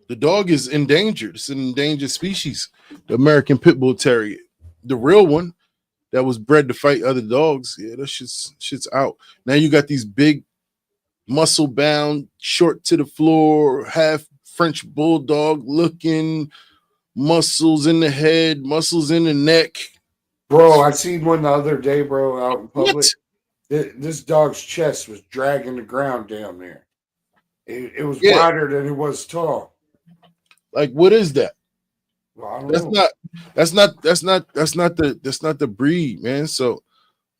The dog is endangered. It's an endangered species. The American Pit Bull Terrier, the real one that was bred to fight other dogs. Yeah, that shit's out. Now you got these big, muscle-bound, short to the floor, half French bulldog looking, muscles in the head, muscles in the neck. Bro, I seen one the other day, bro, out in public. This dog's chest was dragging the ground down there. It was wider than it was tall. Like, what is that? Well, I don't know. That's not the breed, man. So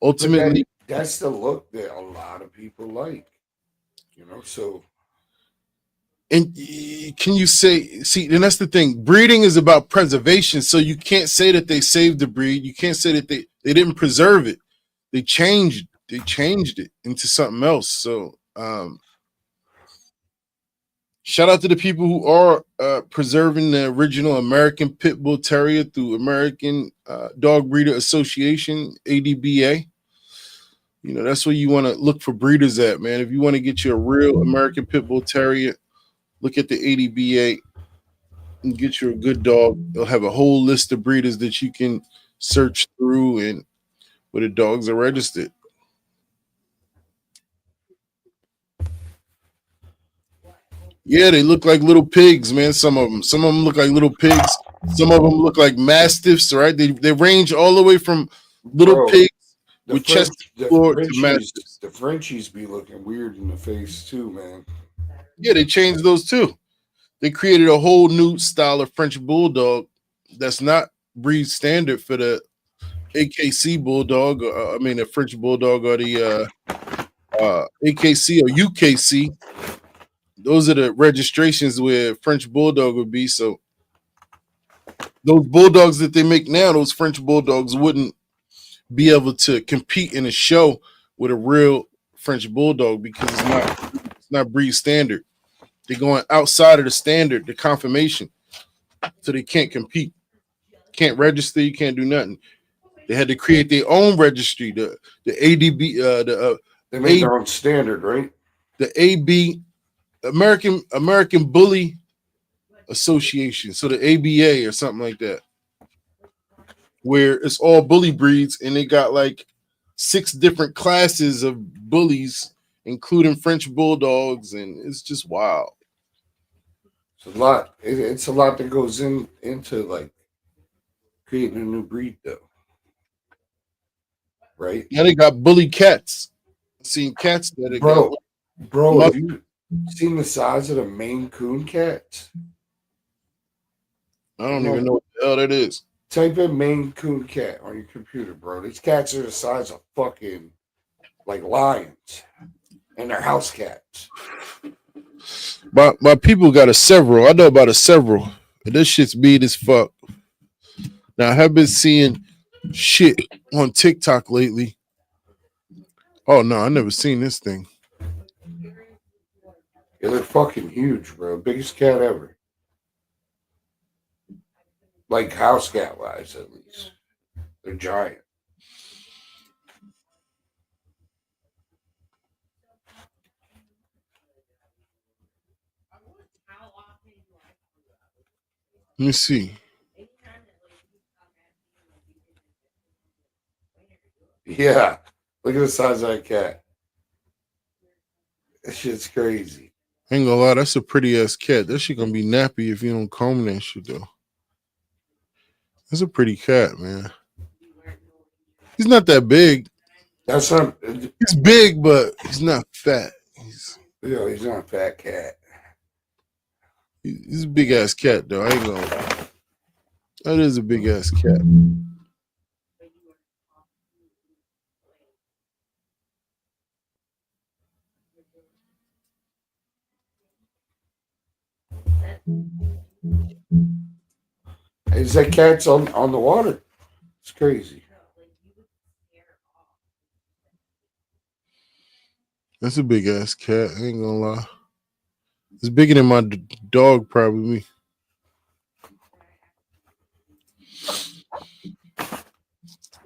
ultimately, that's the look that a lot of people like. So. And can you and that's the thing. Breeding is about preservation. So you can't say that they saved the breed. You can't say that they didn't preserve it. They changed it into something else. So shout out to the people who are preserving the original American Pit Bull Terrier through American Dog Breeder Association, ADBA. That's where you want to look for breeders at, man. If you want to get you a real American Pit Bull Terrier, look at the ADBA and get you a good dog. They'll have a whole list of breeders that you can search through and where the dogs are registered. Yeah, they look like little pigs, man. Some of them look like little pigs. Some of them look like mastiffs, right? They range all the way from little pigs with chest floor to mastiffs. The Frenchies be looking weird in the face too, man. Yeah, they changed those too. They created a whole new style of French bulldog that's not breed standard for the AKC bulldog. The French bulldog or the AKC or UKC. Those are the registrations where French bulldog would be. So those bulldogs that they make now, those French bulldogs wouldn't be able to compete in a show with a real French bulldog because it's not breed standard. They're going outside of the standard, the confirmation, so they can't compete, can't register, you can't do nothing. They had to create their own registry, the ADB, the They made their own standard, right? The AB American Bully Association, so the ABA or something like that, where it's all bully breeds, and they got like 6 different classes of bullies, including French bulldogs, and it's just wild. It's a lot. It's a lot that goes into like creating a new breed, though, right? Now they got bully cats. I've seen cats that have got Bro, bro, muff- have you seen the size of the Maine Coon cats? I don't even know what the hell that is. Type in Maine Coon cat on your computer, bro. These cats are the size of fucking like lions, and they're house cats. My people got a several. I know about a several. And this shit's mean as fuck. Now I have been seeing shit on TikTok lately. Oh no, I never seen this thing. Yeah, they're fucking huge, bro. Biggest cat ever. Like house cat wise, at least. They're giant. Let me see. Yeah. Look at the size of that cat. That shit's crazy. Ain't gonna lie, that's a pretty ass cat. That shit gonna be nappy if you don't comb that shit though. That's a pretty cat, man. He's not that big. That's not. He's big, but he's not fat. He's He's not a fat cat. a big ass cat though. I ain't gonna lie. That is a big ass cat. Is that cat's on the water? It's crazy. That's a big ass cat. I ain't gonna lie. It's bigger than my dog, probably.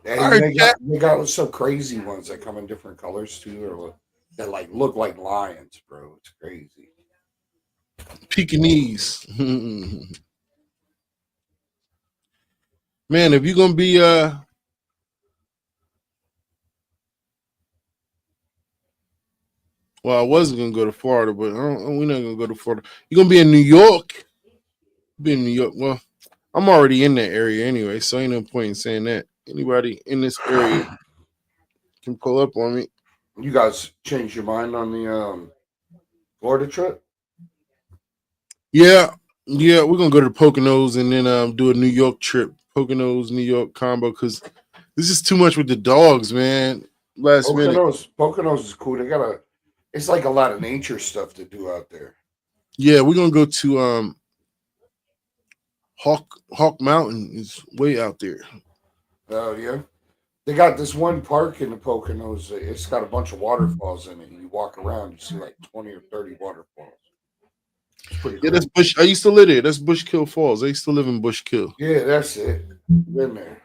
And All right, they got some crazy ones that come in different colors too, or that like look like lions, bro. It's crazy. Pekingese. Man, if you're gonna be well, I wasn't gonna go to Florida, but we're not gonna go to Florida. You're gonna be in New York. Be in New York. Well, I'm already in that area anyway, so ain't no point in saying that. Anybody in this area can pull up on me. You guys changed your mind on the Florida trip? Yeah, we're gonna go to the Poconos and then do a New York trip. Poconos, New York combo, because this is too much with the dogs, man. Last minute. Poconos is cool. It's like a lot of nature stuff to do out there. Yeah, we're gonna go to Hawk Mountain. Is way out there. Oh yeah. They got this one park in the Poconos. It's got a bunch of waterfalls in it. And you walk around, you see like 20 or 30 waterfalls. It's pretty cool. Yeah, that's Bush. I used to live there. That's Bushkill Falls. I used to live in Bushkill. Yeah, that's it. Been there.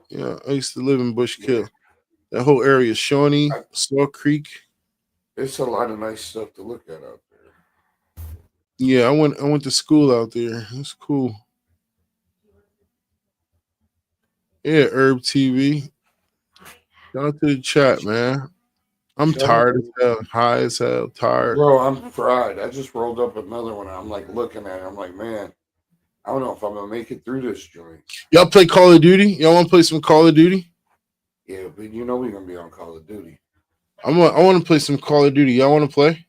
Yeah, I used to live in Bushkill. That whole area, Shawnee, Saw Creek. There's a lot of nice stuff to look at out there. Yeah, I went to school out there. It's cool. Yeah, Herb TV. Shout out to the chat, man. I'm tired as hell, high as hell, tired. Bro, I'm fried. I just rolled up another one. I'm like looking at it. I'm like, man, I don't know if I'm gonna make it through this joint. Y'all play Call of Duty? Y'all want to play some Call of Duty? Yeah, but you know we're gonna be on Call of Duty. I want to play some Call of Duty. Y'all want to play?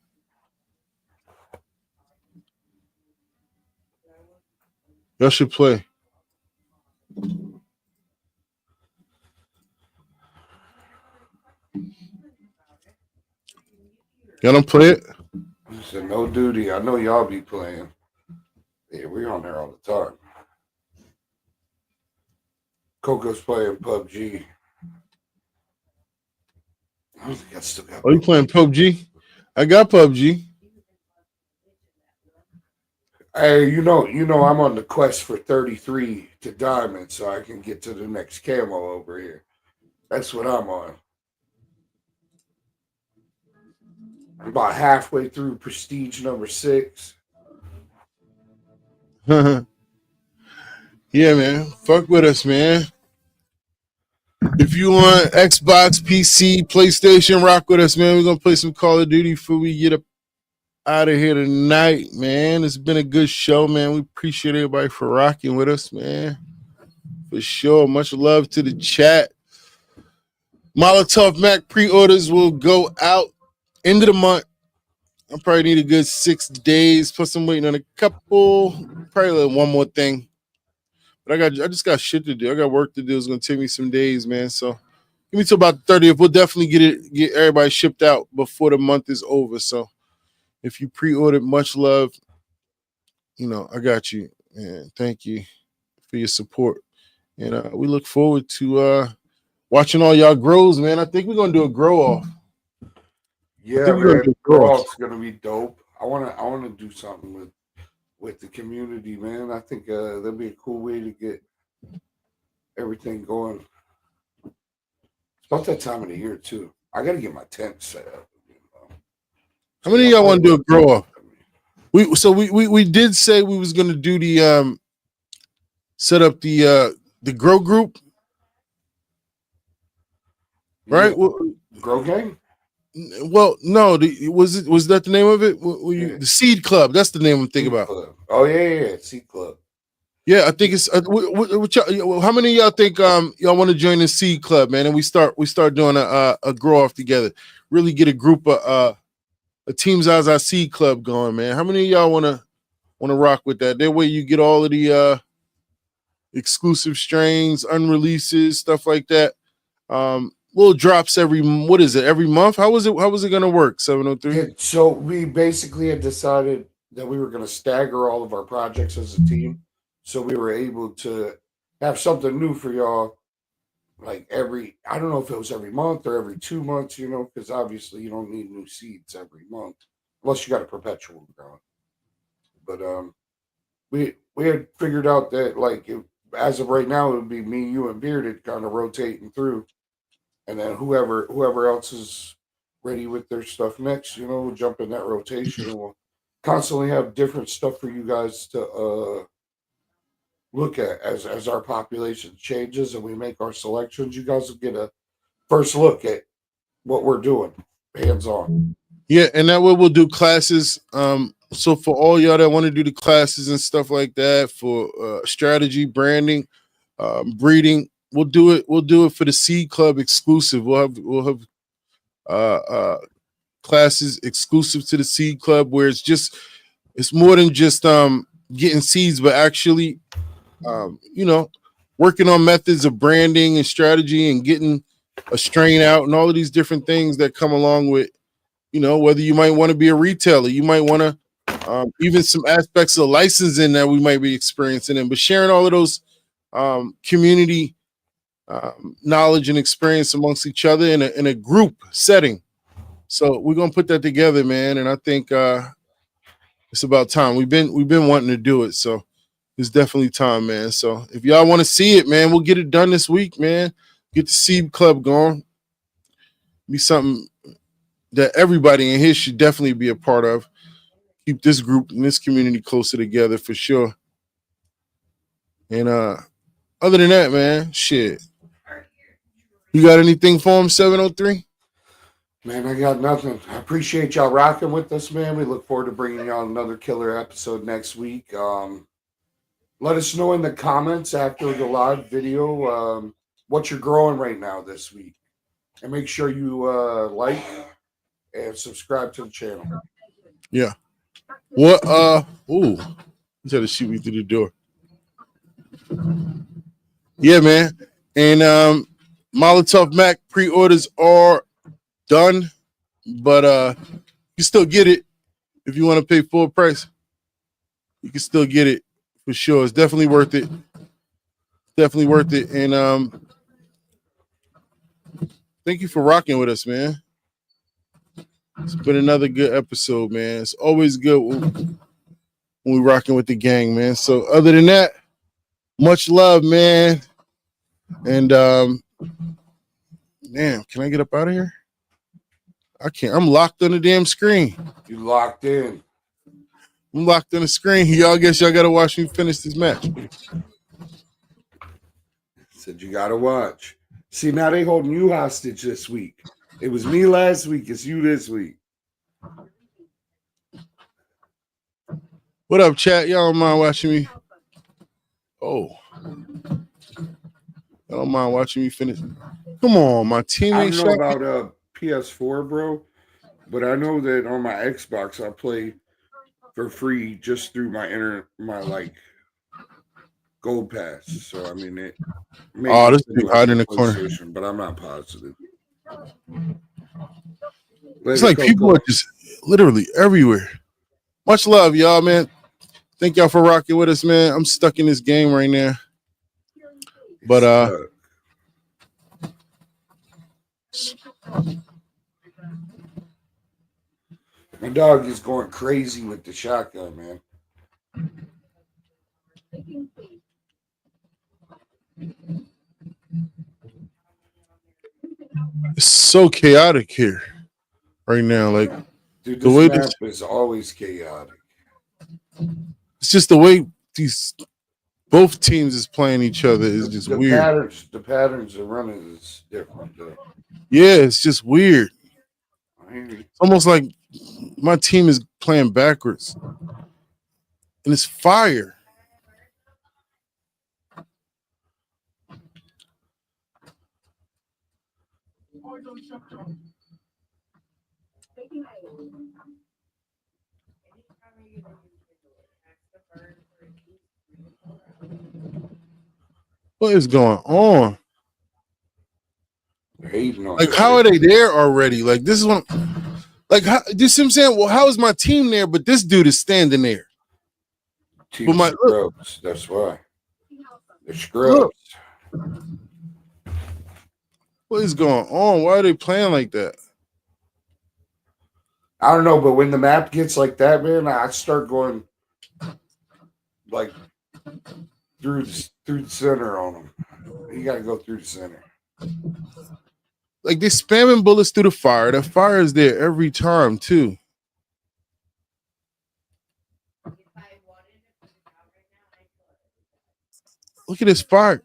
Y'all should play. Y'all don't play it? I said no duty. I know y'all be playing. Yeah, we're on there all the time. Coco's playing PUBG. I don't think I still got. Oh, you playing PUBG? I got PUBG. Hey, you know, I'm on the quest for 33 to diamond, so I can get to the next camo over here. That's what I'm on. about halfway through Prestige number 6. Yeah, man. Fuck with us, man. If you want Xbox, PC, PlayStation, rock with us, man. We're gonna play some Call of Duty before we get up out of here tonight, man. It's been a good show, man. We appreciate everybody for rocking with us, man. For sure. Much love to the chat. Molotov Mac pre-orders will go out end of the month. I probably need a good 6 days. Plus, I'm waiting on a couple. Probably like one more thing. But I just got shit to do. I got work to do. It's gonna take me some days, man. So give me till about the 30th. We'll definitely get everybody shipped out before the month is over. So if you pre-ordered, much love. You know, I got you. And thank you for your support. And we look forward to watching all y'all grows, man. I think we're gonna do a grow off. Yeah, man. Grow off's gonna be dope. I wanna do something with the community, man. I think that'd be a cool way to get everything going. It's about that time of the year too. I gotta get my tent set up. You know? How many of y'all want to do a grow off? We did say we was gonna do the set up the grow group, right? Yeah. Well, Grow gang. well, no, was that the name of it? Yeah. The Seed Club? That's the name I'm thinking about. Club. Oh yeah, Seed Club. Yeah, I think it's. How many of y'all think y'all want to join the Seed Club, man? And we start doing a grow off together. Really get a group of a Team Zaza Seed Club going, man. How many of y'all want to rock with that? That way you get all of the exclusive strains, unreleases, stuff like that. Little drops every month? How was it gonna work? 703. Yeah, so we basically had decided that we were going to stagger all of our projects as a team, so we were able to have something new for y'all. Like I don't know if it was every month or every 2 months, you know, because obviously you don't need new seeds every month unless you got a perpetual growing. But we had figured out that as of right now, it would be me, you, and Bearded kind of rotating through, and then whoever else is ready with their stuff next, you know, we'll jump in that rotation, and we'll constantly have different stuff for you guys to look at as our population changes and we make our selections. You guys will get a first look at what we're doing, hands on. Yeah, and that way we'll do classes. So for all y'all that want to do the classes and stuff like that for strategy, branding, breeding, we'll do it. We'll do it for the Seed Club exclusive. We'll have classes exclusive to the Seed Club where it's more than just getting seeds, but actually working on methods of branding and strategy and getting a strain out and all of these different things that come along with, whether you might want to be a retailer, you might want to even some aspects of licensing that we might be experiencing in, but sharing all of those community knowledge and experience amongst each other in a group setting. So we're gonna put that together, man, and I think it's about time. We've been wanting to do it, so it's definitely time, man. So if y'all want to see it, man, we'll get it done this week, man. Get the Seed Club going. Be something that everybody in here should definitely be a part of. Keep this group and this community closer together for sure. And other than that, man, shit. You got anything for him, 703? Man, I got nothing. I appreciate y'all rocking with us, man. We look forward to bringing y'all another killer episode next week. Let us know in the comments after the live video what you're growing right now this week. And make sure you like and subscribe to the channel. Yeah. What? Ooh. He's had to shoot me through the door. Yeah, man. And Molotov Mac pre-orders are done, but you still get it if you want to pay full price. You can still get it for sure. It's definitely worth it. Definitely worth it. And thank you for rocking with us, man. It's been another good episode, man. It's always good when we rocking with the gang, man. So other than that, much love, man. And damn, can I get up out of here? I can't. I'm locked on the damn screen. You locked in. I'm locked on the screen. Y'all guess y'all gotta watch me finish this match. Said you gotta watch. See, now they holding you hostage this week. It was me last week. It's you this week. What up, chat? Y'all don't mind watching me? Oh. Y'all don't mind watching me finish? Come on, my I teammate don't know shot. about PS4, bro, but I know that on my Xbox I play for free just through my like Gold Pass. So I mean it may Oh, be this dude similar hiding to in the corner. PlayStation, but I'm not positive. It's Later, like people Coco. are just literally everywhere. Much love, y'all, man. Thank y'all for rocking with us, man. I'm stuck in this game right now. But my dog is going crazy with the shotgun, man. it's so chaotic here right now. Like Dude, the this way map is always chaotic. it's just the way these both teams is playing each other is just The weird. patterns of running is different though. Yeah, it's just weird. I hear you. It's almost like my team is playing backwards. And it's fire. What is going on? They're hating on Like, us. how are they there already? Like, this is what like how you see what I'm saying? Well, how is my team there, but this dude is standing there? Team But my scrubs. That's why. They're scrubs. look, what is going on? Why are they playing like that? I don't know, but when the map gets like that, man, I start going like through the center on them. You got to go through the center. Like they're spamming bullets through the fire. That fire is there every time, too. Look at this fire.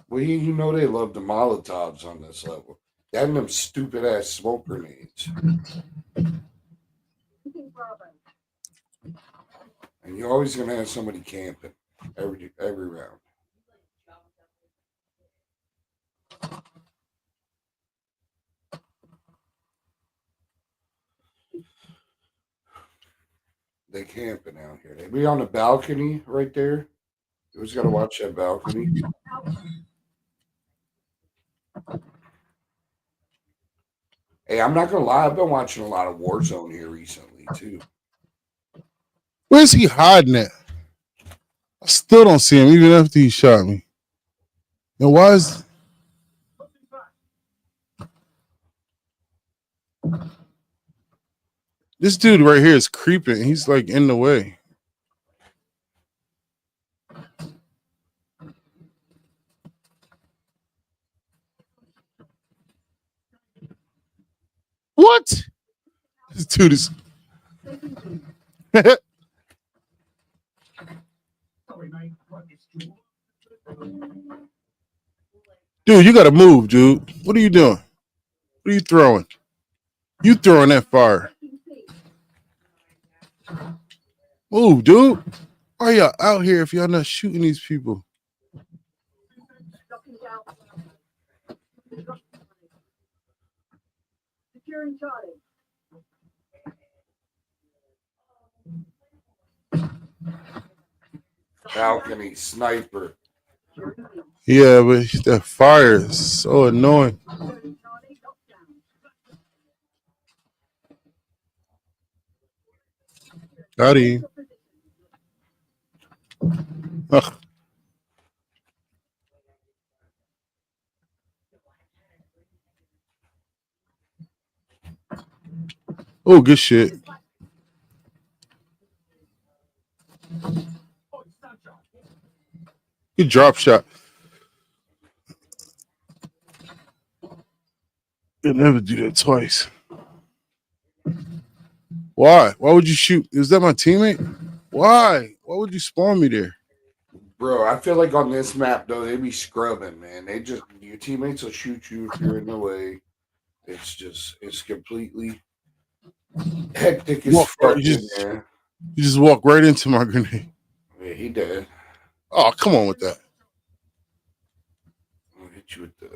Well, you know they love the Molotovs on this level. That and them stupid ass smoke grenades. And you're always gonna have somebody camping every round. They camping out here. They be on the balcony right there. You always gotta watch that balcony. Hey, I'm not gonna lie, I've been watching a lot of Warzone here recently too. Where's he hiding at? I still don't see him, even after he shot me. And why is this dude right here is creeping? He's like in the way. What? This dude is. Dude, you gotta move, dude. What are you doing? What are you throwing? You throwing that fire. Move, dude. Why y'all out here if y'all not shooting these people? Balcony sniper. Yeah, but that fire is so annoying. Got him. Ugh. Oh, good shit. Good Good drop shot. You'll never do that twice. Why? Why would you shoot? Is that my teammate? Why? Why would you spawn me there? Bro, I feel like on this map, though, they be scrubbing, man. They just, your teammates will shoot you if you're in the way. It's completely hectic as fuck in there. You just walk right into my grenade. Yeah, he did. Oh, come on with that. I'll hit you with the...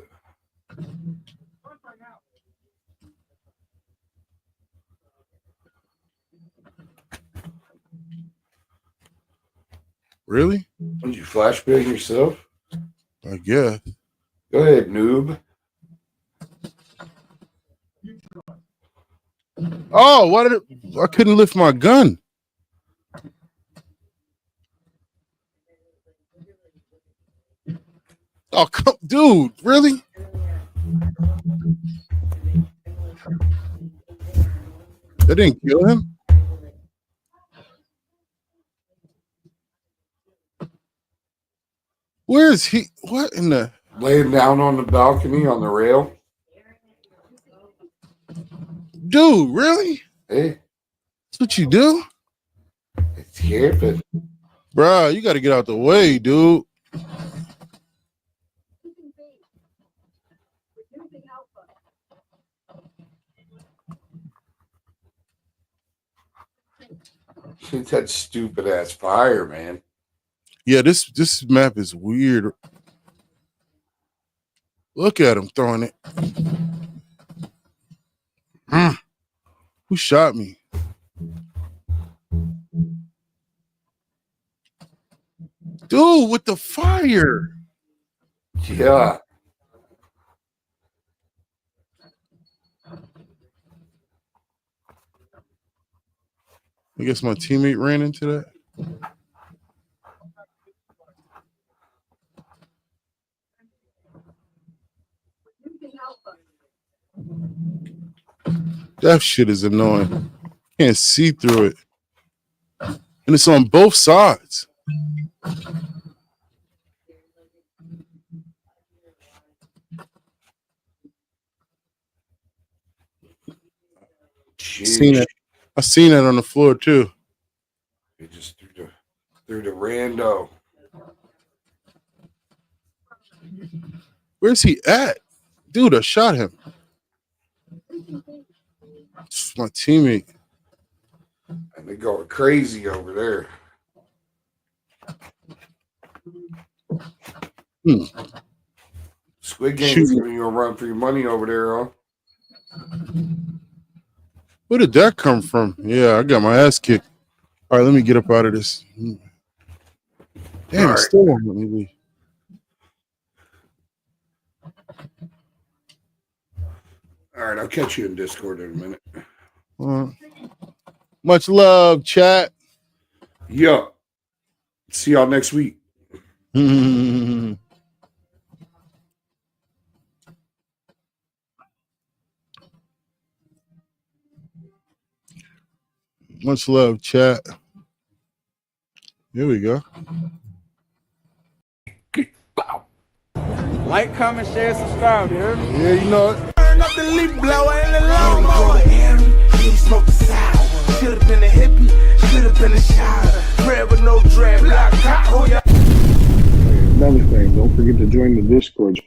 Really? Did you flashbang yourself? I guess. Go ahead, noob. Oh, why did I couldn't lift my gun? Oh, come, dude, really? That didn't kill him? Where is he? What in the? Laying down on the balcony on the rail. Dude, really? Hey, That's what you do? it's camping. Bruh, you got to get out the way, dude. That stupid ass fire, man. Yeah, this map is weird. Look at him throwing it. Who shot me? Dude, with the fire. Yeah. I guess my teammate ran into that. That shit is annoying. Can't see through it. And it's on both sides. I seen that on the floor too. He just threw the rando. Where's he at? Dude, I shot him. It's my teammate. And they're going crazy over there. Squid Game's giving you a run for your money over there, huh? Where did that come from? Yeah, I got my ass kicked. All right, let me get up out of this. Damn, All right. still won't let me leave. All right, I'll catch you in Discord in a minute. Much love, chat. Yeah. See y'all next week. Much love, chat. Here we go. Like, comment, share, subscribe, you heard me? Yeah, you know it. Turn up the leaf blower and the lawnmower. He smoke the sour. Should've been a hippie, should've been a shower. Bread with no dread, black cock, oh yeah. Another thing, don't forget to join the Discord.